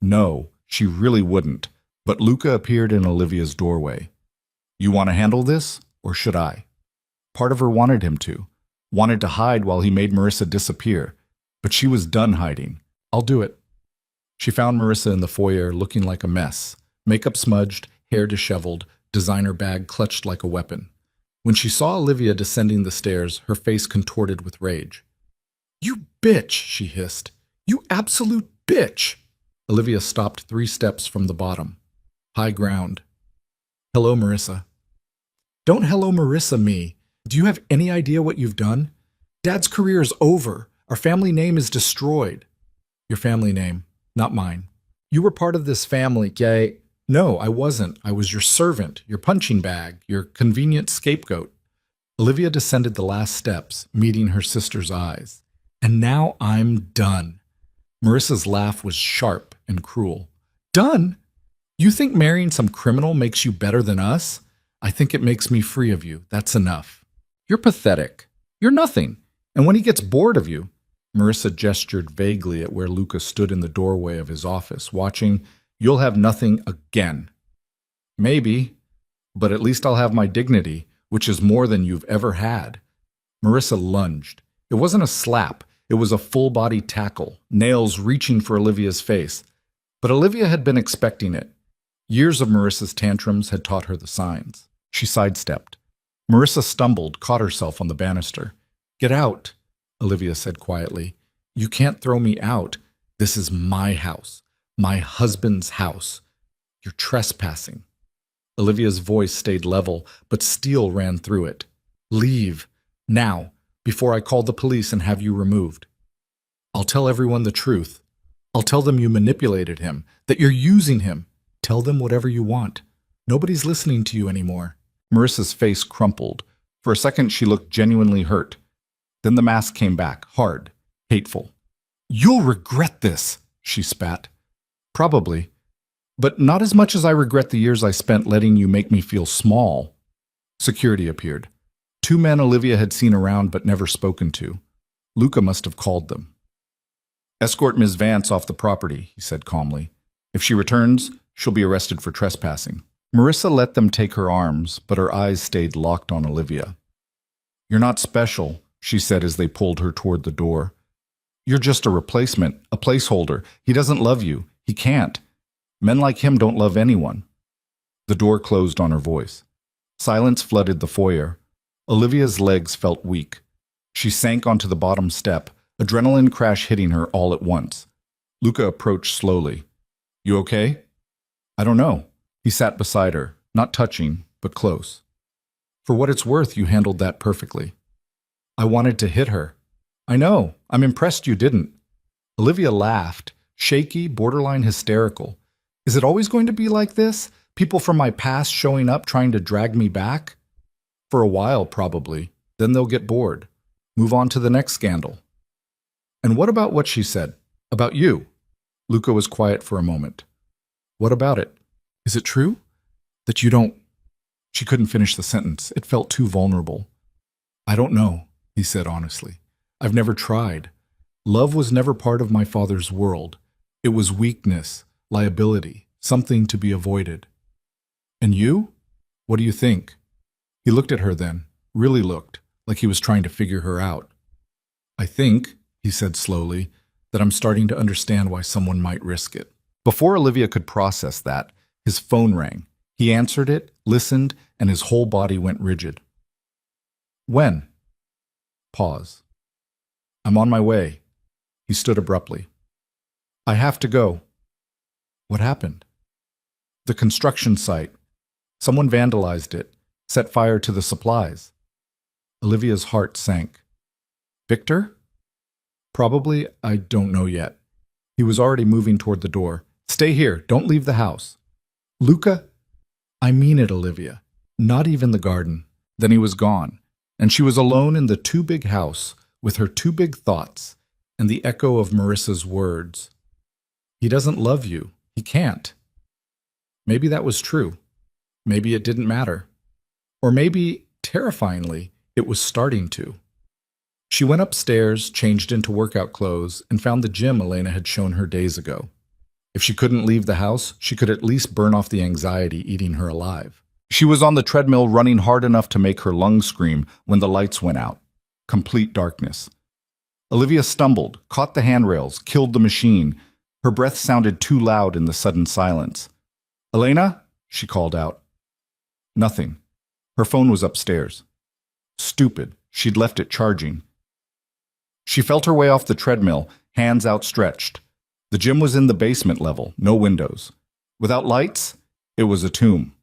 No, she really wouldn't. But Luca appeared in Olivia's doorway. You want to handle this, or should I? Part of her wanted him to. Wanted to hide while he made Marissa disappear. But she was done hiding. I'll do it. She found Marissa in the foyer looking like a mess. Makeup smudged, hair disheveled, designer bag clutched like a weapon. When she saw Olivia descending the stairs, her face contorted with rage. You bitch, she hissed. You absolute bitch. Olivia stopped 3 steps from the bottom. High ground. Hello, Marissa. Don't hello Marissa me. Do you have any idea what you've done? Dad's career is over. Our family name is destroyed. Your family name, not mine. You were part of this family, okay? No, I wasn't. I was your servant, your punching bag, your convenient scapegoat. Olivia descended the last steps, meeting her sister's eyes. And now I'm done. Marissa's laugh was sharp and cruel. Done? You think marrying some criminal makes you better than us? I think it makes me free of you. That's enough. You're pathetic. You're nothing. And when he gets bored of you, Marissa gestured vaguely at where Luca stood in the doorway of his office, watching, you'll have nothing again. Maybe, but at least I'll have my dignity, which is more than you've ever had. Marissa lunged. It wasn't a slap. It was a full-body tackle, nails reaching for Olivia's face. But Olivia had been expecting it. Years of Marissa's tantrums had taught her the signs. She sidestepped. Marissa stumbled, caught herself on the banister. Get out, Olivia said quietly. You can't throw me out. This is my house. My husband's house. You're trespassing. Olivia's voice stayed level, but steel ran through it. Leave. Now, before I call the police and have you removed. I'll tell everyone the truth. I'll tell them you manipulated him, that you're using him. Tell them whatever you want. Nobody's listening to you anymore. Marissa's face crumpled. For a second, she looked genuinely hurt. Then the mask came back, hard, hateful. "You'll regret this," she spat. "Probably. But not as much as I regret the years I spent letting you make me feel small." Security appeared. Two men Olivia had seen around but never spoken to. Luca must have called them. "Escort Ms. Vance off the property," he said calmly. "If she returns, she'll be arrested for trespassing." Marissa let them take her arms, but her eyes stayed locked on Olivia. "You're not special," she said as they pulled her toward the door. "You're just a replacement, a placeholder. He doesn't love you. He can't. Men like him don't love anyone." The door closed on her voice. Silence flooded the foyer. Olivia's legs felt weak. She sank onto the bottom step, adrenaline crash hitting her all at once. Luca approached slowly. "You okay?" "I don't know." He sat beside her, not touching, but close. "For what it's worth, you handled that perfectly." "I wanted to hit her." "I know. I'm impressed you didn't." Olivia laughed, shaky, borderline hysterical. "Is it always going to be like this? People from my past showing up trying to drag me back?" "For a while, probably. Then they'll get bored. Move on to the next scandal." "And what about what she said? About you?" Luca was quiet for a moment. "What about it? Is it true? That you don't—" She couldn't finish the sentence. It felt too vulnerable. "I don't know," he said honestly. "I've never tried. Love was never part of my father's world. It was weakness, liability, something to be avoided." "And you? What do you think?" He looked at her then, really looked, like he was trying to figure her out. "I think," he said slowly, "that I'm starting to understand why someone might risk it." Before Olivia could process that, his phone rang. He answered it, listened, and his whole body went rigid. "When?" Pause. "I'm on my way." He stood abruptly. "I have to go." "What happened?" "The construction site. Someone vandalized it, set fire to the supplies." Olivia's heart sank. "Victor?" "Probably. I don't know yet." He was already moving toward the door. "Stay here. Don't leave the house." "Luca?" "I mean it, Olivia. Not even the garden." Then he was gone, and she was alone in the too big house with her too big thoughts and the echo of Marissa's words. "He doesn't love you. He can't." Maybe that was true. Maybe it didn't matter. Or maybe, terrifyingly, it was starting to. She went upstairs, changed into workout clothes, and found the gym Elena had shown her days ago. If she couldn't leave the house, she could at least burn off the anxiety eating her alive. She was on the treadmill running hard enough to make her lungs scream when the lights went out. Complete darkness. Olivia stumbled, caught the handrails, killed the machine. Her breath sounded too loud in the sudden silence. "Elena?" she called out. Nothing. Her phone was upstairs. Stupid. She'd left it charging. She felt her way off the treadmill, hands outstretched. The gym was in the basement level, no windows. Without lights, it was a tomb.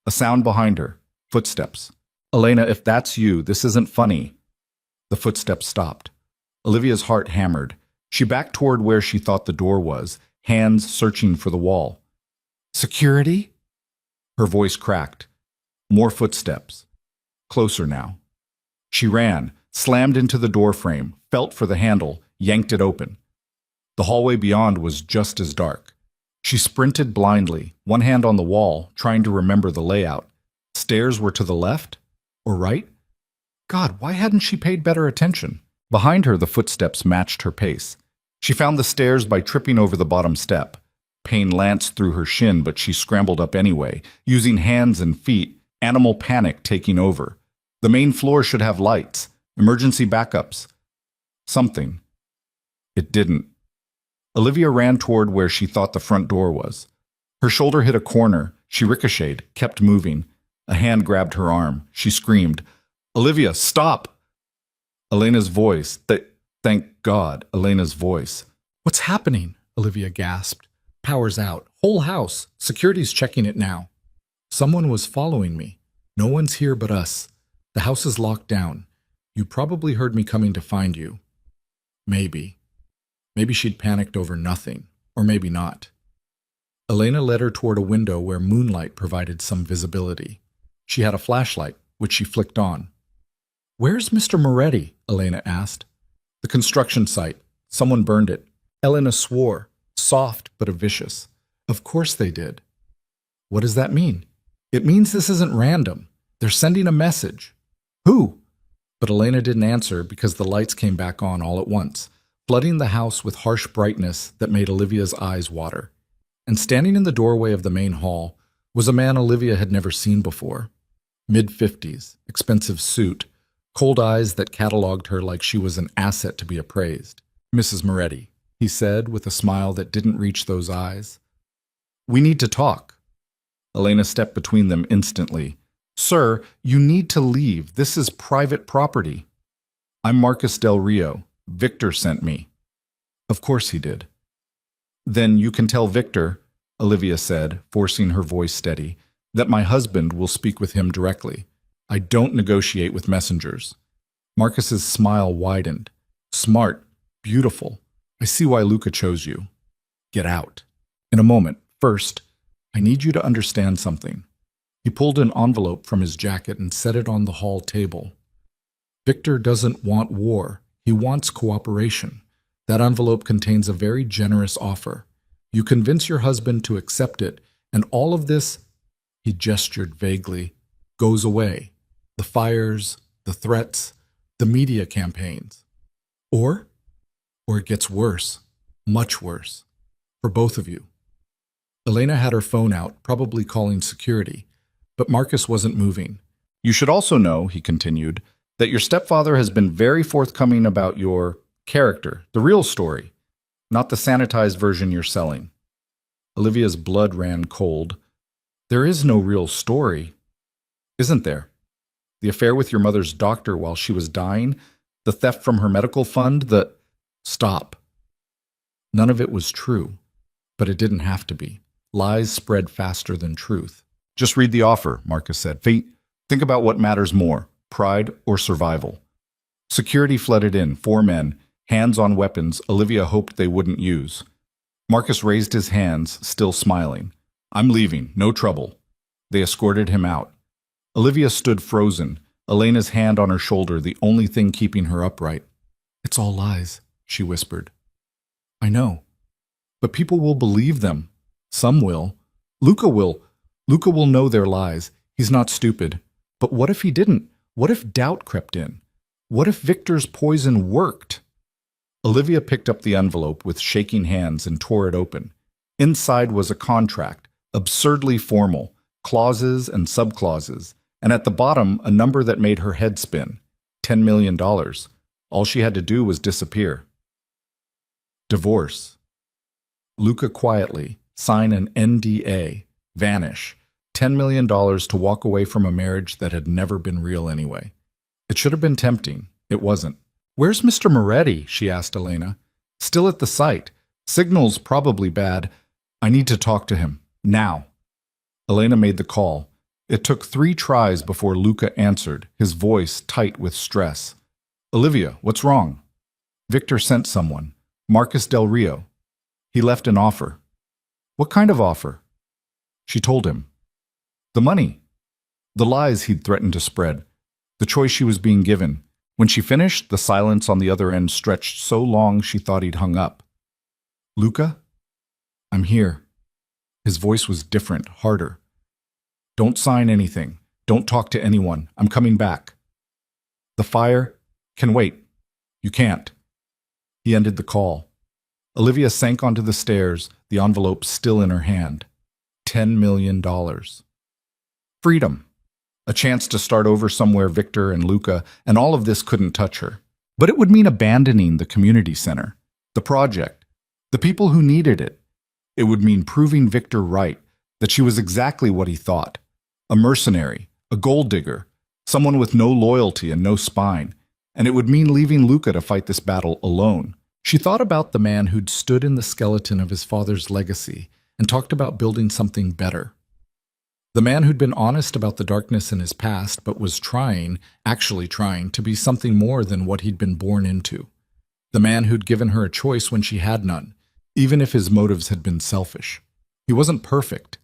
A sound behind her. Footsteps. "Elena, if that's you, this isn't funny." The footsteps stopped. Olivia's heart hammered. She backed toward where she thought the door was, hands searching for the wall. "Security?" Her voice cracked. More footsteps. Closer now. She ran, slammed into the door frame, felt for the handle, yanked it open. The hallway beyond was just as dark. She sprinted blindly, one hand on the wall, trying to remember the layout. Stairs were to the left? Or right? God, why hadn't she paid better attention? Behind her, the footsteps matched her pace. She found the stairs by tripping over the bottom step. Pain lanced through her shin, but she scrambled up anyway, using hands and feet, animal panic taking over. The main floor should have lights, emergency backups. Something. It didn't. Olivia ran toward where she thought the front door was. Her shoulder hit a corner. She ricocheted, kept moving. A hand grabbed her arm. She screamed, "Olivia, stop!" Elena's voice. Thank God, Elena's voice. "What's happening?" Olivia gasped. "Power's out. Whole house. Security's checking it now." "Someone was following me. No one's here but us. The house is locked down. You probably heard me coming to find you." Maybe. Maybe she'd panicked over nothing. Or maybe not. Elena led her toward a window where moonlight provided some visibility. She had a flashlight, which she flicked on. Where's Mr. Moretti? Elena asked. The construction site. Someone burned it. Elena swore, soft but vicious. Of course they did. What does that mean? It means this isn't random. They're sending a message. Who? But Elena didn't answer because the lights came back on all at once, flooding the house with harsh brightness that made Olivia's eyes water. And standing in the doorway of the main hall was a man Olivia had never seen before. Mid-50s, expensive suit, cold eyes that catalogued her like she was an asset to be appraised. Mrs. Moretti, he said with a smile that didn't reach those eyes. We need to talk. Elena stepped between them instantly. Sir, you need to leave. This is private property. I'm Marcus Del Rio. Victor sent me. Of course he did. Then you can tell Victor, Olivia said, forcing her voice steady, that my husband will speak with him directly. I don't negotiate with messengers. Marcus's smile widened. Smart, beautiful. I see why Luca chose you. Get out. In a moment. First, I need you to understand something. He pulled an envelope from his jacket and set it on the hall table. Victor doesn't want war. He wants cooperation. That envelope contains a very generous offer. You convince your husband to accept it, and all of this, he gestured vaguely, goes away. The fires, the threats, the media campaigns. Or it gets worse, much worse, for both of you. Elena had her phone out, probably calling security, but Marcus wasn't moving. You should also know, he continued, that your stepfather has been very forthcoming about your character, the real story, not the sanitized version you're selling. Olivia's blood ran cold. There is no real story, isn't there? The affair with your mother's doctor while she was dying, the theft from her medical fund, the... Stop. None of it was true, but it didn't have to be. Lies spread faster than truth. Just read the offer, Marcus said. Think about what matters more, pride or survival. Security flooded in, 4 men, hands on weapons Olivia hoped they wouldn't use. Marcus raised his hands, still smiling. I'm leaving, no trouble. They escorted him out. Olivia stood frozen, Elena's hand on her shoulder, the only thing keeping her upright. It's all lies, she whispered. I know. But people will believe them. Some will. Luca will. Luca will know they're lies. He's not stupid. But what if he didn't? What if doubt crept in? What if Victor's poison worked? Olivia picked up the envelope with shaking hands and tore it open. Inside was a contract, absurdly formal, clauses and subclauses, and at the bottom a number that made her head spin. $10 million. All she had to do was disappear. Divorce. Luca quietly, sign an NDA, vanish. $10 million to walk away from a marriage that had never been real anyway. It should have been tempting. It wasn't. Where's Mr. Moretti? She asked Elena. Still at the site. Signal's probably bad. I need to talk to him. Now. Elena made the call. It took 3 tries before Luca answered, his voice tight with stress. Olivia, what's wrong? Victor sent someone. Marcus Del Rio. He left an offer. What kind of offer? She told him. The money. The lies he'd threatened to spread. The choice she was being given. When she finished, the silence on the other end stretched so long she thought he'd hung up. Luca? I'm here. His voice was different, harder. Don't sign anything. Don't talk to anyone. I'm coming back. The fire can wait. You can't. He ended the call. Olivia sank onto the stairs, the envelope still in her hand. $10 million. Freedom. A chance to start over somewhere Victor and Luca, and all of this couldn't touch her. But it would mean abandoning the community center, the project, the people who needed it. It would mean proving Victor right, that she was exactly what he thought. A mercenary, a gold digger, someone with no loyalty and no spine. And it would mean leaving Luca to fight this battle alone. She thought about the man who'd stood in the skeleton of his father's legacy and talked about building something better. The man who'd been honest about the darkness in his past, but was actually trying, to be something more than what he'd been born into. The man who'd given her a choice when she had none, even if his motives had been selfish. He wasn't perfect.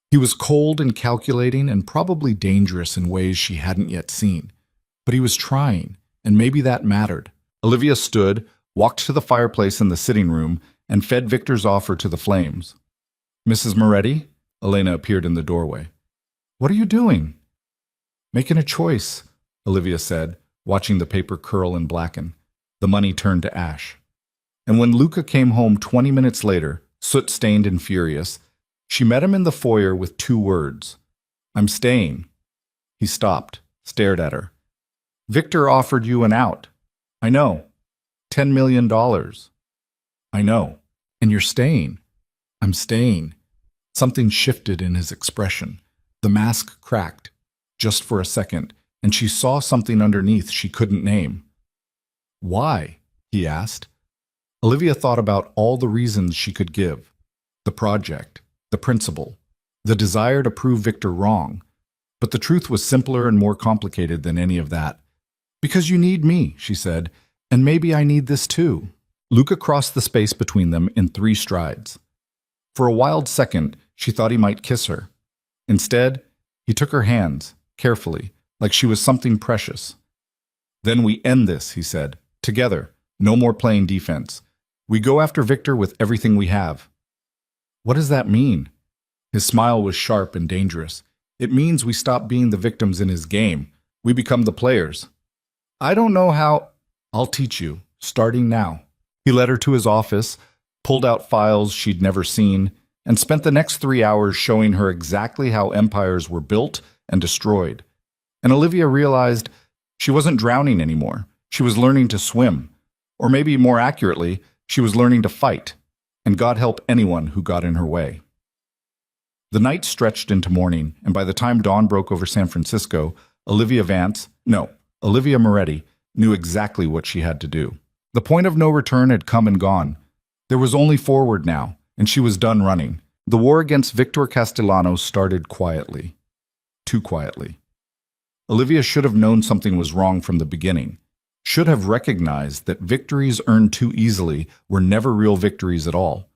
He was cold and calculating and probably dangerous in ways she hadn't yet seen. But he was trying, and maybe that mattered. Olivia stood, walked to the fireplace in the sitting room, and fed Victor's offer to the flames. "Mrs. Moretti?" Elena appeared in the doorway. "What are you doing?" "Making a choice," Olivia said, watching the paper curl and blacken. The money turned to ash. And when Luca came home 20 minutes later, soot-stained and furious, she met him in the foyer with 2 words. "I'm staying." He stopped, stared at her. "Victor offered you an out." "I know. $10 million. "I know. And you're staying." "I'm staying." Something shifted in his expression. The mask cracked, just for a second, and she saw something underneath she couldn't name. "Why?" he asked. Olivia thought about all the reasons she could give. The project, the principle, the desire to prove Victor wrong. But the truth was simpler and more complicated than any of that. "Because you need me," she said, "and maybe I need this too." Luca crossed the space between them in 3 strides. For a wild second, she thought he might kiss her. Instead, he took her hands, carefully, like she was something precious. "Then we end this," he said. "Together. No more playing defense. We go after Victor with everything we have." "What does that mean?" His smile was sharp and dangerous. "It means we stop being the victims in his game. We become the players." "I don't know how—" "I'll teach you, starting now." He led her to his office, pulled out files she'd never seen, and spent the next 3 hours showing her exactly how empires were built and destroyed. And Olivia realized she wasn't drowning anymore. She was learning to swim. Or maybe more accurately, she was learning to fight. And God help anyone who got in her way. The night stretched into morning, and by the time dawn broke over San Francisco, Olivia Moretti, knew exactly what she had to do. The point of no return had come and gone. There was only forward now, and she was done running. The war against Victor Castellanos started quietly. Too quietly. Olivia should have known something was wrong from the beginning. Should have recognized that victories earned too easily were never real victories at all.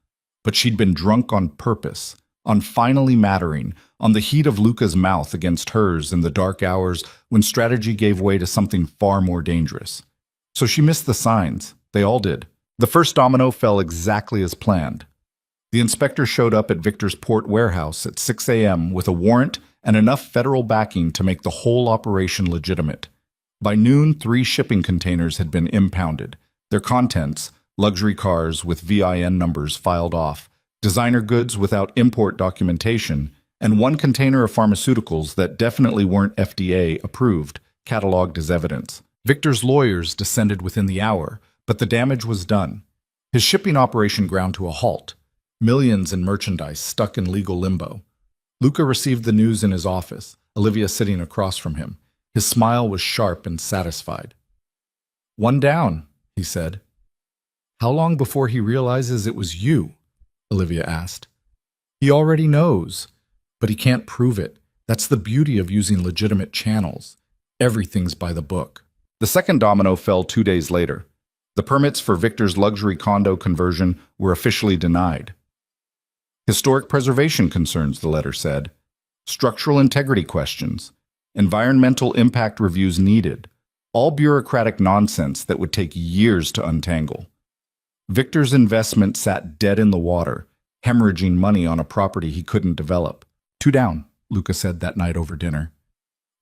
But she'd been drunk on purpose, on finally mattering, on the heat of Luca's mouth against hers in the dark hours when strategy gave way to something far more dangerous. So she missed the signs. They all did. The first domino fell exactly as planned. The inspector showed up at Victor's port warehouse at 6 a.m. with a warrant and enough federal backing to make the whole operation legitimate. By noon, 3 shipping containers had been impounded. Their contents, luxury cars with VIN numbers filed off, designer goods without import documentation, and 1 container of pharmaceuticals that definitely weren't FDA approved, cataloged as evidence. Victor's lawyers descended within the hour, but the damage was done. His shipping operation ground to a halt. Millions in merchandise stuck in legal limbo. Luca received the news in his office, Olivia sitting across from him. His smile was sharp and satisfied. "One down," he said. "How long before he realizes it was you?" Olivia asked. "He already knows, but he can't prove it. That's the beauty of using legitimate channels. Everything's by the book." The second domino fell 2 days later. The permits for Victor's luxury condo conversion were officially denied. Historic preservation concerns, the letter said. Structural integrity questions. Environmental impact reviews needed. All bureaucratic nonsense that would take years to untangle. Victor's investment sat dead in the water, hemorrhaging money on a property he couldn't develop. "Two down," Luca said that night over dinner.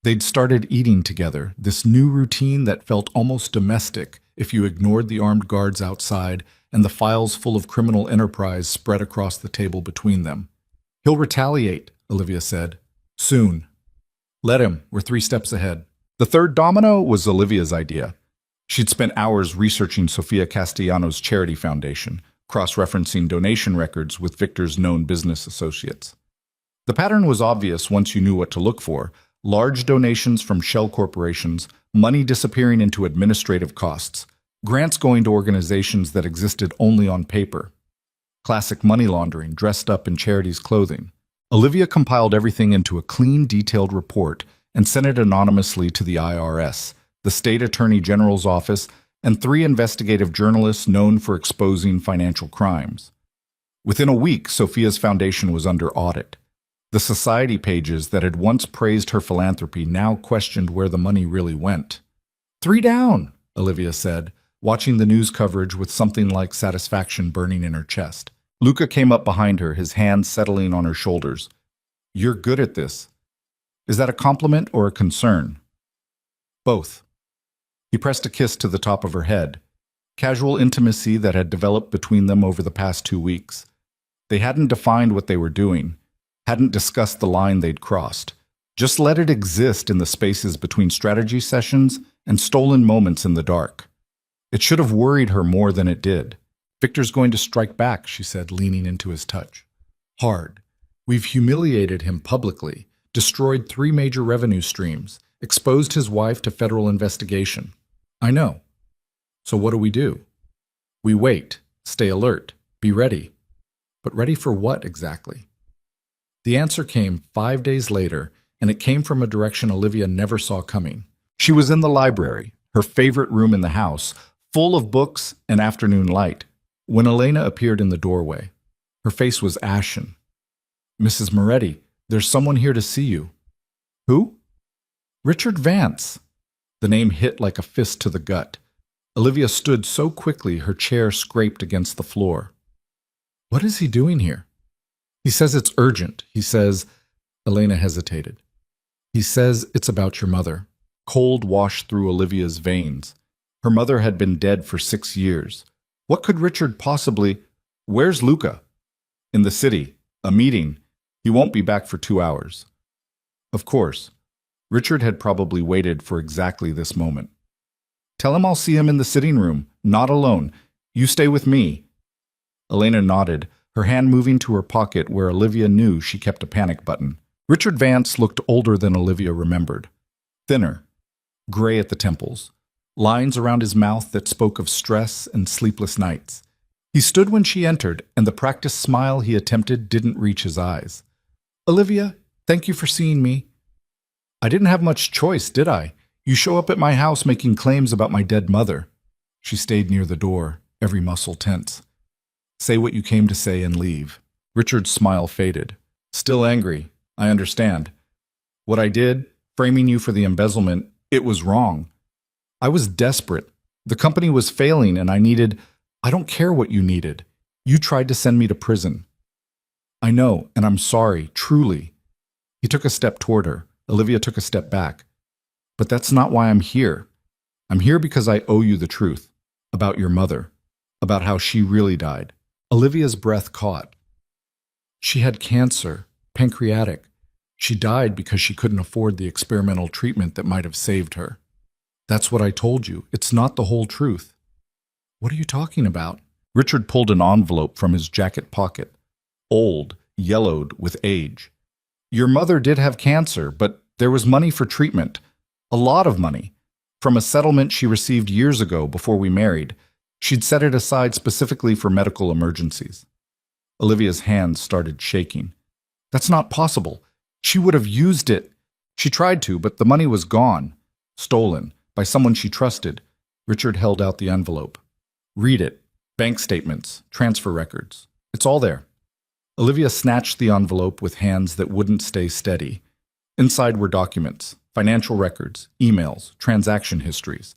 They'd started eating together, this new routine that felt almost domestic if you ignored the armed guards outside and the files full of criminal enterprise spread across the table between them. "He'll retaliate," Olivia said. "Soon. Let him, we're 3 steps ahead." The third domino was Olivia's idea. She'd spent hours researching Sofia Castellanos' charity foundation, cross-referencing donation records with Victor's known business associates. The pattern was obvious once you knew what to look for: large donations from shell corporations, money disappearing into administrative costs, grants going to organizations that existed only on paper. Classic money laundering dressed up in charity's clothing. Olivia compiled everything into a clean, detailed report and sent it anonymously to the IRS, the State Attorney General's office, and 3 investigative journalists known for exposing financial crimes. Within a week, Sofia's foundation was under audit. The society pages that had once praised her philanthropy now questioned where the money really went. Three down, Olivia said, watching the news coverage with something like satisfaction burning in her chest. Luca came up behind her, his hands settling on her shoulders. You're good at this. Is that a compliment or a concern? Both. He pressed a kiss to the top of her head. Casual intimacy that had developed between them over the past 2 weeks. They hadn't defined what they were doing, hadn't discussed the line they'd crossed. Just let it exist in the spaces between strategy sessions and stolen moments in the dark. It should have worried her more than it did. Victor's going to strike back, she said, leaning into his touch. Hard. We've humiliated him publicly, destroyed 3 major revenue streams, exposed his wife to federal investigation. I know. So what do? We wait, stay alert, be ready. But ready for what exactly? The answer came 5 days later, and it came from a direction Olivia never saw coming. She was in the library, her favorite room in the house, full of books and afternoon light, when Elena appeared in the doorway. Her face was ashen. Mrs. Moretti, there's someone here to see you. Who? Richard Vance. The name hit like a fist to the gut. Olivia stood so quickly her chair scraped against the floor. What is he doing here? He says it's urgent. He says... Elena hesitated. He says it's about your mother. Cold washed through Olivia's veins. Her mother had been dead for 6 years. What could Richard possibly... Where's Luca? In the city. A meeting. He won't be back for 2 hours. Of course. Richard had probably waited for exactly this moment. Tell him I'll see him in the sitting room, not alone. You stay with me. Elena nodded, her hand moving to her pocket where Olivia knew she kept a panic button. Richard Vance looked older than Olivia remembered. Thinner, gray at the temples, lines around his mouth that spoke of stress and sleepless nights. He stood when she entered, and the practiced smile he attempted didn't reach his eyes. Olivia, thank you for seeing me. I didn't have much choice, did I? You show up at my house making claims about my dead mother. She stayed near the door, every muscle tense. Say what you came to say and leave. Richard's smile faded. Still angry, I understand. What I did, framing you for the embezzlement, it was wrong. I was desperate. The company was failing and I needed... I don't care what you needed. You tried to send me to prison. I know, and I'm sorry, truly. He took a step toward her. Olivia took a step back. But that's not why I'm here. I'm here because I owe you the truth. About your mother. About how she really died. Olivia's breath caught. She had cancer, pancreatic. She died because she couldn't afford the experimental treatment that might have saved her. That's what I told you. It's not the whole truth. What are you talking about? Richard pulled an envelope from his jacket pocket. Old, yellowed with age. Your mother did have cancer, but there was money for treatment. A lot of money. From a settlement she received years ago before we married. She'd set it aside specifically for medical emergencies. Olivia's hands started shaking. That's not possible. She would have used it. She tried to, but the money was gone. Stolen. By someone she trusted. Richard held out the envelope. Read it. Bank statements. Transfer records. It's all there. Olivia snatched the envelope with hands that wouldn't stay steady. Inside were documents, financial records, emails, transaction histories.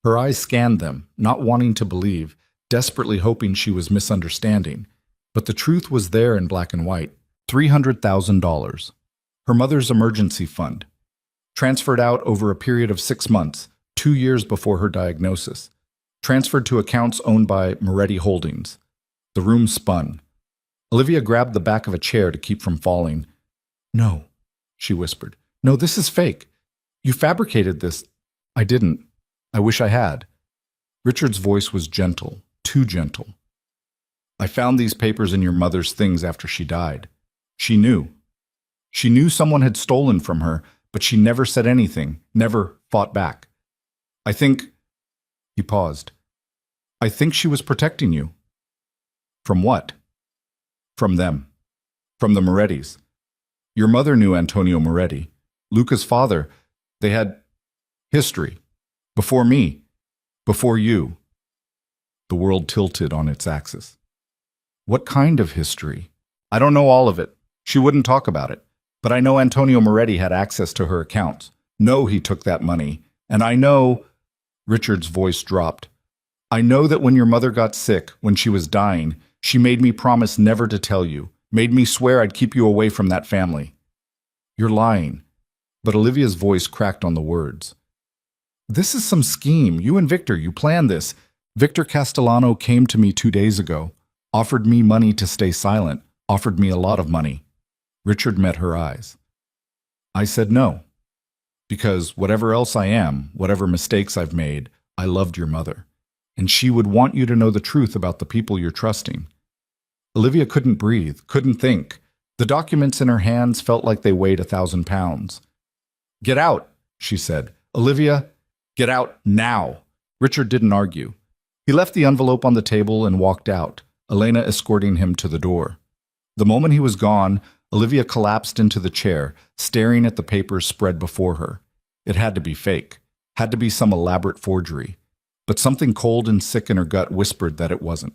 Her eyes scanned them, not wanting to believe, desperately hoping she was misunderstanding. But the truth was there in black and white. $300,000. Her mother's emergency fund. Transferred out over a period of 6 months, 2 years before her diagnosis. Transferred to accounts owned by Moretti Holdings. The room spun. Olivia grabbed the back of a chair to keep from falling. No, she whispered. No, this is fake. You fabricated this. I didn't. I wish I had. Richard's voice was gentle, too gentle. I found these papers in your mother's things after she died. She knew. She knew someone had stolen from her, but she never said anything, never fought back. I think... He paused. I think she was protecting you. From what? From them. From the Morettis. Your mother knew Antonio Moretti. Luca's father. They had history. Before me. Before you. The world tilted on its axis. What kind of history? I don't know all of it. She wouldn't talk about it. But I know Antonio Moretti had access to her accounts. Know he took that money. And I know... Richard's voice dropped. I know that when your mother got sick, when she was dying, she made me promise never to tell you, made me swear I'd keep you away from that family. You're lying. But Olivia's voice cracked on the words. This is some scheme. You and Victor, you planned this. Victor Castellano came to me 2 days ago, offered me money to stay silent, offered me a lot of money. Richard met her eyes. I said no. Because whatever else I am, whatever mistakes I've made, I loved your mother. And she would want you to know the truth about the people you're trusting. Olivia couldn't breathe, couldn't think. The documents in her hands felt like they weighed 1,000 pounds. Get out, she said. Olivia, get out now. Richard didn't argue. He left the envelope on the table and walked out, Elena escorting him to the door. The moment he was gone, Olivia collapsed into the chair, staring at the papers spread before her. It had to be fake, had to be some elaborate forgery. But something cold and sick in her gut whispered that it wasn't.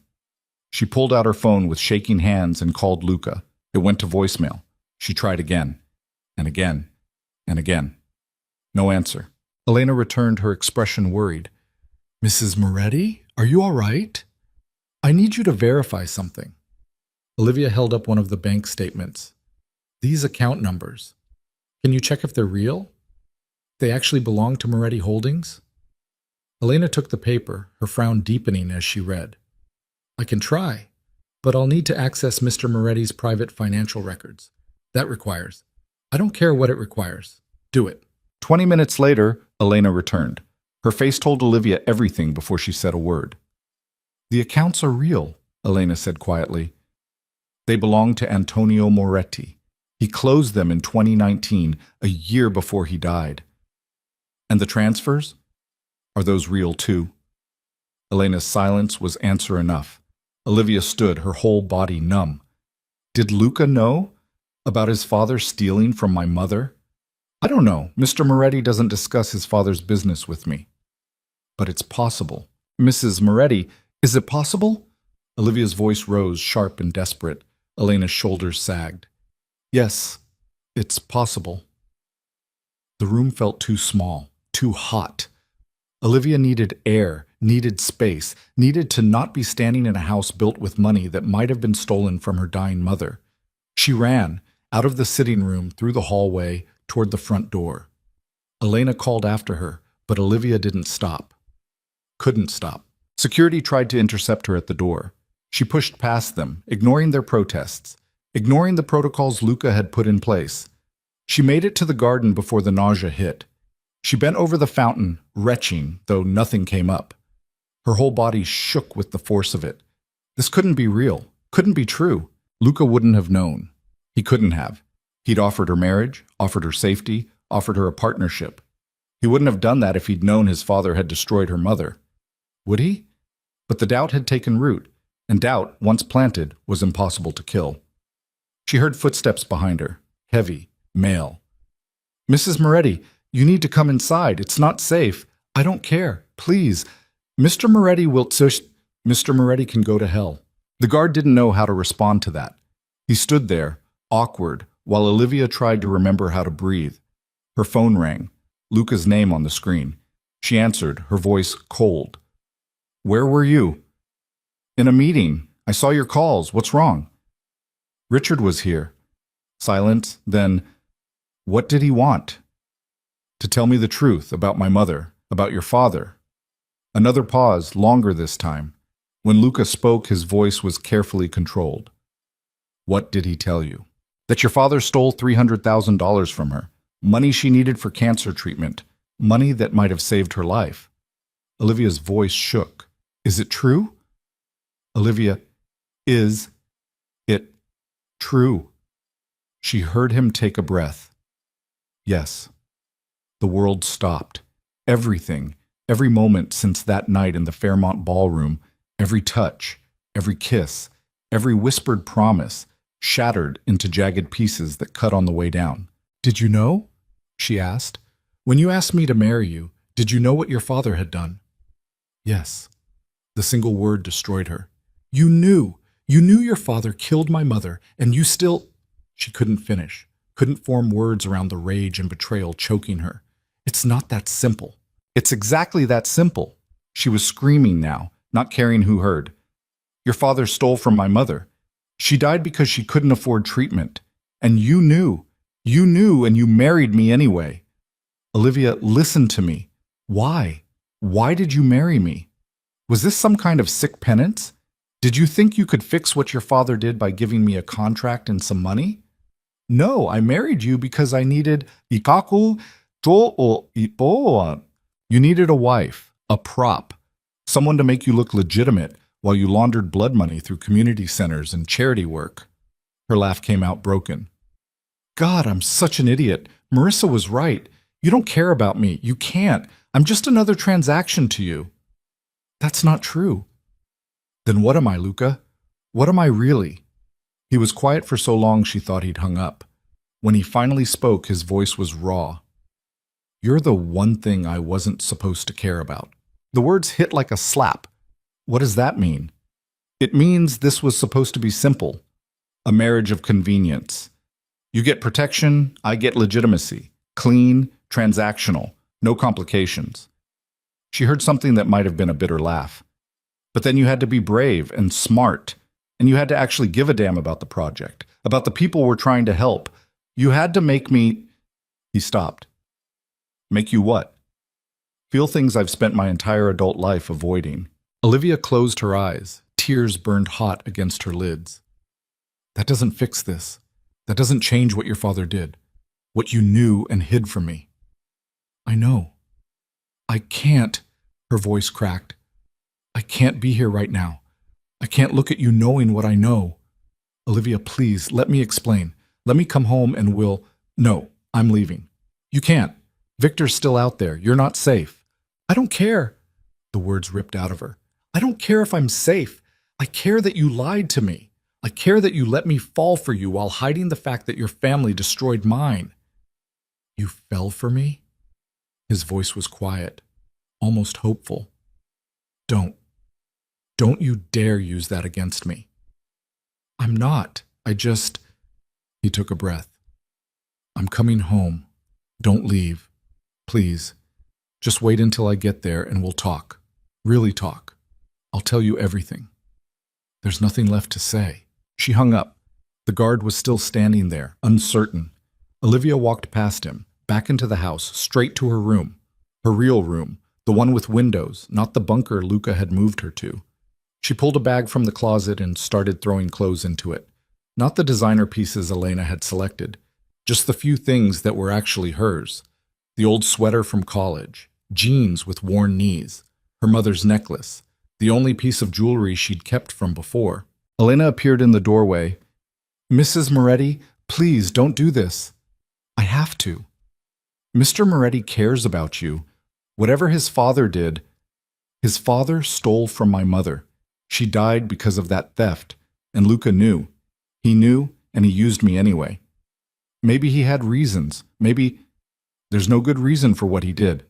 She pulled out her phone with shaking hands and called Luca. It went to voicemail. She tried again, and again, and again. No answer. Elena returned, her expression worried. Mrs. Moretti, are you all right? I need you to verify something. Olivia held up one of the bank statements. These account numbers. Can you check if they're real? They actually belong to Moretti Holdings? Elena took the paper, her frown deepening as she read. I can try, but I'll need to access Mr. Moretti's private financial records. That requires. I don't care what it requires. Do it. 20 minutes later, Elena returned. Her face told Olivia everything before she said a word. The accounts are real, Elena said quietly. They belong to Antonio Moretti. He closed them in 2019, a year before he died. And the transfers? Are those real too? Elena's silence was answer enough. Olivia stood, her whole body numb. Did Luca know about his father stealing from my mother? I don't know. Mr. Moretti doesn't discuss his father's business with me. But it's possible. Mrs. Moretti, is it possible? Olivia's voice rose, sharp and desperate. Elena's shoulders sagged. Yes, it's possible. The room felt too small, too hot. Olivia needed air, needed space, needed to not be standing in a house built with money that might have been stolen from her dying mother. She ran, out of the sitting room, through the hallway, toward the front door. Elena called after her, but Olivia didn't stop. Couldn't stop. Security tried to intercept her at the door. She pushed past them, ignoring their protests, ignoring the protocols Luca had put in place. She made it to the garden before the nausea hit. She bent over the fountain, retching, though nothing came up. Her whole body shook with the force of it. This couldn't be real, couldn't be true. Luca wouldn't have known. He couldn't have. He'd offered her marriage, offered her safety, offered her a partnership. He wouldn't have done that if he'd known his father had destroyed her mother. Would he? But the doubt had taken root, and doubt, once planted, was impossible to kill. She heard footsteps behind her, heavy, male. Mrs. Moretti, you need to come inside. It's not safe. I don't care. Please. Mr. Moretti will... Mr. Moretti can go to hell. The guard didn't know how to respond to that. He stood there, awkward, while Olivia tried to remember how to breathe. Her phone rang, Luca's name on the screen. She answered, her voice cold. Where were you? In a meeting. I saw your calls. What's wrong? Richard was here. Silence, then, what did he want? To tell me the truth about my mother, about your father. Another pause, longer this time. When Luca spoke, his voice was carefully controlled. What did he tell you? That your father stole $300,000 from her, money she needed for cancer treatment, money that might have saved her life. Olivia's voice shook. Is it true? Olivia, is it true? She heard him take a breath. Yes. The world stopped. Everything, every moment since that night in the Fairmont ballroom, every touch, every kiss, every whispered promise, shattered into jagged pieces that cut on the way down. Did you know? She asked. When you asked me to marry you, did you know what your father had done? Yes. The single word destroyed her. You knew. You knew your father killed my mother, and you still... She couldn't finish, couldn't form words around the rage and betrayal choking her. It's not that simple. It's exactly that simple. She was screaming now, not caring who heard. Your father stole from my mother. She died because she couldn't afford treatment. And you knew. You knew, and you married me anyway. Olivia, listen to me. Why? Why did you marry me? Was this some kind of sick penance? Did you think you could fix what your father did by giving me a contract and some money? No, I married you because I needed ikaku to o ipoa. You needed a wife, a prop, someone to make you look legitimate while you laundered blood money through community centers and charity work. Her laugh came out broken. God, I'm such an idiot. Marissa was right. You don't care about me. You can't. I'm just another transaction to you. That's not true. Then what am I, Luca? What am I really? He was quiet for so long she thought he'd hung up. When he finally spoke, his voice was raw. You're the one thing I wasn't supposed to care about. The words hit like a slap. What does that mean? It means this was supposed to be simple. A marriage of convenience. You get protection, I get legitimacy. Clean, transactional, no complications. She heard something that might have been a bitter laugh. But then you had to be brave and smart, and you had to actually give a damn about the project, about the people we're trying to help. You had to make me... He stopped. Make you what? Feel things I've spent my entire adult life avoiding. Olivia closed her eyes. Tears burned hot against her lids. That doesn't fix this. That doesn't change what your father did. What you knew and hid from me. I know. I can't, her voice cracked. I can't be here right now. I can't look at you knowing what I know. Olivia, please, let me explain. Let me come home and we'll... No, I'm leaving. You can't. Victor's still out there. You're not safe. I don't care. The words ripped out of her. I don't care if I'm safe. I care that you lied to me. I care that you let me fall for you while hiding the fact that your family destroyed mine. You fell for me? His voice was quiet, almost hopeful. Don't you dare use that against me. I'm not. He took a breath. I'm coming home. Don't leave. Please. Just wait until I get there and we'll talk. Really talk. I'll tell you everything. There's nothing left to say. She hung up. The guard was still standing there, uncertain. Olivia walked past him, back into the house, straight to her room. Her real room, the one with windows, not the bunker Luca had moved her to. She pulled a bag from the closet and started throwing clothes into it. Not the designer pieces Elena had selected, just the few things that were actually hers. The old sweater from college, jeans with worn knees, her mother's necklace, the only piece of jewelry she'd kept from before. Elena appeared in the doorway. Mrs. Moretti, please don't do this. I have to. Mr. Moretti cares about you. Whatever his father did, his father stole from my mother. She died because of that theft, and Luca knew. He knew, and he used me anyway. Maybe he had reasons. Maybe there's no good reason for what he did.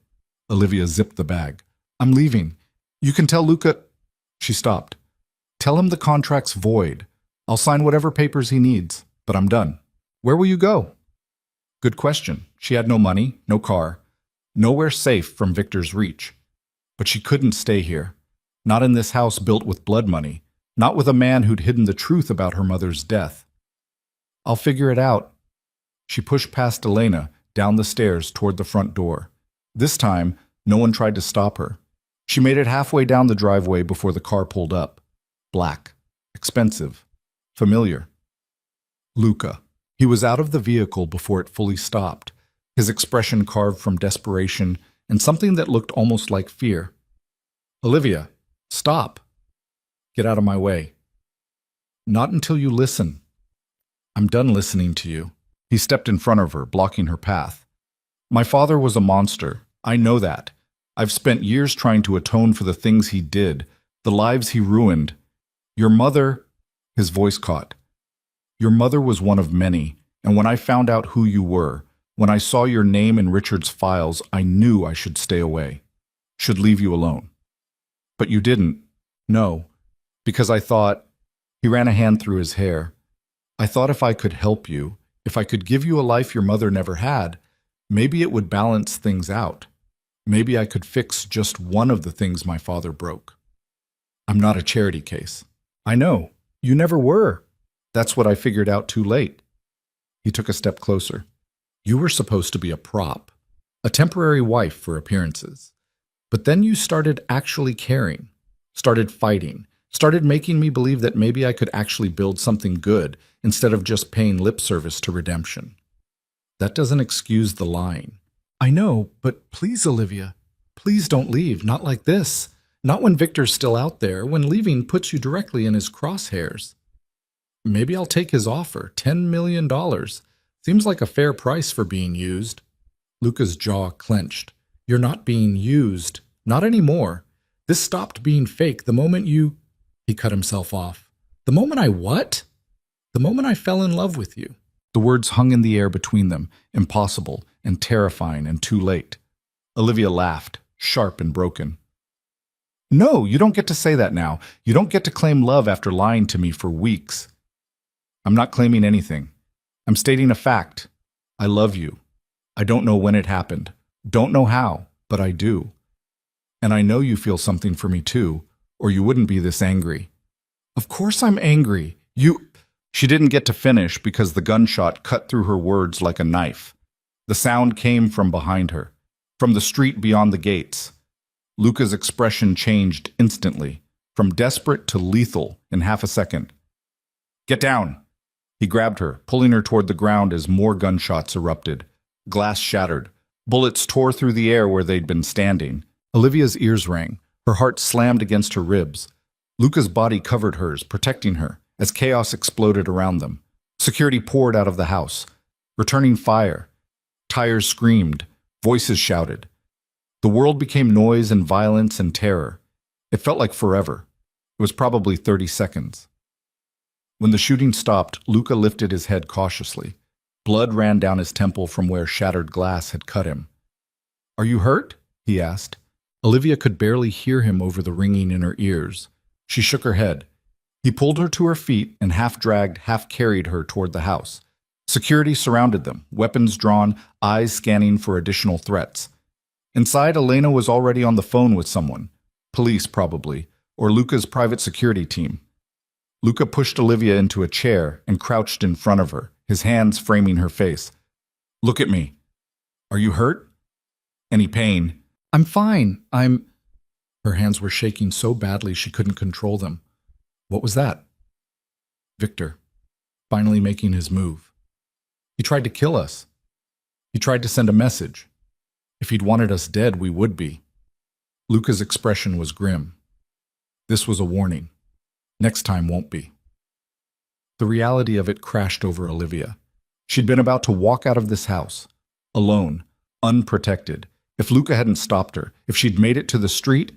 Olivia zipped the bag. I'm leaving. You can tell Luca... She stopped. Tell him the contract's void. I'll sign whatever papers he needs, but I'm done. Where will you go? Good question. She had no money, no car, nowhere safe from Victor's reach. But she couldn't stay here. Not in this house built with blood money. Not with a man who'd hidden the truth about her mother's death. I'll figure it out. She pushed past Elena, down the stairs toward the front door. This time, no one tried to stop her. She made it halfway down the driveway before the car pulled up. Black. Expensive. Familiar. Luca. He was out of the vehicle before it fully stopped, his expression carved from desperation and something that looked almost like fear. Olivia, stop. Get out of my way. Not until you listen. I'm done listening to you. He stepped in front of her, blocking her path. My father was a monster. I know that. I've spent years trying to atone for the things he did, the lives he ruined. Your mother, his voice caught. Your mother was one of many, and when I found out who you were, when I saw your name in Richard's files, I knew I should stay away, should leave you alone. But you didn't. No, because I thought, he ran a hand through his hair. I thought if I could help you, if I could give you a life your mother never had, maybe it would balance things out. Maybe I could fix just one of the things my father broke. I'm not a charity case. I know. You never were. That's what I figured out too late. He took a step closer. You were supposed to be a prop, a temporary wife for appearances. But then you started actually caring, started fighting, started making me believe that maybe I could actually build something good instead of just paying lip service to redemption. That doesn't excuse the lying. I know, but please, Olivia, please don't leave, not like this. Not when Victor's still out there, when leaving puts you directly in his crosshairs. Maybe I'll take his offer, $10 million. Seems like a fair price for being used. Luca's jaw clenched. You're not being used. Not anymore. This stopped being fake the moment you... He cut himself off. The moment I what? The moment I fell in love with you. The words hung in the air between them, impossible and terrifying and too late. Olivia laughed, sharp and broken. No, you don't get to say that now. You don't get to claim love after lying to me for weeks. I'm not claiming anything. I'm stating a fact. I love you. I don't know when it happened. Don't know how, but I do. And I know you feel something for me too, or you wouldn't be this angry. Of course I'm angry. She didn't get to finish because the gunshot cut through her words like a knife. The sound came from behind her, from the street beyond the gates. Luca's expression changed instantly, from desperate to lethal in half a second. Get down! He grabbed her, pulling her toward the ground as more gunshots erupted. Glass shattered. Bullets tore through the air where they'd been standing. Olivia's ears rang. Her heart slammed against her ribs. Luca's body covered hers, protecting her, as chaos exploded around them. Security poured out of the house. Returning fire. Tires screamed. Voices shouted. The world became noise and violence and terror. It felt like forever. It was probably 30 seconds. When the shooting stopped, Luca lifted his head cautiously. Blood ran down his temple from where shattered glass had cut him. Are you hurt? He asked. Olivia could barely hear him over the ringing in her ears. She shook her head. He pulled her to her feet and half-dragged, half-carried her toward the house. Security surrounded them, weapons drawn, eyes scanning for additional threats. Inside, Elena was already on the phone with someone. Police, probably, or Luca's private security team. Luca pushed Olivia into a chair and crouched in front of her, his hands framing her face. Look at me. Are you hurt? Any pain? I'm fine. Her hands were shaking so badly she couldn't control them. What was that? Victor, finally making his move. He tried to kill us. He tried to send a message. If he'd wanted us dead, we would be. Luca's expression was grim. This was a warning. Next time won't be. The reality of it crashed over Olivia. She'd been about to walk out of this house, alone, unprotected. If Luca hadn't stopped her, if she'd made it to the street,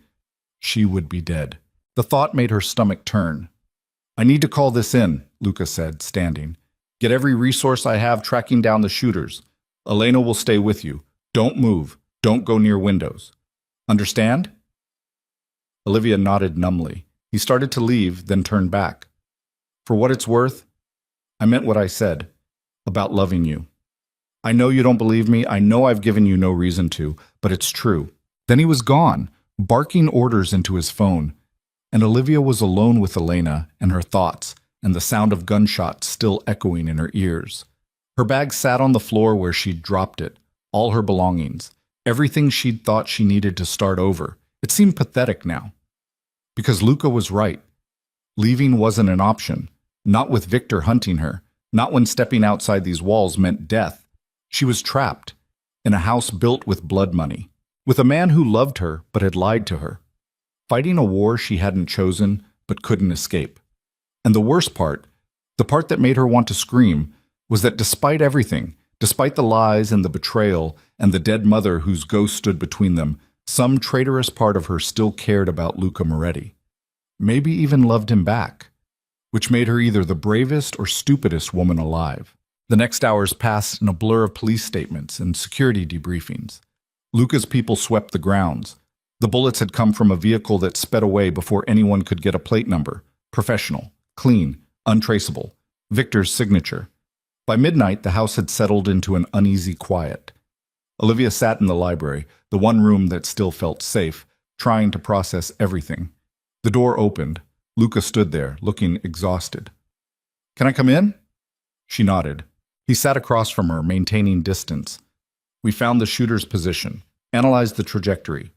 she would be dead. The thought made her stomach turn. I need to call this in, Luca said, standing. Get every resource I have tracking down the shooters. Elena will stay with you. Don't move. Don't go near windows. Understand? Olivia nodded numbly. He started to leave, then turned back. For what it's worth, I meant what I said about loving you. I know you don't believe me. I know I've given you no reason to, but it's true. Then he was gone, barking orders into his phone, and Olivia was alone with Elena and her thoughts, and the sound of gunshots still echoing in her ears. Her bag sat on the floor where she'd dropped it, all her belongings, everything she'd thought she needed to start over. It seemed pathetic now. Because Luca was right. Leaving wasn't an option, not with Victor hunting her, not when stepping outside these walls meant death. She was trapped, in a house built with blood money, with a man who loved her but had lied to her, fighting a war she hadn't chosen but couldn't escape. And the worst part, the part that made her want to scream, was that despite everything, despite the lies and the betrayal and the dead mother whose ghost stood between them, some traitorous part of her still cared about Luca Moretti. Maybe even loved him back, which made her either the bravest or stupidest woman alive. The next hours passed in a blur of police statements and security debriefings. Luca's people swept the grounds. The bullets had come from a vehicle that sped away before anyone could get a plate number. Professional, clean, untraceable. Victor's signature. By midnight, the house had settled into an uneasy quiet. Olivia sat in the library, the one room that still felt safe, trying to process everything. The door opened. Luca stood there, looking exhausted. "Can I come in?" She nodded. He sat across from her, maintaining distance. We found the shooter's position, analyzed the trajectory.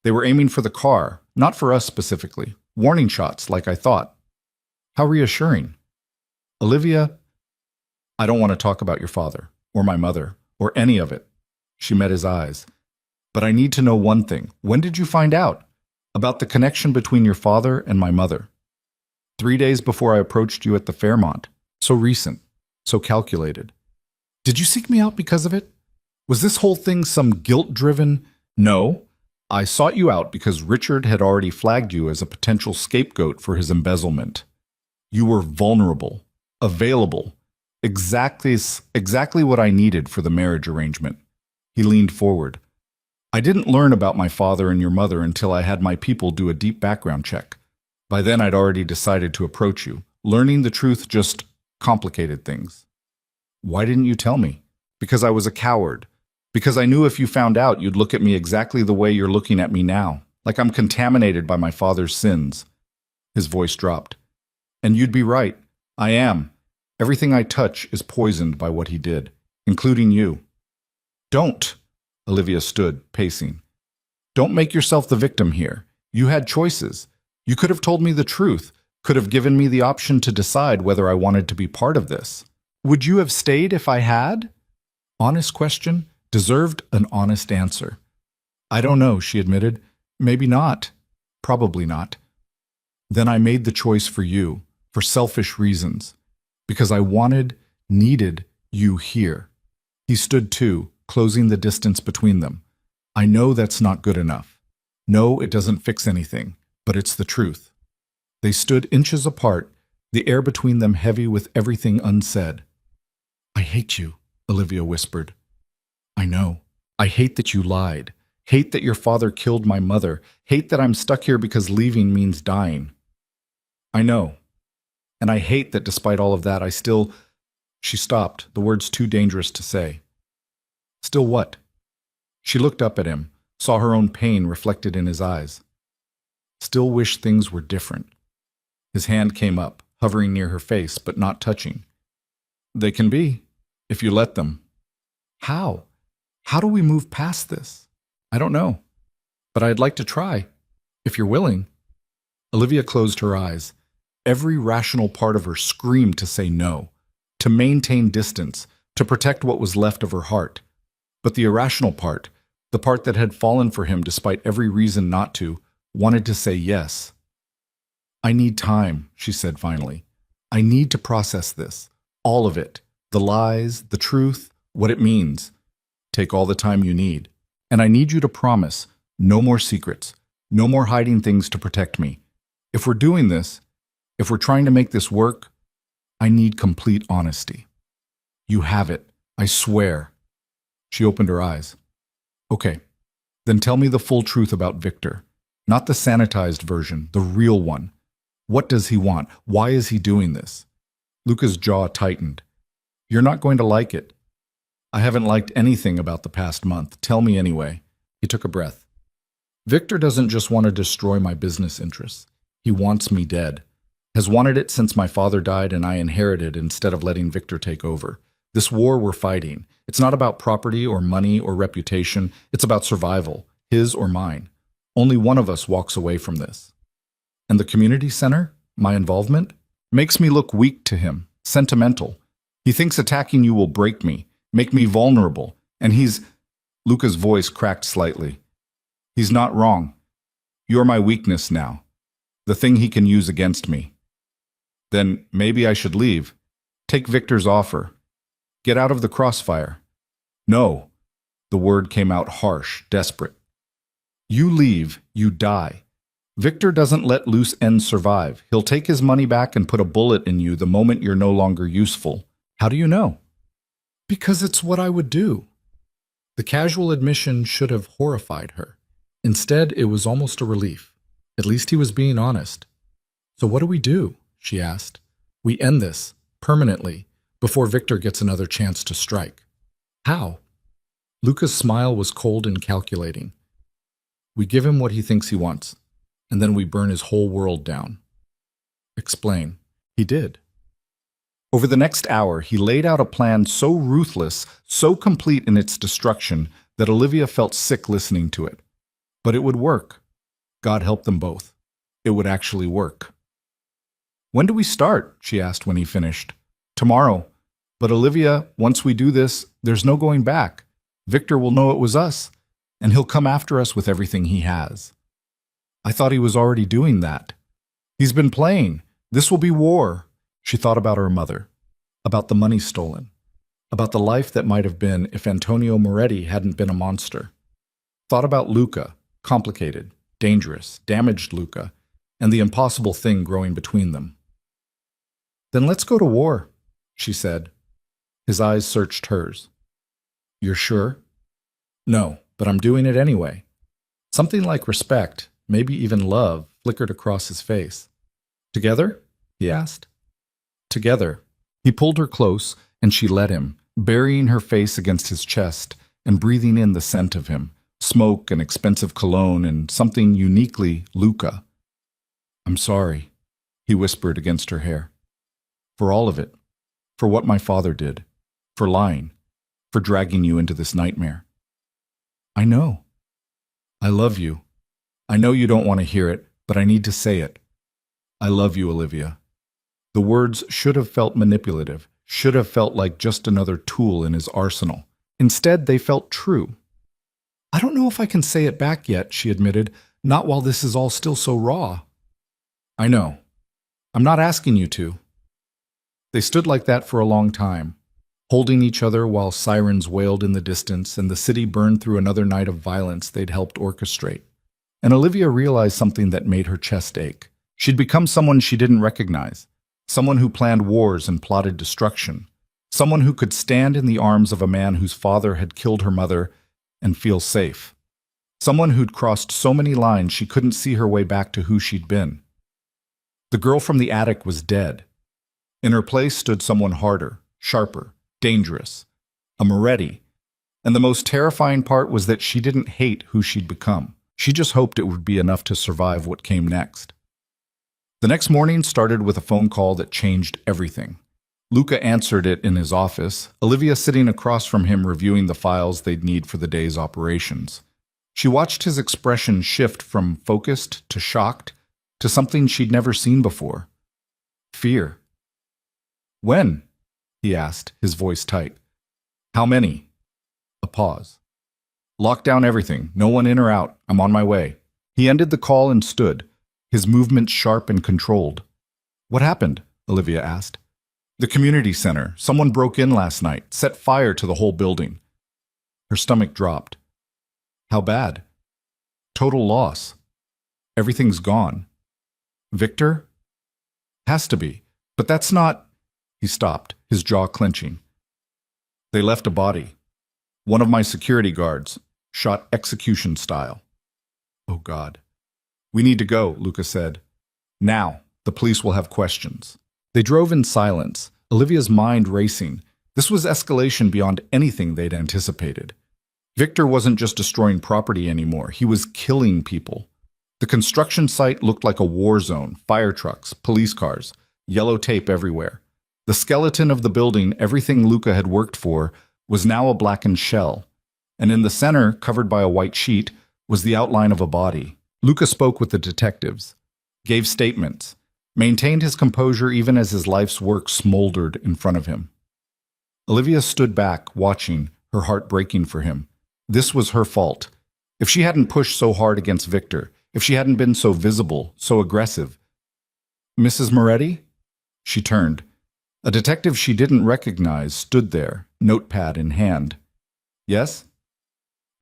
They were aiming for the car, not for us specifically. Warning shots, like I thought. How reassuring. "Olivia, I don't want to talk about your father, or my mother, or any of it." She met his eyes. "But I need to know one thing. When did you find out? About the connection between your father and my mother?" 3 days before I approached you at the Fairmont. So recent, so calculated. "Did you seek me out because of it? Was this whole thing some guilt-driven—" "No. I sought you out because Richard had already flagged you as a potential scapegoat for his embezzlement. You were vulnerable, available, exactly what I needed for the marriage arrangement." He leaned forward. "I didn't learn about my father and your mother until I had my people do a deep background check. By then I'd already decided to approach you. Learning the truth just complicated things." "Why didn't you tell me?" "Because I was a coward. Because I knew if you found out, you'd look at me exactly the way you're looking at me now, like I'm contaminated by my father's sins." His voice dropped. "And you'd be right. I am. Everything I touch is poisoned by what he did, including you." "Don't." Olivia stood, pacing. "Don't make yourself the victim here. You had choices. You could have told me the truth, could have given me the option to decide whether I wanted to be part of this. Would you have stayed if I had?" Honest question, deserved an honest answer. "I don't know," she admitted. "Maybe not. Probably not." "Then I made the choice for you, for selfish reasons. Because I needed you here." He stood too, closing the distance between them. "I know that's not good enough. No, it doesn't fix anything, but it's the truth." They stood inches apart, the air between them heavy with everything unsaid. "I hate you," Olivia whispered. "I know. I hate that you lied. Hate that your father killed my mother. Hate that I'm stuck here because leaving means dying." "I know. And I hate that despite all of that, I still—" She stopped, the words too dangerous to say. "Still what?" She looked up at him, saw her own pain reflected in his eyes. "Still wish things were different." His hand came up, hovering near her face, but not touching. "They can be, if you let them." "How? How do we move past this?" "I don't know. But I'd like to try, if you're willing." Olivia closed her eyes. Every rational part of her screamed to say no, to maintain distance, to protect what was left of her heart. But the irrational part, the part that had fallen for him despite every reason not to, wanted to say yes. "I need time," she said finally. "I need to process this. All of it. The lies, the truth, what it means. Take all the time you need. And I need you to promise, no more secrets, no more hiding things to protect me. If we're doing this, if we're trying to make this work, I need complete honesty. You have it, I swear." She opened her eyes. "Okay, then tell me the full truth about Victor. Not the sanitized version, the real one. What does he want? Why is he doing this?" Luca's jaw tightened. "You're not going to like it." "I haven't liked anything about the past month. Tell me anyway." He took a breath. "Victor doesn't just want to destroy my business interests. He wants me dead. Has wanted it since my father died and I inherited instead of letting Victor take over. This war we're fighting, it's not about property or money or reputation. It's about survival, his or mine. Only one of us walks away from this. And the community center, my involvement, makes me look weak to him, sentimental. He thinks attacking you will break me, make me vulnerable, and he's—" Luca's voice cracked slightly. "He's not wrong. You're my weakness now, the thing he can use against me. Then maybe I should leave. Take Victor's offer. Get out of the crossfire." "No." The word came out harsh, desperate. "You leave, you die. Victor doesn't let loose ends survive. He'll take his money back and put a bullet in you the moment you're no longer useful." "How do you know?" "Because it's what I would do." The casual admission should have horrified her. Instead, it was almost a relief. At least he was being honest. "So what do we do?" she asked. "We end this, permanently, before Victor gets another chance to strike." "How?" Luca's smile was cold and calculating. We give him what he thinks he wants, and then we burn his whole world down. Explain. He did. Over the next hour, he laid out a plan so ruthless, so complete in its destruction, that Olivia felt sick listening to it. But it would work. God help them both. It would actually work. When do we start? She asked when he finished. Tomorrow. But Olivia, once we do this, there's no going back. Victor will know it was us, and he'll come after us with everything he has. I thought he was already doing that. He's been playing. This will be war. She thought about her mother, about the money stolen, about the life that might have been if Antonio Moretti hadn't been a monster. Thought about Luca, complicated, dangerous, damaged Luca, and the impossible thing growing between them. Then let's go to war, she said. His eyes searched hers. You're sure? No, but I'm doing it anyway. Something like respect, maybe even love, flickered across his face. Together? He asked. Together. He pulled her close, and she let him, burying her face against his chest and breathing in the scent of him, smoke and expensive cologne and something uniquely Luca. I'm sorry, he whispered against her hair. For all of it. For what my father did. For lying. For dragging you into this nightmare. I know. I love you. I know you don't want to hear it, but I need to say it. I love you, Olivia. The words should have felt manipulative, should have felt like just another tool in his arsenal. Instead, they felt true. I don't know if I can say it back yet, she admitted, not while this is all still so raw. I know. I'm not asking you to. They stood like that for a long time, holding each other while sirens wailed in the distance and the city burned through another night of violence they'd helped orchestrate. And Olivia realized something that made her chest ache. She'd become someone she didn't recognize. Someone who planned wars and plotted destruction. Someone who could stand in the arms of a man whose father had killed her mother and feel safe. Someone who'd crossed so many lines she couldn't see her way back to who she'd been. The girl from the attic was dead. In her place stood someone harder, sharper, dangerous. A Moretti. And the most terrifying part was that she didn't hate who she'd become. She just hoped it would be enough to survive what came next. The next morning started with a phone call that changed everything. Luca answered it in his office, Olivia sitting across from him reviewing the files they'd need for the day's operations. She watched his expression shift from focused to shocked to something she'd never seen before. Fear. When? He asked, his voice tight. How many? A pause. Lock down everything. No one in or out. I'm on my way. He ended the call and stood, his movements sharp and controlled. What happened? Olivia asked. The community center. Someone broke in last night, set fire to the whole building. Her stomach dropped. How bad? Total loss. Everything's gone. Victor? Has to be. But that's not... He stopped, his jaw clenching. They left a body. One of my security guards, shot execution style. Oh, God. We need to go, Luca said. Now, the police will have questions. They drove in silence, Olivia's mind racing. This was escalation beyond anything they'd anticipated. Victor wasn't just destroying property anymore, he was killing people. The construction site looked like a war zone, fire trucks, police cars, yellow tape everywhere. The skeleton of the building, everything Luca had worked for, was now a blackened shell. And in the center, covered by a white sheet, was the outline of a body. Luca spoke with the detectives, gave statements, maintained his composure even as his life's work smoldered in front of him. Olivia stood back, watching, her heart breaking for him. This was her fault. If she hadn't pushed so hard against Victor, if she hadn't been so visible, so aggressive. Mrs. Moretti? She turned. A detective she didn't recognize stood there, notepad in hand. Yes?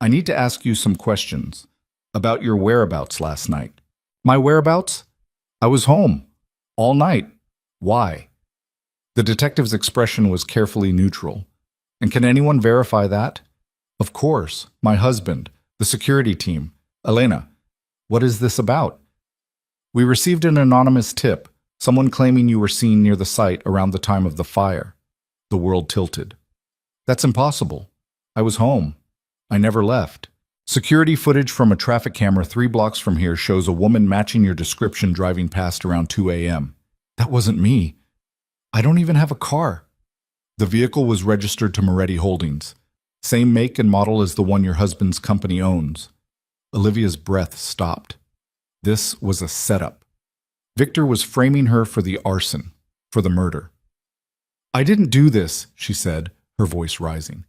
I need to ask you some questions about your whereabouts last night. My whereabouts? I was home. All night. Why? The detective's expression was carefully neutral. And can anyone verify that? Of course. My husband. The security team. Elena. What is this about? We received an anonymous tip. Someone claiming you were seen near the site around the time of the fire. The world tilted. That's impossible. I was home. I never left. Security footage from a traffic camera 3 blocks from here shows a woman matching your description driving past around 2 a.m. That wasn't me. I don't even have a car. The vehicle was registered to Moretti Holdings. Same make and model as the one your husband's company owns. Olivia's breath stopped. This was a setup. Victor was framing her for the arson, for the murder. I didn't do this, she said, her voice rising.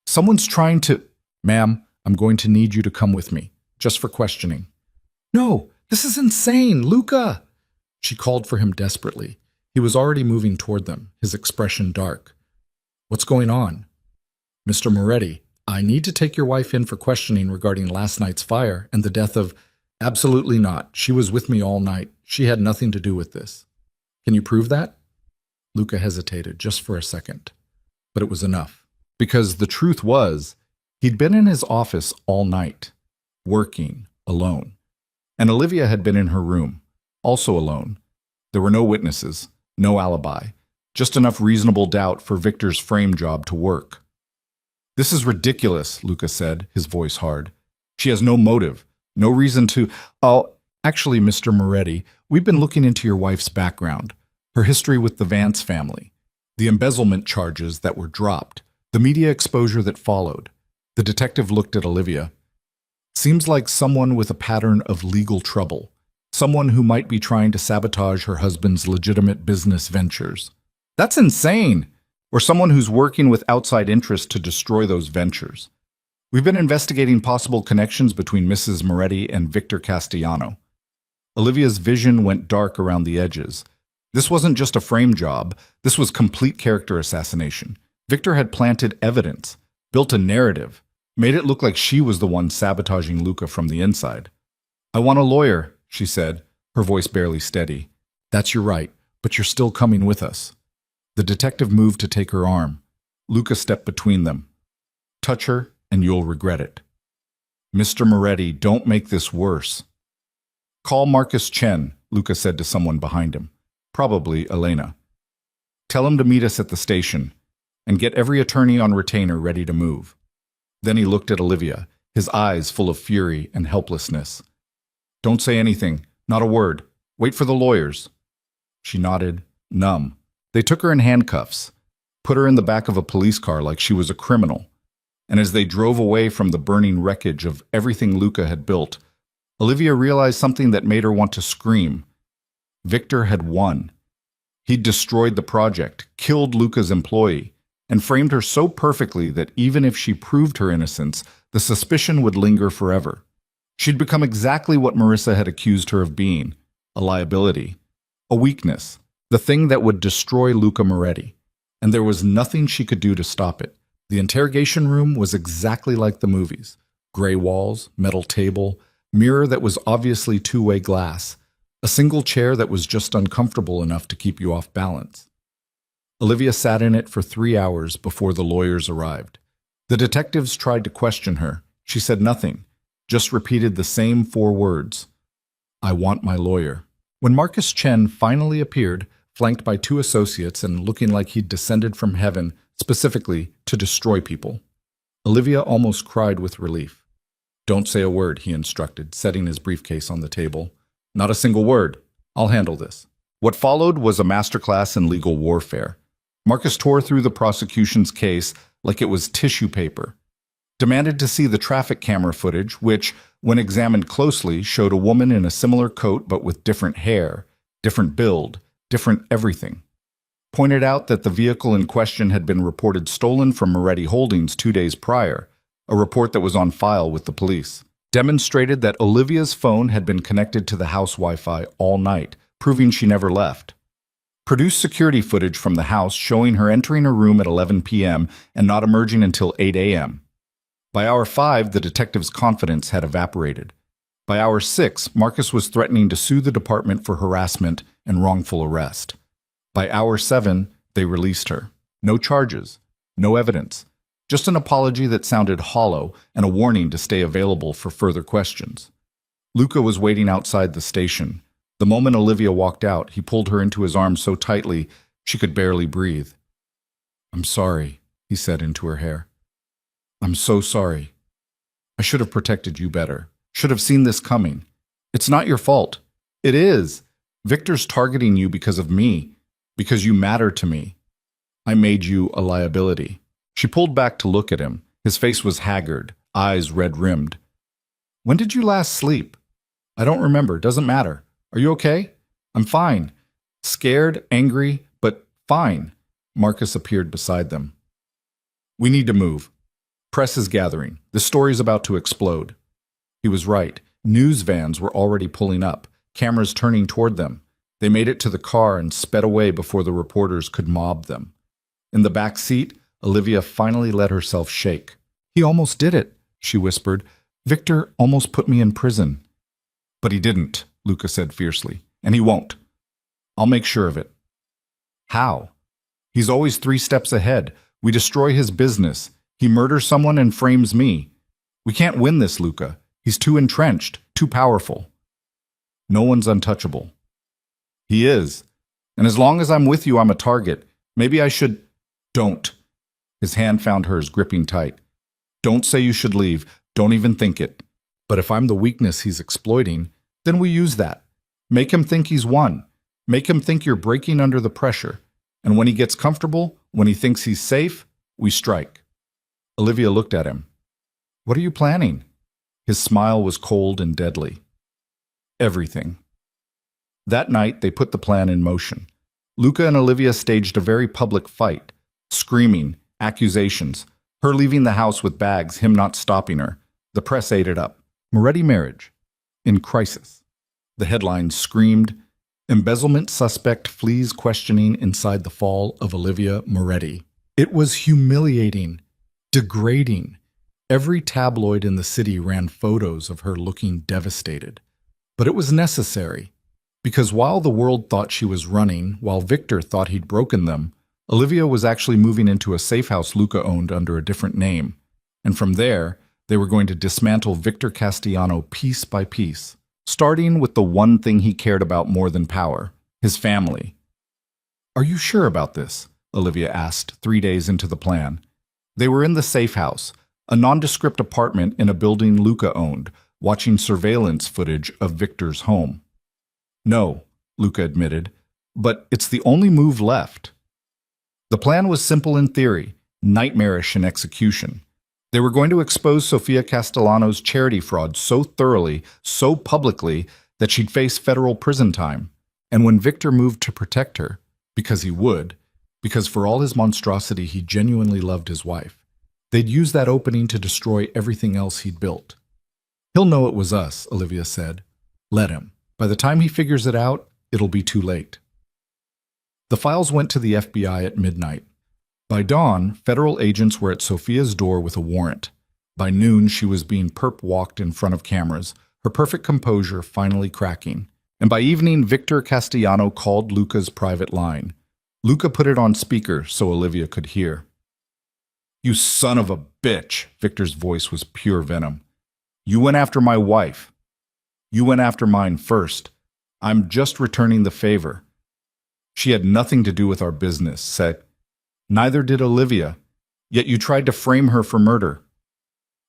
Someone's trying to… Ma'am, I'm going to need you to come with me, just for questioning. No, this is insane, Luca! She called for him desperately. He was already moving toward them, his expression dark. What's going on? Mr. Moretti, I need to take your wife in for questioning regarding last night's fire and the death of… Absolutely not. She was with me all night. She had nothing to do with this. Can you prove that? Luca hesitated just for a second. But it was enough. Because the truth was, he'd been in his office all night, working alone. And Olivia had been in her room, also alone. There were no witnesses, no alibi, just enough reasonable doubt for Victor's frame job to work. This is ridiculous, Luca said, his voice hard. She has no motive, no reason to… Actually, Mr. Moretti, we've been looking into your wife's background, her history with the Vance family, the embezzlement charges that were dropped, the media exposure that followed. The detective looked at Olivia. Seems like someone with a pattern of legal trouble, someone who might be trying to sabotage her husband's legitimate business ventures. That's insane! Or someone who's working with outside interests to destroy those ventures. We've been investigating possible connections between Mrs. Moretti and Victor Castellano. Olivia's vision went dark around the edges. This wasn't just a frame job. This was complete character assassination. Victor had planted evidence, built a narrative, made it look like she was the one sabotaging Luca from the inside. I want a lawyer, she said, her voice barely steady. That's your right, but you're still coming with us. The detective moved to take her arm. Luca stepped between them. Touch her, and you'll regret it. Mr. Moretti, don't make this worse. Call Marcus Chen, Luca said to someone behind him. Probably Elena. Tell him to meet us at the station, and get every attorney on retainer ready to move. Then he looked at Olivia, his eyes full of fury and helplessness. Don't say anything, not a word. Wait for the lawyers. She nodded, numb. They took her in handcuffs, put her in the back of a police car like she was a criminal. And as they drove away from the burning wreckage of everything Luca had built, Olivia realized something that made her want to scream. Victor had won. He'd destroyed the project, killed Luca's employee, and framed her so perfectly that even if she proved her innocence, the suspicion would linger forever. She'd become exactly what Marissa had accused her of being, a liability, a weakness, the thing that would destroy Luca Moretti. And there was nothing she could do to stop it. The interrogation room was exactly like the movies. Gray walls, metal table, mirror that was obviously two-way glass, a single chair that was just uncomfortable enough to keep you off balance. Olivia sat in it for 3 hours before the lawyers arrived. The detectives tried to question her. She said nothing, just repeated the same 4 words. I want my lawyer. When Marcus Chen finally appeared, flanked by 2 associates and looking like he'd descended from heaven specifically to destroy people, Olivia almost cried with relief. Don't say a word, he instructed, setting his briefcase on the table. Not a single word. I'll handle this. What followed was a masterclass in legal warfare. Marcus tore through the prosecution's case like it was tissue paper, demanded to see the traffic camera footage, which, when examined closely, showed a woman in a similar coat but with different hair, different build, different everything. Pointed out that the vehicle in question had been reported stolen from Moretti Holdings 2 days prior, a report that was on file with the police. Demonstrated that Olivia's phone had been connected to the house Wi-Fi all night, proving she never left. Produced security footage from the house showing her entering her room at 11 p.m. and not emerging until 8 a.m. By hour 5, the detective's confidence had evaporated. By hour 6, Marcus was threatening to sue the department for harassment and wrongful arrest. By hour 7, they released her. No charges, no evidence, just an apology that sounded hollow and a warning to stay available for further questions. Luca was waiting outside the station. The moment Olivia walked out, he pulled her into his arms so tightly she could barely breathe. I'm sorry, he said into her hair. I'm so sorry. I should have protected you better. Should have seen this coming. It's not your fault. It is. Victor's targeting you because of me, because you matter to me. I made you a liability. She pulled back to look at him. His face was haggard, eyes red-rimmed. When did you last sleep? I don't remember. Doesn't matter. Are you okay? I'm fine. Scared, angry, but fine. Marcus appeared beside them. We need to move. Press is gathering. The story's about to explode. He was right. News vans were already pulling up, cameras turning toward them. They made it to the car and sped away before the reporters could mob them. In the back seat, Olivia finally let herself shake. He almost did it, she whispered. Victor almost put me in prison. But he didn't, Luca said fiercely. And he won't. I'll make sure of it. How? He's always 3 steps ahead. We destroy his business. He murders someone and frames me. We can't win this, Luca. He's too entrenched, too powerful. No one's untouchable. He is. And as long as I'm with you, I'm a target. Maybe I should... Don't. His hand found hers, gripping tight. Don't say you should leave. Don't even think it. But if I'm the weakness he's exploiting, then we use that. Make him think he's won. Make him think you're breaking under the pressure. And when he gets comfortable, when he thinks he's safe, we strike. Olivia looked at him. What are you planning? His smile was cold and deadly. Everything. That night, they put the plan in motion. Luca and Olivia staged a very public fight. Screaming, accusations, her leaving the house with bags, him not stopping her. The press ate it up. Moretti marriage. In crisis. The headlines screamed, Embezzlement suspect flees questioning inside the fall of Olivia Moretti. It was humiliating, degrading. Every tabloid in the city ran photos of her looking devastated. But it was necessary, because while the world thought she was running, while Victor thought he'd broken them, Olivia was actually moving into a safe house Luca owned under a different name. And from there, they were going to dismantle Victor Castellano piece by piece, starting with the one thing he cared about more than power, his family. Are you sure about this? Olivia asked 3 days into the plan. They were in the safe house, a nondescript apartment in a building Luca owned, watching surveillance footage of Victor's home. No, Luca admitted, but it's the only move left. The plan was simple in theory, nightmarish in execution. They were going to expose Sofia Castellano's charity fraud so thoroughly, so publicly, that she'd face federal prison time. And when Victor moved to protect her, because he would, because for all his monstrosity he genuinely loved his wife, they'd use that opening to destroy everything else he'd built. He'll know it was us, Olivia said. Let him. By the time he figures it out, it'll be too late. The files went to the FBI at midnight. By dawn, federal agents were at Sofia's door with a warrant. By noon, she was being perp-walked in front of cameras, her perfect composure finally cracking. And by evening, Victor Castellano called Luca's private line. Luca put it on speaker so Olivia could hear. You son of a bitch, Victor's voice was pure venom. You went after my wife. You went after mine first. I'm just returning the favor. She had nothing to do with our business, said. Neither did Olivia, yet you tried to frame her for murder.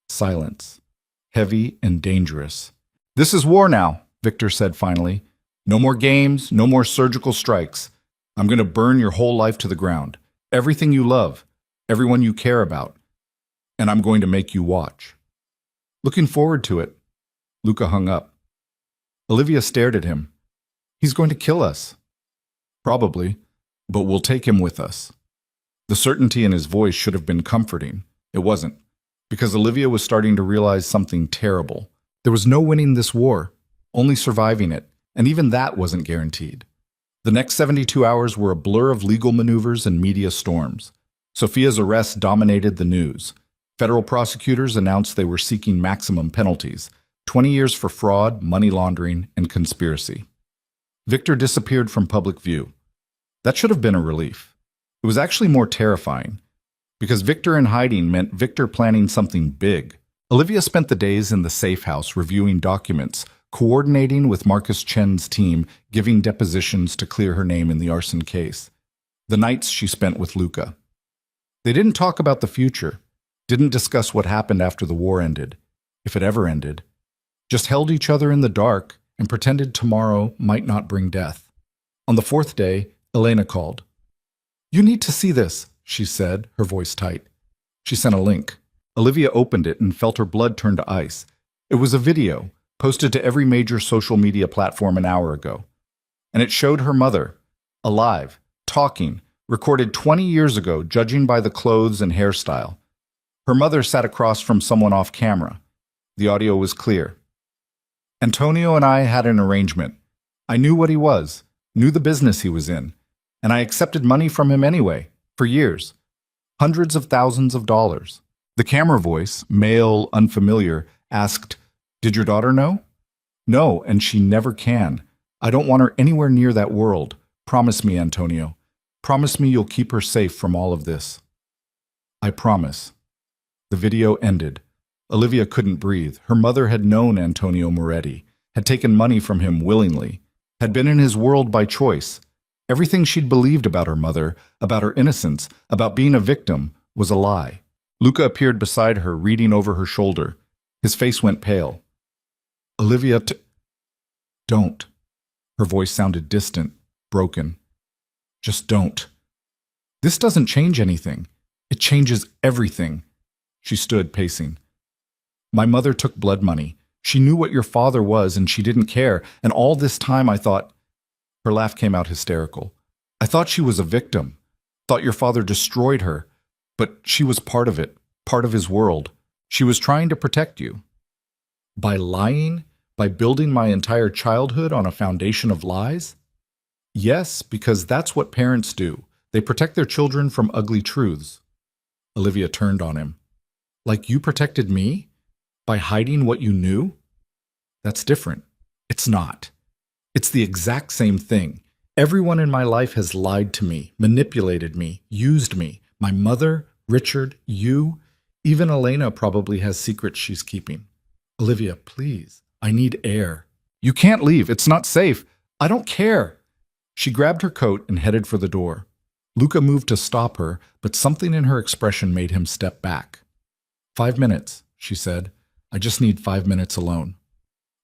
Silence. Heavy and dangerous. This is war now, Victor said finally. No more games, no more surgical strikes. I'm going to burn your whole life to the ground. Everything you love, everyone you care about. And I'm going to make you watch. Looking forward to it. Luca hung up. Olivia stared at him. He's going to kill us. Probably, but we'll take him with us. The certainty in his voice should have been comforting. It wasn't, because Olivia was starting to realize something terrible. There was no winning this war, only surviving it, and even that wasn't guaranteed. The next 72 hours were a blur of legal maneuvers and media storms. Sofia's arrest dominated the news. Federal prosecutors announced they were seeking maximum penalties, 20 years for fraud, money laundering, and conspiracy. Victor disappeared from public view. That should have been a relief. It was actually more terrifying, because Victor in hiding meant Victor planning something big. Olivia spent the days in the safe house reviewing documents, coordinating with Marcus Chen's team, giving depositions to clear her name in the arson case. The nights she spent with Luca. They didn't talk about the future. Didn't discuss what happened after the war ended, if it ever ended. Just held each other in the dark and pretended tomorrow might not bring death. On the fourth day, Elena called. "You need to see this," she said, her voice tight. She sent a link. Olivia opened it and felt her blood turn to ice. It was a video, posted to every major social media platform an hour ago. And it showed her mother, alive, talking, recorded 20 years ago, judging by the clothes and hairstyle. Her mother sat across from someone off camera. The audio was clear. "Antonio and I had an arrangement. I knew what he was, knew the business he was in, and I accepted money from him anyway, for years. Hundreds of thousands of dollars." The camera voice, male, unfamiliar, asked, "Did your daughter know?" "No, and she never can. I don't want her anywhere near that world. Promise me, Antonio. Promise me you'll keep her safe from all of this." "I promise." The video ended. Olivia couldn't breathe. Her mother had known Antonio Moretti, had taken money from him willingly, had been in his world by choice. Everything she'd believed about her mother, about her innocence, about being a victim, was a lie. Luca appeared beside her, reading over her shoulder. His face went pale. "Olivia, don't." Her voice sounded distant, broken. "Just don't. This doesn't change anything. It changes everything." She stood, pacing. "My mother took blood money. She knew what your father was, and she didn't care. And all this time I thought—" Her laugh came out hysterical. "I thought she was a victim. Thought your father destroyed her. But she was part of it, part of his world. She was trying to protect you." "By lying? By building my entire childhood on a foundation of lies?" "Yes, because that's what parents do. They protect their children from ugly truths." Olivia turned on him. "Like you protected me? By hiding what you knew?" "That's different." "It's not. It's the exact same thing. Everyone in my life has lied to me, manipulated me, used me. My mother, Richard, you, even Elena probably has secrets she's keeping." "Olivia, please. I need air." "You can't leave. It's not safe. I don't care." She grabbed her coat and headed for the door. Luca moved to stop her, but something in her expression made him step back. "5 minutes," she said. "I just need 5 minutes alone."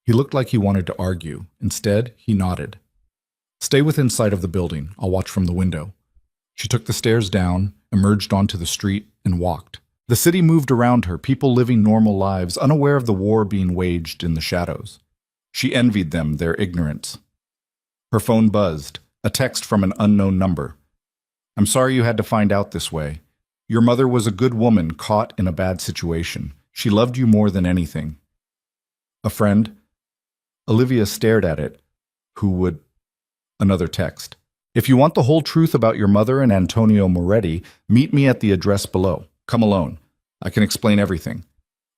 He looked like he wanted to argue. Instead, he nodded. "Stay within sight of the building. I'll watch from the window." She took the stairs down, emerged onto the street, and walked. The city moved around her, people living normal lives, unaware of the war being waged in the shadows. She envied them, their ignorance. Her phone buzzed, a text from an unknown number. "I'm sorry you had to find out this way. Your mother was a good woman caught in a bad situation. She loved you more than anything." "A friend?" Olivia stared at it. Who would? Another text. "If you want the whole truth about your mother and Antonio Moretti, meet me at the address below. Come alone. I can explain everything."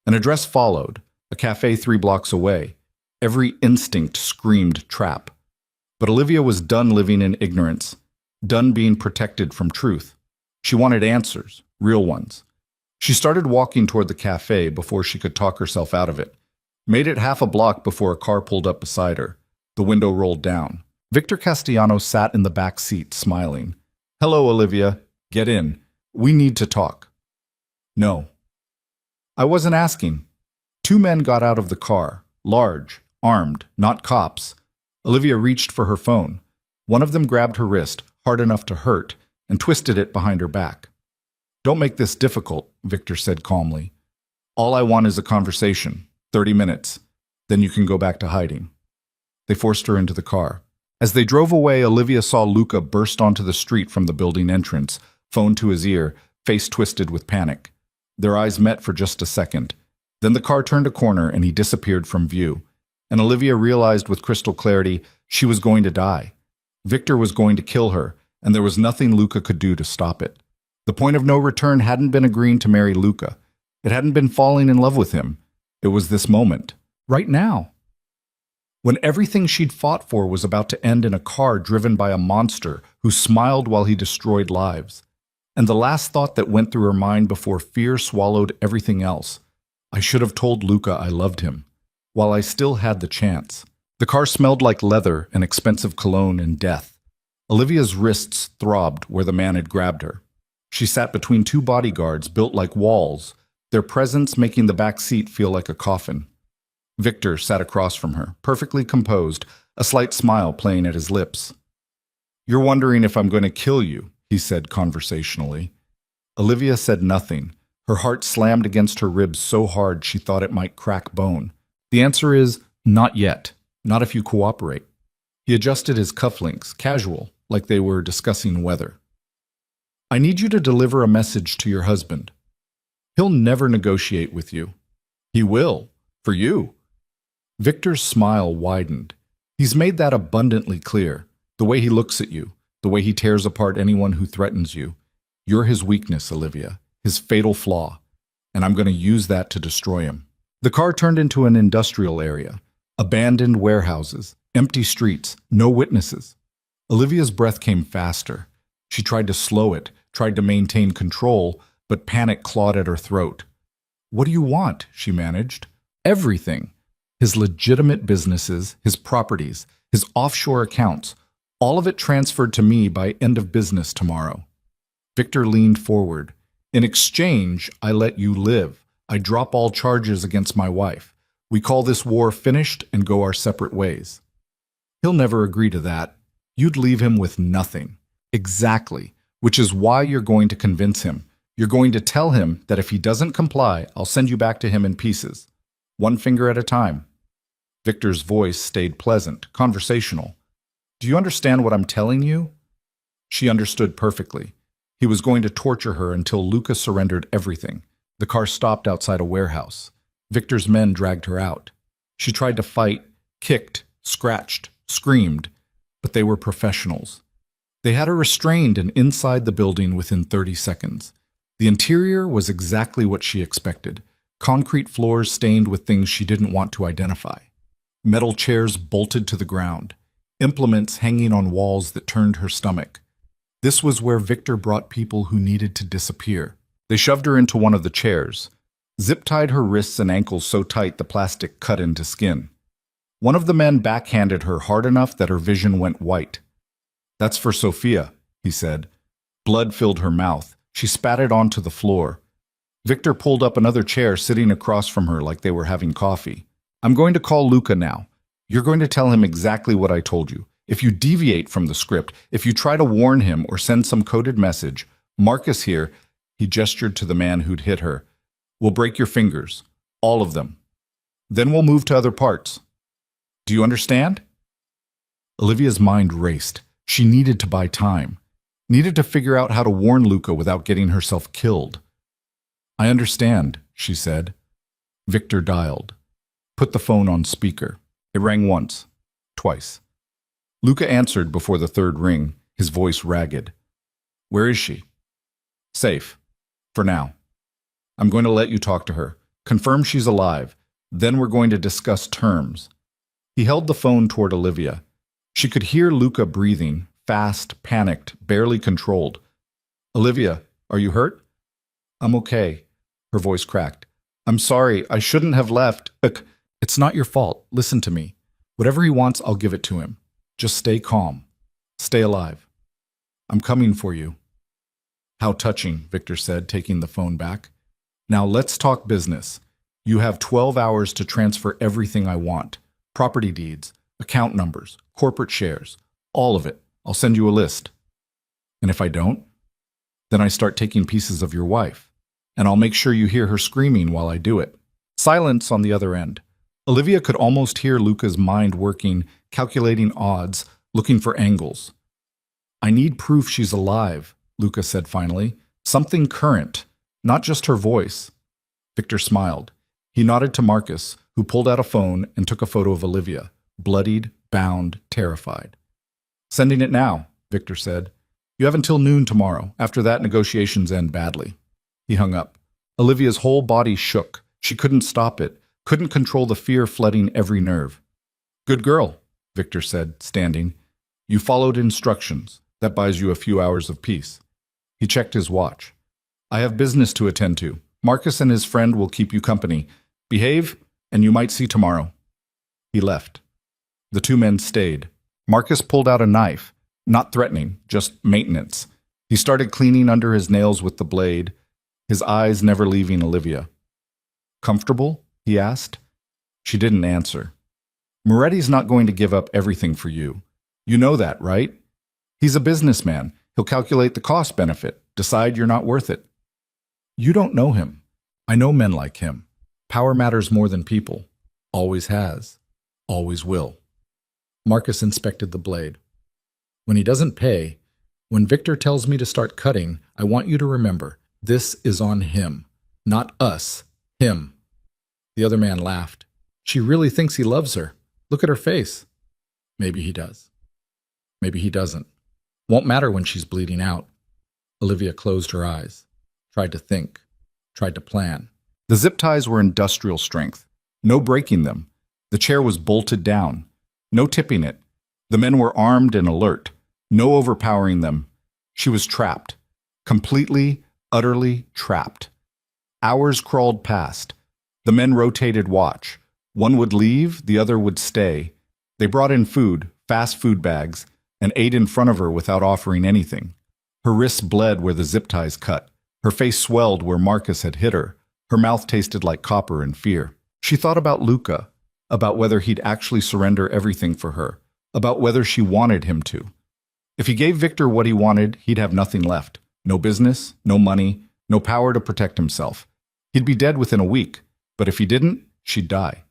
An address followed, a cafe 3 blocks away. Every instinct screamed trap. But Olivia was done living in ignorance, done being protected from truth. She wanted answers, real ones. She started walking toward the cafe before she could talk herself out of it. Made it half a block before a car pulled up beside her. The window rolled down. Victor Castellanos sat in the back seat, smiling. "Hello, Olivia. Get in. We need to talk." "No." "I wasn't asking." 2 men got out of the car, large, armed, not cops. Olivia reached for her phone. One of them grabbed her wrist, hard enough to hurt, and twisted it behind her back. "Don't make this difficult," Victor said calmly. "All I want is a conversation, 30 minutes. Then you can go back to hiding." They forced her into the car. As they drove away, Olivia saw Luca burst onto the street from the building entrance, phone to his ear, face twisted with panic. Their eyes met for just a second. Then the car turned a corner and he disappeared from view. And Olivia realized with crystal clarity she was going to die. Victor was going to kill her, and there was nothing Luca could do to stop it. The point of no return hadn't been agreeing to marry Luca. It hadn't been falling in love with him. It was this moment, right now. When everything she'd fought for was about to end in a car driven by a monster who smiled while he destroyed lives. And the last thought that went through her mind before fear swallowed everything else. I should have told Luca I loved him, while I still had the chance. The car smelled like leather and expensive cologne and death. Olivia's wrists throbbed where the man had grabbed her. She sat between 2 bodyguards built like walls, their presence making the back seat feel like a coffin. Victor sat across from her, perfectly composed, a slight smile playing at his lips. "You're wondering if I'm going to kill you," he said conversationally. Olivia said nothing. Her heart slammed against her ribs so hard she thought it might crack bone. The answer is, not yet. Not if you cooperate. He adjusted his cufflinks, casual, like they were discussing weather. "I need you to deliver a message to your husband. He'll never negotiate with you." "He will. For you." Victor's smile widened. He's made that abundantly clear. The way he looks at you, the way he tears apart anyone who threatens you. You're his weakness, Olivia, his fatal flaw, and I'm going to use that to destroy him. The car turned into an industrial area. Abandoned warehouses, empty streets, no witnesses. Olivia's breath came faster. She tried to slow it, tried to maintain control, but panic clawed at her throat. "What do you want?" she managed. "Everything. His legitimate businesses, his properties, his offshore accounts, all of it transferred to me by end of business tomorrow." Victor leaned forward. "In exchange, I let you live. I drop all charges against my wife. We call this war finished and go our separate ways." "He'll never agree to that. You'd leave him with nothing." "Exactly, which is why you're going to convince him. You're going to tell him that if he doesn't comply, I'll send you back to him in pieces. One finger at a time." Victor's voice stayed pleasant, conversational. "Do you understand what I'm telling you?" She understood perfectly. He was going to torture her until Luca surrendered everything. The car stopped outside a warehouse. Victor's men dragged her out. She tried to fight, kicked, scratched, screamed, but they were professionals. They had her restrained and inside the building within 30 seconds. The interior was exactly what she expected. Concrete floors stained with things she didn't want to identify. Metal chairs bolted to the ground. Implements hanging on walls that turned her stomach. This was where Victor brought people who needed to disappear. They shoved her into one of the chairs, zip-tied her wrists and ankles so tight the plastic cut into skin. One of the men backhanded her hard enough that her vision went white. "That's for Sophia," he said. Blood filled her mouth. She spat it onto the floor. Victor pulled up another chair sitting across from her like they were having coffee. "I'm going to call Luca now. You're going to tell him exactly what I told you. If you deviate from the script, if you try to warn him or send some coded message, Marcus here," he gestured to the man who'd hit her, "will break your fingers. All of them. Then we'll move to other parts. Do you understand?" Olivia's mind raced. She needed to buy time. Needed to figure out how to warn Luca without getting herself killed. "I understand," she said. Victor dialed. Put the phone on speaker. It rang once. Twice. Luca answered before the third ring, his voice ragged. "Where is she?" "Safe. For now. I'm going to let you talk to her. Confirm she's alive. Then we're going to discuss terms." He held the phone toward Olivia. She could hear Luca breathing, fast, panicked, barely controlled. "Olivia, are you hurt?" "I'm okay." Her voice cracked. "I'm sorry. I shouldn't have left. It's not your fault. Listen to me. Whatever he wants, I'll give it to him. Just stay calm. Stay alive. I'm coming for you." "How touching," Victor said, taking the phone back. "Now let's talk business. You have 12 hours to transfer everything I want. Property deeds, account numbers, corporate shares, all of it. I'll send you a list. And if I don't, then I start taking pieces of your wife. And I'll make sure you hear her screaming while I do it." Silence on the other end. Olivia could almost hear Luca's mind working, calculating odds, looking for angles. "I need proof she's alive," Luca said finally. "Something current, not just her voice." Victor smiled. He nodded to Marcus, who pulled out a phone and took a photo of Olivia, bloodied, bound, terrified. "Sending it now," Victor said. "You have until noon tomorrow. After that, negotiations end badly." He hung up. Olivia's whole body shook. She couldn't stop it, couldn't control the fear flooding every nerve. "Good girl," Victor said, standing. "You followed instructions. That buys you a few hours of peace." He checked his watch. "I have business to attend to. Marcus and his friend will keep you company. Behave, and you might see tomorrow." He left. The two men stayed. Marcus pulled out a knife, not threatening, just maintenance. He started cleaning under his nails with the blade, his eyes never leaving Olivia. Comfortable? He asked. She didn't answer. Moretti's not going to give up everything for you. You know that, right? He's a businessman. He'll calculate the cost-benefit, decide you're not worth it. You don't know him. I know men like him. Power matters more than people. Always has. Always will. Marcus inspected the blade. When he doesn't pay, when Victor tells me to start cutting, I want you to remember, this is on him. Not us. Him. The other man laughed. She really thinks he loves her. Look at her face. Maybe he does. Maybe he doesn't. Won't matter when she's bleeding out. Olivia closed her eyes. Tried to think. Tried to plan. The zip ties were industrial strength. No breaking them. The chair was bolted down. No tipping it. The men were armed and alert. No overpowering them. She was trapped. Completely, utterly trapped. Hours crawled past. The men rotated watch. One would leave, the other would stay. They brought in food, fast food bags, and ate in front of her without offering anything. Her wrists bled where the zip ties cut. Her face swelled where Marcus had hit her. Her mouth tasted like copper in fear. She thought about Luca, about whether he'd actually surrender everything for her, about whether she wanted him to. If he gave Victor what he wanted, he'd have nothing left. No business, no money, no power to protect himself. He'd be dead within a week, but if he didn't, she'd die.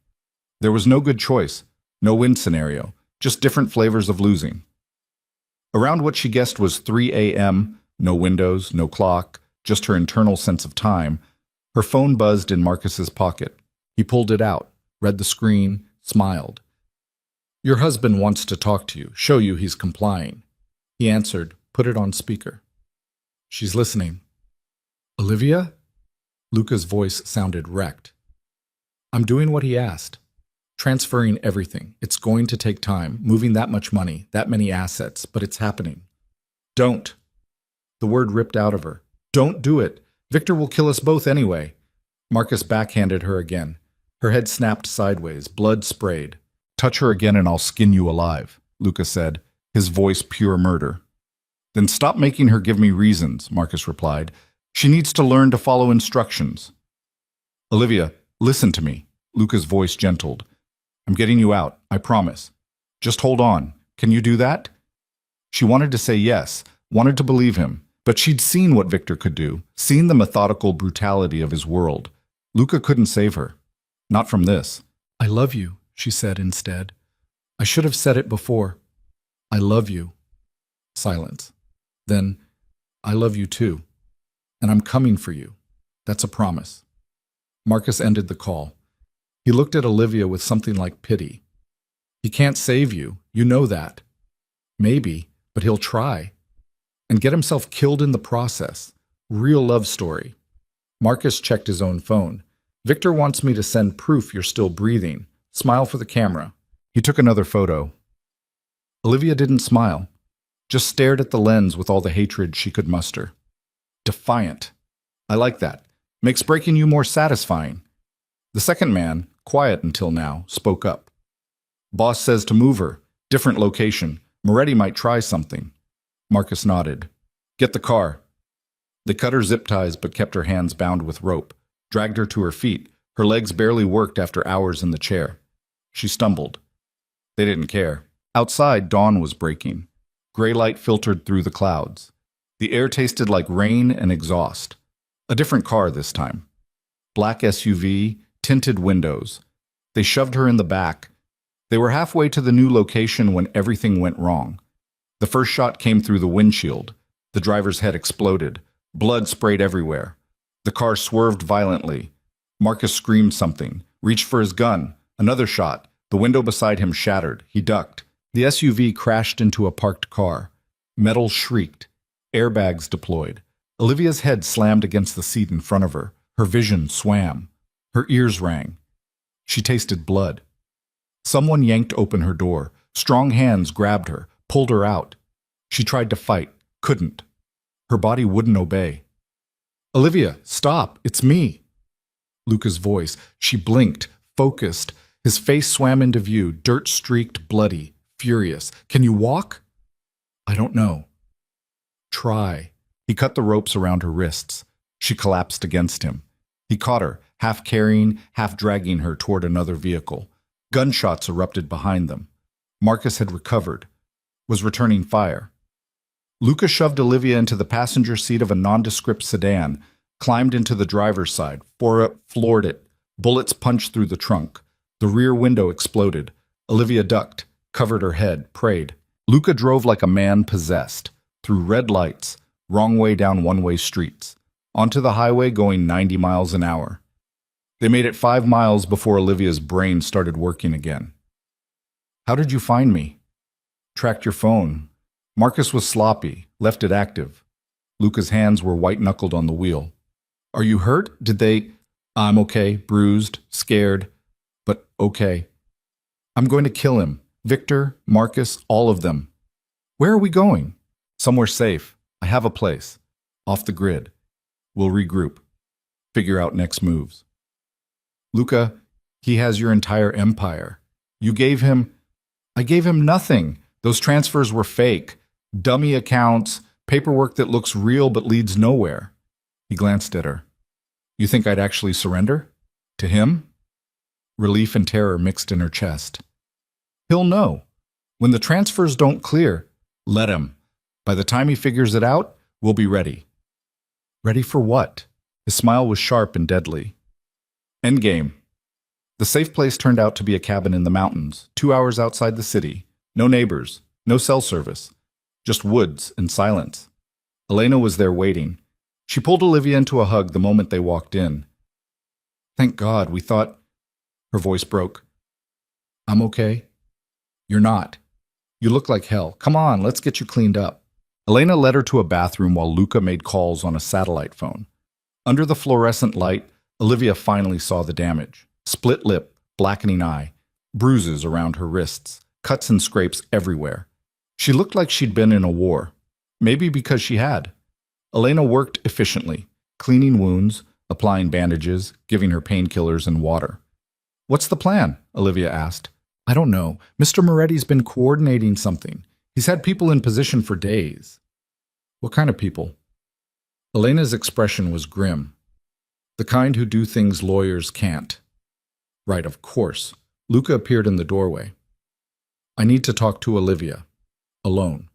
There was no good choice, no win scenario, just different flavors of losing. Around what she guessed was 3 a.m., no windows, no clock, just her internal sense of time, her phone buzzed in Marcus's pocket. He pulled it out, read the screen, smiled. Your husband wants to talk to you, show you he's complying. He answered, put it on speaker. She's listening. Olivia? Luca's voice sounded wrecked. I'm doing what he asked. Transferring everything. It's going to take time, moving that much money, that many assets, but it's happening. Don't. The word ripped out of her. Don't do it. Victor will kill us both anyway. Marcus backhanded her again. Her head snapped sideways, blood sprayed. Touch her again and I'll skin you alive, Luca said, his voice pure murder. Then stop making her give me reasons, Marcus replied. She needs to learn to follow instructions. Olivia, listen to me, Luca's voice gentled. I'm getting you out, I promise. Just hold on. Can you do that? She wanted to say yes, wanted to believe him, but she'd seen what Victor could do, seen the methodical brutality of his world. Luca couldn't save her. Not from this. I love you, she said instead. I should have said it before. I love you. Silence. Then, I love you too. And I'm coming for you. That's a promise. Marcus ended the call. He looked at Olivia with something like pity. He can't save you, you know that. Maybe, but he'll try. And get himself killed in the process. Real love story. Marcus checked his own phone. Victor wants me to send proof you're still breathing. Smile for the camera. He took another photo. Olivia didn't smile. Just stared at the lens with all the hatred she could muster. Defiant. I like that. Makes breaking you more satisfying. The second man, quiet until now, spoke up. Boss says to move her. Different location. Moretti might try something. Marcus nodded. Get the car. They cut her zip ties but kept her hands bound with rope, dragged her to her feet. Her legs barely worked after hours in the chair. She stumbled. They didn't care. Outside, dawn was breaking. Gray light filtered through the clouds. The air tasted like rain and exhaust. A different car this time. Black SUV, tinted windows. They shoved her in the back. They were halfway to the new location when everything went wrong. The first shot came through the windshield. The driver's head exploded. Blood sprayed everywhere. The car swerved violently. Marcus screamed something, reached for his gun. Another shot. The window beside him shattered. He ducked. The SUV crashed into a parked car. Metal shrieked. Airbags deployed. Olivia's head slammed against the seat in front of her. Her vision swam. Her ears rang. She tasted blood. Someone yanked open her door. Strong hands grabbed her, pulled her out. She tried to fight, couldn't. Her body wouldn't obey. Olivia, stop, it's me. Luca's voice. She blinked, focused. His face swam into view, dirt-streaked, bloody, furious. Can you walk? I don't know. Try. He cut the ropes around her wrists. She collapsed against him. He caught her, half carrying, half dragging her toward another vehicle. Gunshots erupted behind them. Marcus had recovered, was returning fire. Luca shoved Olivia into the passenger seat of a nondescript sedan, climbed into the driver's side, floored it. Bullets punched through the trunk. The rear window exploded. Olivia ducked, covered her head, prayed. Luca drove like a man possessed, through red lights, wrong way down one-way streets, onto the highway going 90 miles an hour. They made it 5 miles before Olivia's brain started working again. How did you find me? Tracked your phone. Marcus was sloppy, left it active. Luca's hands were white-knuckled on the wheel. Are you hurt? Did they... I'm okay, bruised, scared, but okay. I'm going to kill him. Victor, Marcus, all of them. Where are we going? Somewhere safe. I have a place. Off the grid. We'll regroup. Figure out next moves. Luca, he has your entire empire. You gave him... I gave him nothing. Those transfers were fake. Dummy accounts, paperwork that looks real but leads nowhere. He glanced at her. You think I'd actually surrender? To him? Relief and terror mixed in her chest. He'll know. When the transfers don't clear, let him. By the time he figures it out, we'll be ready. Ready for what? His smile was sharp and deadly. Endgame. The safe place turned out to be a cabin in the mountains, 2 hours outside the city. No neighbors, no cell service, just woods and silence. Elena was there waiting. She pulled Olivia into a hug the moment they walked in. Thank God, we thought... Her voice broke. I'm okay. You're not. You look like hell. Come on, let's get you cleaned up. Elena led her to a bathroom while Luca made calls on a satellite phone. Under the fluorescent light, Olivia finally saw the damage. Split lip, blackening eye, bruises around her wrists, cuts and scrapes everywhere. She looked like she'd been in a war. Maybe because she had. Elena worked efficiently, cleaning wounds, applying bandages, giving her painkillers and water. What's the plan? Olivia asked. I don't know. Mr. Moretti's been coordinating something. He's had people in position for days. What kind of people? Elena's expression was grim. The kind who do things lawyers can't. Right, of course. Luca appeared in the doorway. I need to talk to Olivia. Alone.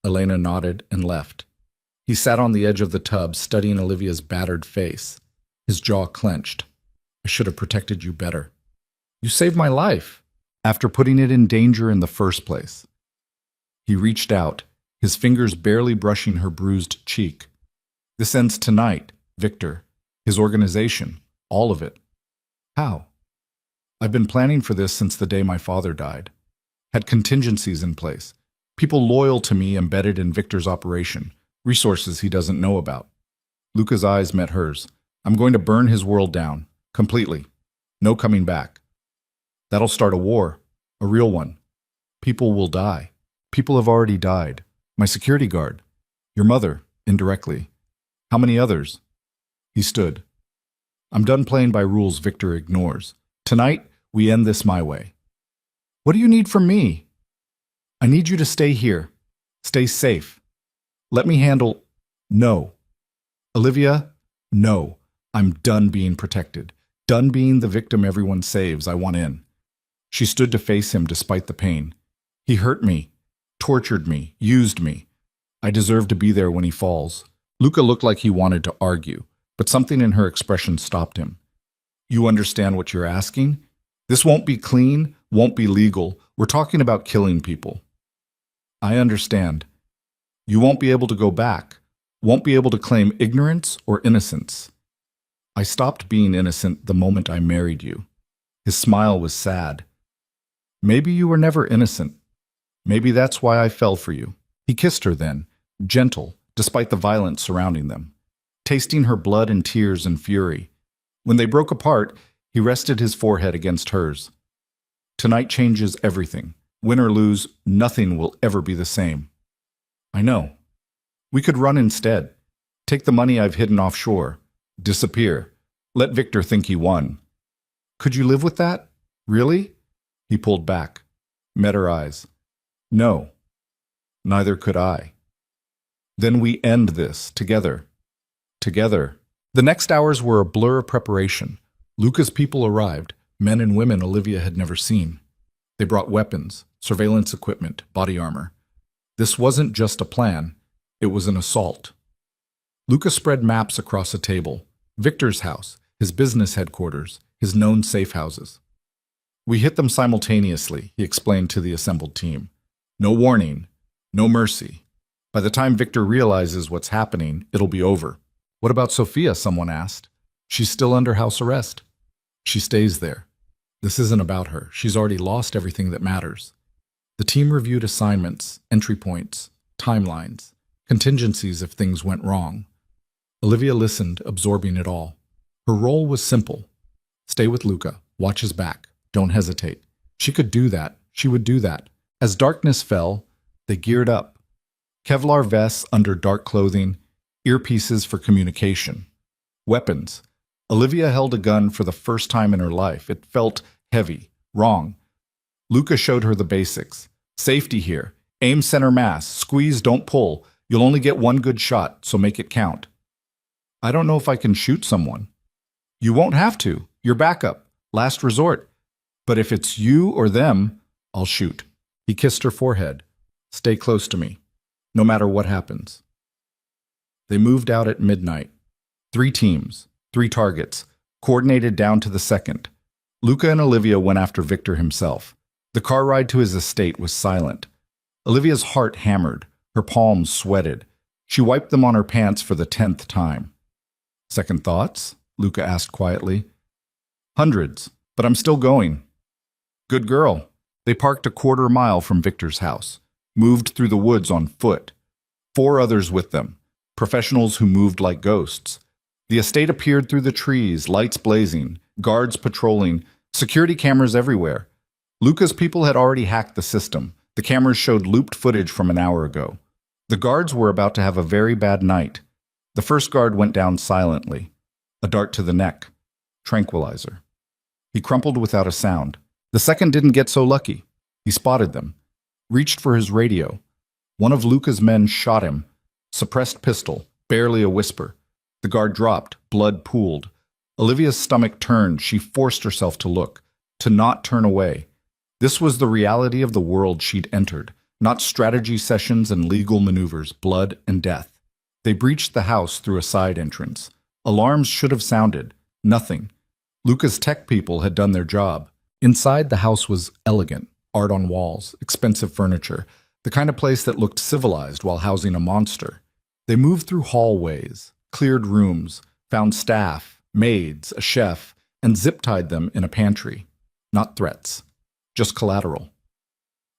Elena nodded and left. He sat on the edge of the tub, studying Olivia's battered face. His jaw clenched. I should have protected you better. You saved my life, after putting it in danger in the first place. He reached out, his fingers barely brushing her bruised cheek. This ends tonight, Victor. His organization, all of it. How? I've been planning for this since the day my father died. Had contingencies in place. People loyal to me embedded in Victor's operation. Resources he doesn't know about. Luca's eyes met hers. I'm going to burn his world down. Completely. No coming back. That'll start a war. A real one. People will die. People have already died. My security guard. Your mother, indirectly. How many others? He stood. I'm done playing by rules Victor ignores. Tonight, we end this my way. What do you need from me? I need you to stay here. Stay safe. Let me handle... No. Olivia, no. I'm done being protected. Done being the victim everyone saves. I want in. She stood to face him despite the pain. He hurt me, tortured me, used me. I deserve to be there when he falls. Luca looked like he wanted to argue, but something in her expression stopped him. You understand what you're asking? This won't be clean, won't be legal. We're talking about killing people. I understand. You won't be able to go back, won't be able to claim ignorance or innocence. I stopped being innocent the moment I married you. His smile was sad. Maybe you were never innocent. Maybe that's why I fell for you. He kissed her then, gentle, despite the violence surrounding them, tasting her blood and tears and fury. When they broke apart, he rested his forehead against hers. Tonight changes everything. Win or lose, nothing will ever be the same. I know. We could run instead. Take the money I've hidden offshore. Disappear. Let Victor think he won. Could you live with that? Really? He pulled back, met her eyes. No. Neither could I. Then we end this together. Together. The next hours were a blur of preparation. Luca's people arrived, men and women Olivia had never seen. They brought weapons, surveillance equipment, body armor. This wasn't just a plan, it was an assault. Luca spread maps across a table. Victor's house, his business headquarters, his known safe houses. We hit them simultaneously, he explained to the assembled team. No warning, no mercy. By the time Victor realizes what's happening, it'll be over. What about Sophia? Someone asked. She's still under house arrest. She stays there. This isn't about her. She's already lost everything that matters. The team reviewed assignments, entry points, timelines, contingencies if things went wrong. Olivia listened, absorbing it all. Her role was simple. Stay with Luca, watch his back, don't hesitate. She could do that, she would do that. As darkness fell, they geared up. Kevlar vests under dark clothing, earpieces for communication. Weapons. Olivia held a gun for the first time in her life. It felt heavy, wrong. Luca showed her the basics. Safety here. Aim center mass. Squeeze, don't pull. You'll only get one good shot, so make it count. I don't know if I can shoot someone. You won't have to. You're backup. Last resort. But if it's you or them, I'll shoot. He kissed her forehead. Stay close to me, no matter what happens. They moved out at midnight. 3 teams, 3 targets, coordinated down to the second. Luca and Olivia went after Victor himself. The car ride to his estate was silent. Olivia's heart hammered. Her palms sweated. She wiped them on her pants for the 10th time. Second thoughts? Luca asked quietly. Hundreds, but I'm still going. Good girl. They parked a quarter mile from Victor's house, moved through the woods on foot. 4 others with them, professionals who moved like ghosts. The estate appeared through the trees, lights blazing, guards patrolling, security cameras everywhere. Luca's people had already hacked the system. The cameras showed looped footage from an hour ago. The guards were about to have a very bad night. The first guard went down silently. A dart to the neck. Tranquilizer. He crumpled without a sound. The second didn't get so lucky. He spotted them. Reached for his radio. One of Luca's men shot him. Suppressed pistol. Barely a whisper. The guard dropped. Blood pooled. Olivia's stomach turned. She forced herself to look. To not turn away. This was the reality of the world she'd entered. Not strategy sessions and legal maneuvers. Blood and death. They breached the house through a side entrance. Alarms should have sounded. Nothing. Luca's tech people had done their job. Inside, the house was elegant. Art on walls, expensive furniture, the kind of place that looked civilized while housing a monster. They moved through hallways, cleared rooms, found staff, maids, a chef, and zip-tied them in a pantry. Not threats, just collateral.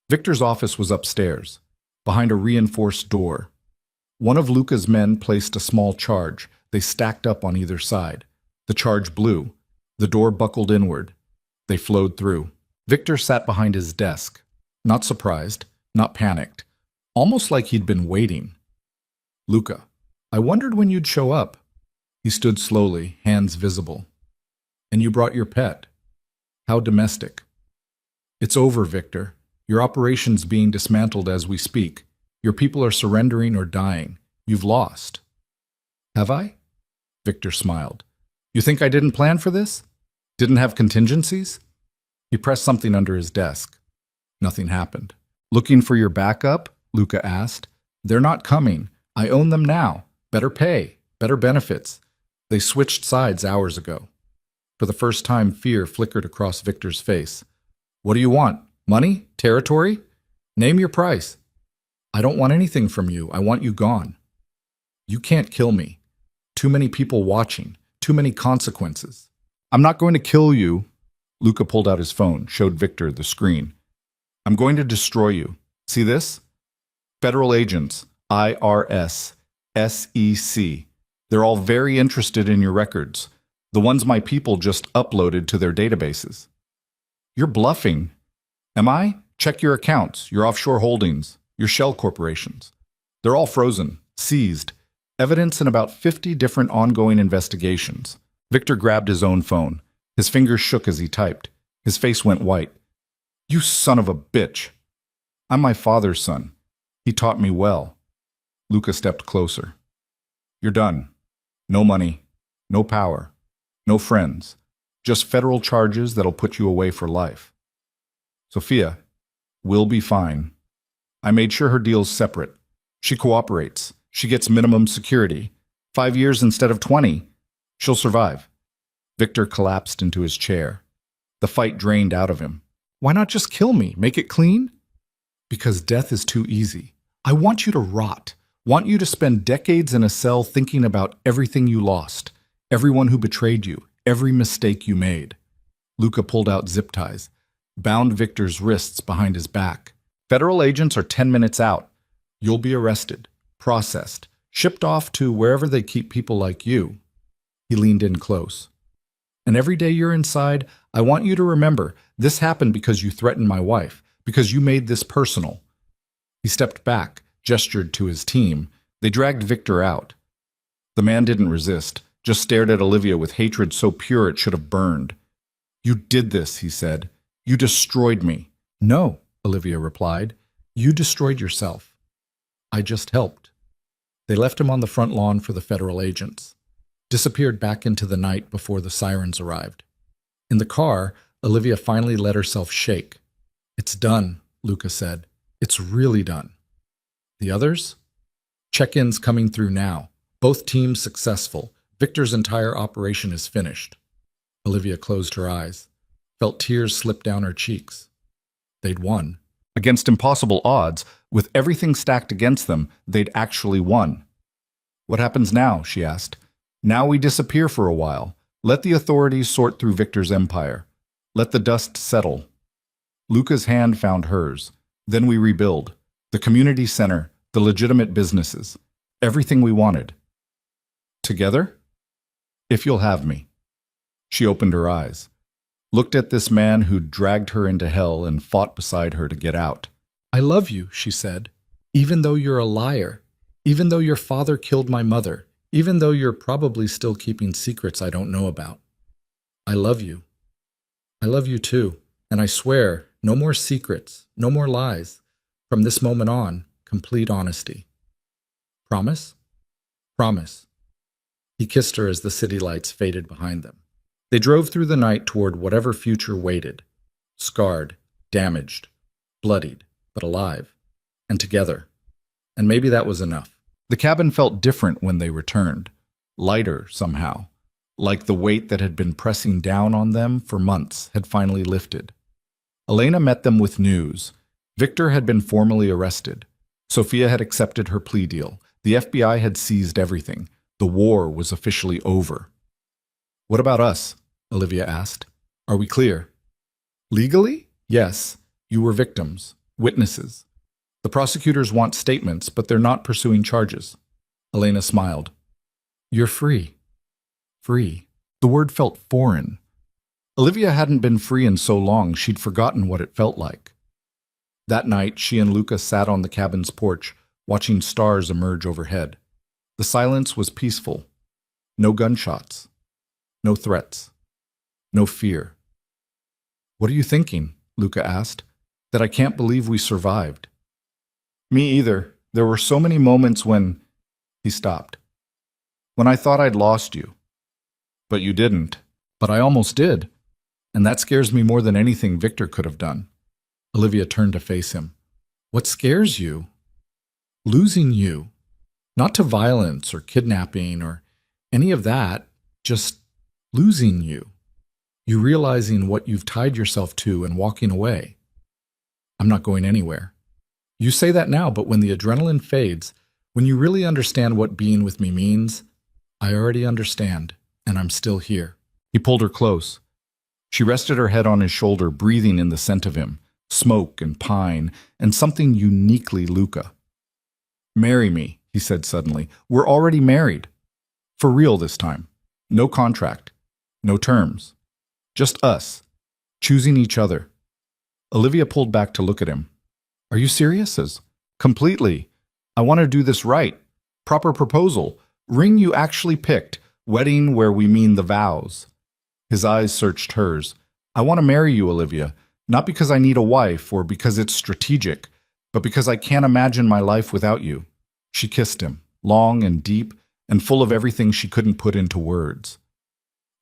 Victor's office was upstairs, behind a reinforced door. One of Luca's men placed a small charge. They stacked up on either side. The charge blew. The door buckled inward. They flowed through. Victor sat behind his desk, not surprised, not panicked, almost like he'd been waiting. Luca, I wondered when you'd show up. He stood slowly, hands visible. And you brought your pet. How domestic. It's over, Victor. Your operation's being dismantled as we speak. Your people are surrendering or dying. You've lost. Have I? Victor smiled. You think I didn't plan for this? Didn't have contingencies? He pressed something under his desk. Nothing happened. Looking for your backup? Luca asked. They're not coming. I own them now. Better pay. Better benefits. They switched sides hours ago. For the first time, fear flickered across Victor's face. What do you want? Money? Territory? Name your price. I don't want anything from you. I want you gone. You can't kill me. Too many people watching. Too many consequences. I'm not going to kill you. Luca pulled out his phone, showed Victor the screen. I'm going to destroy you. See this? Federal agents, IRS, SEC. They're all very interested in your records. The ones my people just uploaded to their databases. You're bluffing. Am I? Check your accounts, your offshore holdings, your shell corporations. They're all frozen, seized. Evidence in about 50 different ongoing investigations. Victor grabbed his own phone. His fingers shook as he typed. His face went white. You son of a bitch. I'm my father's son. He taught me well. Luca stepped closer. You're done. No money. No power. No friends. Just federal charges that'll put you away for life. Sophia, we'll be fine. I made sure her deal's separate. She cooperates. She gets minimum security. 5 years instead of 20. She'll survive. Victor collapsed into his chair. The fight drained out of him. Why not just kill me? Make it clean? Because death is too easy. I want you to rot. Want you to spend decades in a cell thinking about everything you lost, everyone who betrayed you, every mistake you made. Luca pulled out zip ties, bound Victor's wrists behind his back. Federal agents are 10 minutes out. You'll be arrested, processed, shipped off to wherever they keep people like you. He leaned in close. And every day you're inside, I want you to remember this happened because you threatened my wife, because you made this personal. He stepped back, gestured to his team. They dragged Victor out. The man didn't resist, just stared at Olivia with hatred so pure it should have burned. You did this, he said. You destroyed me. No, Olivia replied. You destroyed yourself. I just helped. They left him on the front lawn for the federal agents. Disappeared back into the night before the sirens arrived. In the car, Olivia finally let herself shake. It's done, Luca said. It's really done. The others? Check-ins coming through now. Both teams successful. Victor's entire operation is finished. Olivia closed her eyes, felt tears slip down her cheeks. They'd won. Against impossible odds, with everything stacked against them, they'd actually won. What happens now? She asked. Now we disappear for a while. Let the authorities sort through Victor's empire. Let the dust settle. Luca's hand found hers. Then we rebuild. The community center, the legitimate businesses. Everything we wanted. Together? If you'll have me. She opened her eyes, looked at this man who'd dragged her into hell and fought beside her to get out. I love you, she said, even though you're a liar, even though your father killed my mother, even though you're probably still keeping secrets I don't know about. I love you. I love you too, and I swear, no more secrets, no more lies. From this moment on, complete honesty. Promise? Promise. He kissed her as the city lights faded behind them. They drove through the night toward whatever future waited, scarred, damaged, bloodied, but alive, and together. And maybe that was enough. The cabin felt different when they returned, lighter somehow, like the weight that had been pressing down on them for months had finally lifted. Elena met them with news. Victor had been formally arrested. Sophia had accepted her plea deal. The FBI had seized everything. The war was officially over. What about us? Olivia asked. Are we clear? Legally? Yes. You were victims, witnesses. The prosecutors want statements, but they're not pursuing charges. Elena smiled. You're free. Free. The word felt foreign. Olivia hadn't been free in so long she'd forgotten what it felt like. That night, she and Luca sat on the cabin's porch, watching stars emerge overhead. The silence was peaceful. No gunshots. No threats. No fear. What are you thinking? Luca asked. That I can't believe we survived. Me either. There were so many moments when... He stopped. When I thought I'd lost you. But you didn't. But I almost did. And that scares me more than anything Victor could have done. Olivia turned to face him. What scares you? Losing you. Not to violence or kidnapping or any of that. Just losing you. You realizing what you've tied yourself to and walking away. I'm not going anywhere. You say that now, but when the adrenaline fades, when you really understand what being with me means, I already understand, and I'm still here. He pulled her close. She rested her head on his shoulder, breathing in the scent of him, smoke and pine, and something uniquely Luca. Marry me, he said suddenly. We're already married. For real this time. No contract. No terms. Just us. Choosing each other. Olivia pulled back to look at him. Are you serious? Completely. I want to do this right. Proper proposal. Ring you actually picked. Wedding where we mean the vows. His eyes searched hers. I want to marry you, Olivia. Not because I need a wife or because it's strategic, but because I can't imagine my life without you. She kissed him, long and deep and full of everything she couldn't put into words.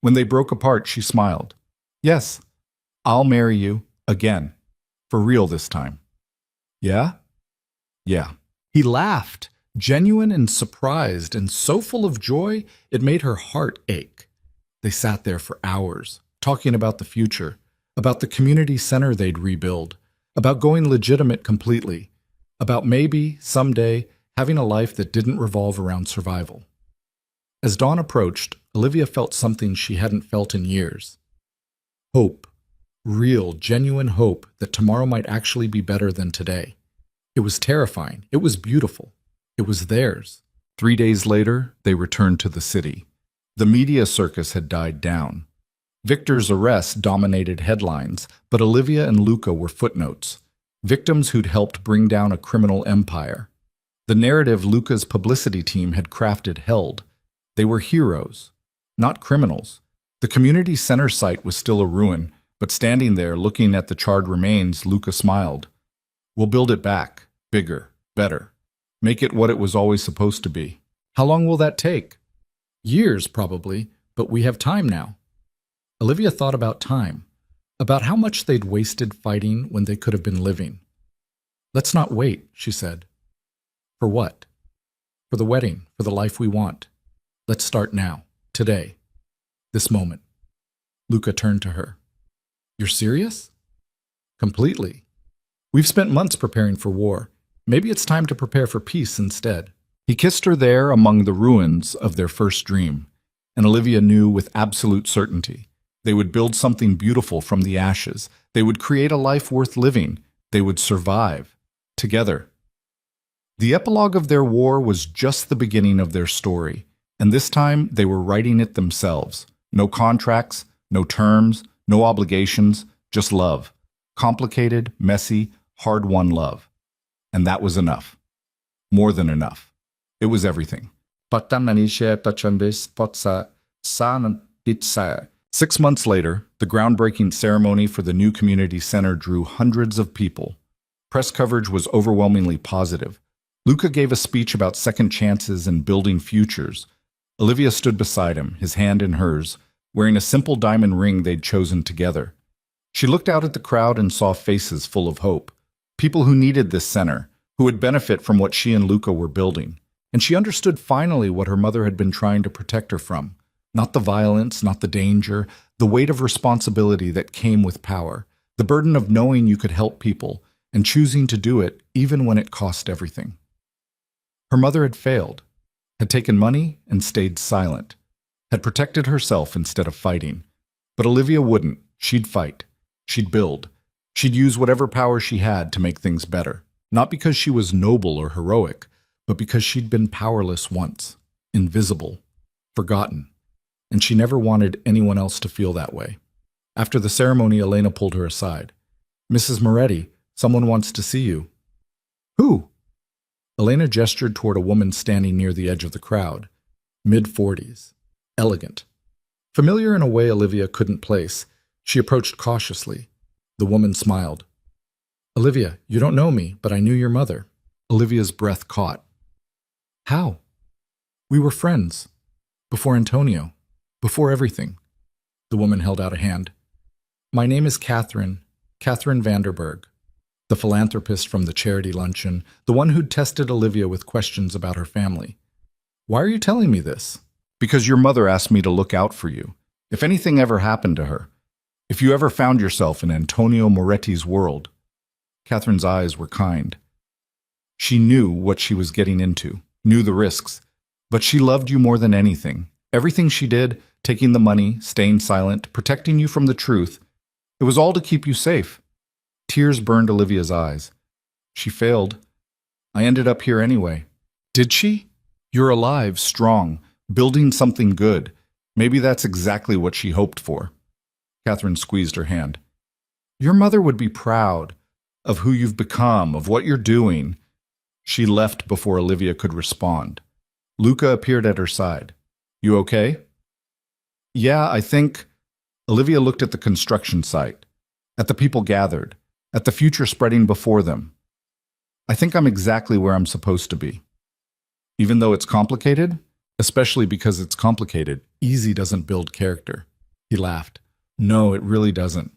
When they broke apart, she smiled. Yes, I'll marry you again. For real this time. Yeah? Yeah. He laughed, genuine and surprised, and so full of joy it made her heart ache. They sat there for hours, talking about the future, about the community center they'd rebuild, about going legitimate completely, about maybe, someday, having a life that didn't revolve around survival. As dawn approached, Olivia felt something she hadn't felt in years. Hope. Real, genuine hope that tomorrow might actually be better than today. It was terrifying. It was beautiful. It was theirs. 3 days later, they returned to the city. The media circus had died down. Victor's arrest dominated headlines, but Olivia and Luca were footnotes, victims who'd helped bring down a criminal empire. The narrative Luca's publicity team had crafted held. They were heroes, not criminals. The community center site was still a ruin, but standing there looking at the charred remains, Luca smiled. We'll build it back, bigger, better. Make it what it was always supposed to be. How long will that take? Years, probably, but we have time now. Olivia thought about time, about how much they'd wasted fighting when they could have been living. Let's not wait, she said. For what? For the wedding, for the life we want. Let's start now, today, this moment. Luca turned to her. You're serious? Completely. We've spent months preparing for war. Maybe it's time to prepare for peace instead. He kissed her there among the ruins of their first dream, and Olivia knew with absolute certainty they would build something beautiful from the ashes. They would create a life worth living. They would survive. Together. The epilogue of their war was just the beginning of their story, and this time they were writing it themselves. No contracts, no terms, no obligations, just love. Complicated, messy, hard-won love. And that was enough. More than enough. It was everything. 6 months later, the groundbreaking ceremony for the new community center drew hundreds of people. Press coverage was overwhelmingly positive. Luca gave a speech about second chances and building futures. Olivia stood beside him, his hand in hers, wearing a simple diamond ring they'd chosen together. She looked out at the crowd and saw faces full of hope. People who needed this center, who would benefit from what she and Luca were building. And she understood finally what her mother had been trying to protect her from. Not the violence, not the danger, the weight of responsibility that came with power, the burden of knowing you could help people and choosing to do it even when it cost everything. Her mother had failed, had taken money and stayed silent, had protected herself instead of fighting. But Olivia wouldn't. She'd fight. She'd build. She'd use whatever power she had to make things better. Not because she was noble or heroic, but because she'd been powerless once, invisible, forgotten. And she never wanted anyone else to feel that way. After the ceremony, Elena pulled her aside. Mrs. Moretti, someone wants to see you. Who? Elena gestured toward a woman standing near the edge of the crowd, mid-40s, elegant. Familiar in a way Olivia couldn't place, she approached cautiously. The woman smiled. Olivia, you don't know me, but I knew your mother. Olivia's breath caught. How? We were friends. Before Antonio. Before everything. The woman held out a hand. My name is Catherine Vanderberg, the philanthropist from the charity luncheon, the one who'd tested Olivia with questions about her family. Why are you telling me this? Because your mother asked me to look out for you. If anything ever happened to her, if you ever found yourself in Antonio Moretti's world. Catherine's eyes were kind. She knew what she was getting into, knew the risks, but she loved you more than anything. Everything she did, taking the money, staying silent, protecting you from the truth, it was all to keep you safe. Tears burned Olivia's eyes. She failed. I ended up here anyway. Did she? You're alive, strong, building something good. Maybe that's exactly what she hoped for. Catherine squeezed her hand. Your mother would be proud of who you've become, of what you're doing. She left before Olivia could respond. Luca appeared at her side. You okay? Yeah, I think. Olivia looked at the construction site, at the people gathered, at the future spreading before them. I think I'm exactly where I'm supposed to be. Even though it's complicated, especially because it's complicated. Easy doesn't build character. He laughed. No, it really doesn't.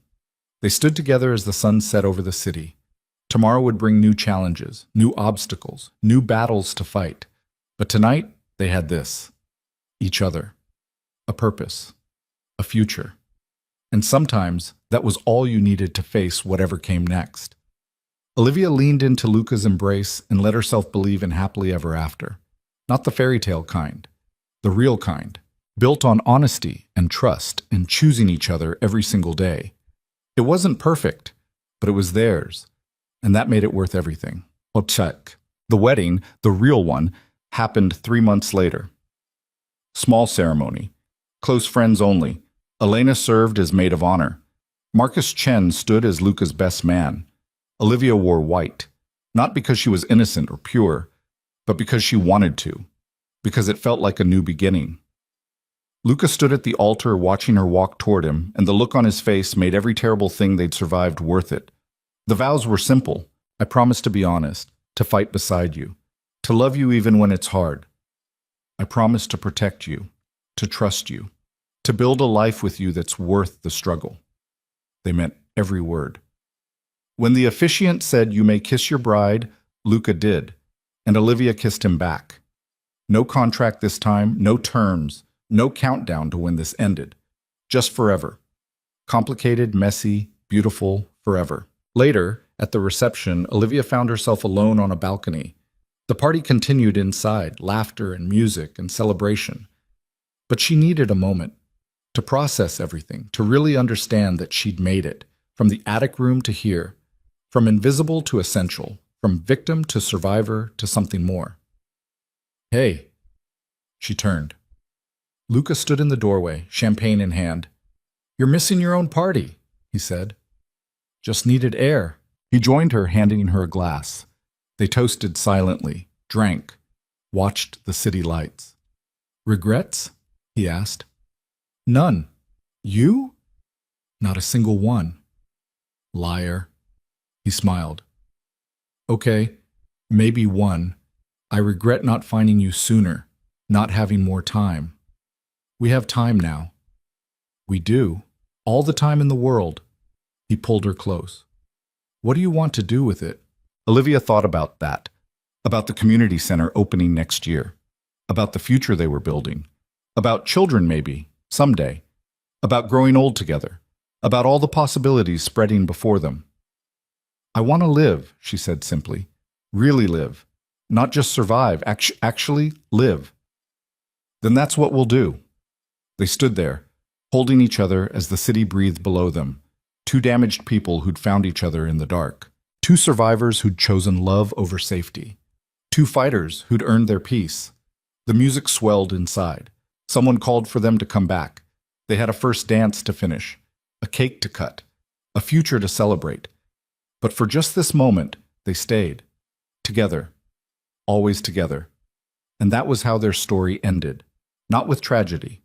They stood together as the sun set over the city. Tomorrow would bring new challenges, new obstacles, new battles to fight. But tonight, they had this: each other, a purpose, a future. And sometimes that was all you needed to face whatever came next. Olivia leaned into Luca's embrace and let herself believe in happily ever after. Not the fairy tale kind, the real kind, built on honesty and trust and choosing each other every single day. It wasn't perfect, but it was theirs, and that made it worth everything. Check. The wedding, the real one, happened 3 months later. Small ceremony. Close friends only. Elena served as maid of honor. Marcus Chen stood as Luca's best man. Olivia wore white, not because she was innocent or pure, but because she wanted to, because it felt like a new beginning. Luca stood at the altar watching her walk toward him, and the look on his face made every terrible thing they'd survived worth it. The vows were simple. I promise to be honest, to fight beside you, to love you even when it's hard. I promise to protect you, to trust you, to build a life with you that's worth the struggle. They meant every word. When the officiant said, "You may kiss your bride," Luca did, and Olivia kissed him back. No contract this time, no terms, no countdown to when this ended. Just forever. Complicated, messy, beautiful, forever. Later, at the reception, Olivia found herself alone on a balcony. The party continued inside, laughter and music and celebration. But she needed a moment to process everything, to really understand that she'd made it, from the attic room to here, from invisible to essential, from victim to survivor to something more. Hey, she turned. Luca stood in the doorway, champagne in hand. You're missing your own party, he said. Just needed air. He joined her, handing her a glass. They toasted silently, drank, watched the city lights. Regrets? He asked. None. You? Not a single one. Liar. He smiled. Okay, maybe one. I regret not finding you sooner, not having more time. We have time now. We do. All the time in the world. He pulled her close. What do you want to do with it? Olivia thought about that, about the community center opening next year, about the future they were building, about children maybe, someday, about growing old together, about all the possibilities spreading before them. I want to live, she said simply. Really live. Not just survive, actually live. Then that's what we'll do. They stood there, holding each other as the city breathed below them. Two damaged people who'd found each other in the dark. Two survivors who'd chosen love over safety. Two fighters who'd earned their peace. The music swelled inside. Someone called for them to come back. They had a first dance to finish, a cake to cut, a future to celebrate. But for just this moment, they stayed. Together. Always together. And that was how their story ended. Not with tragedy,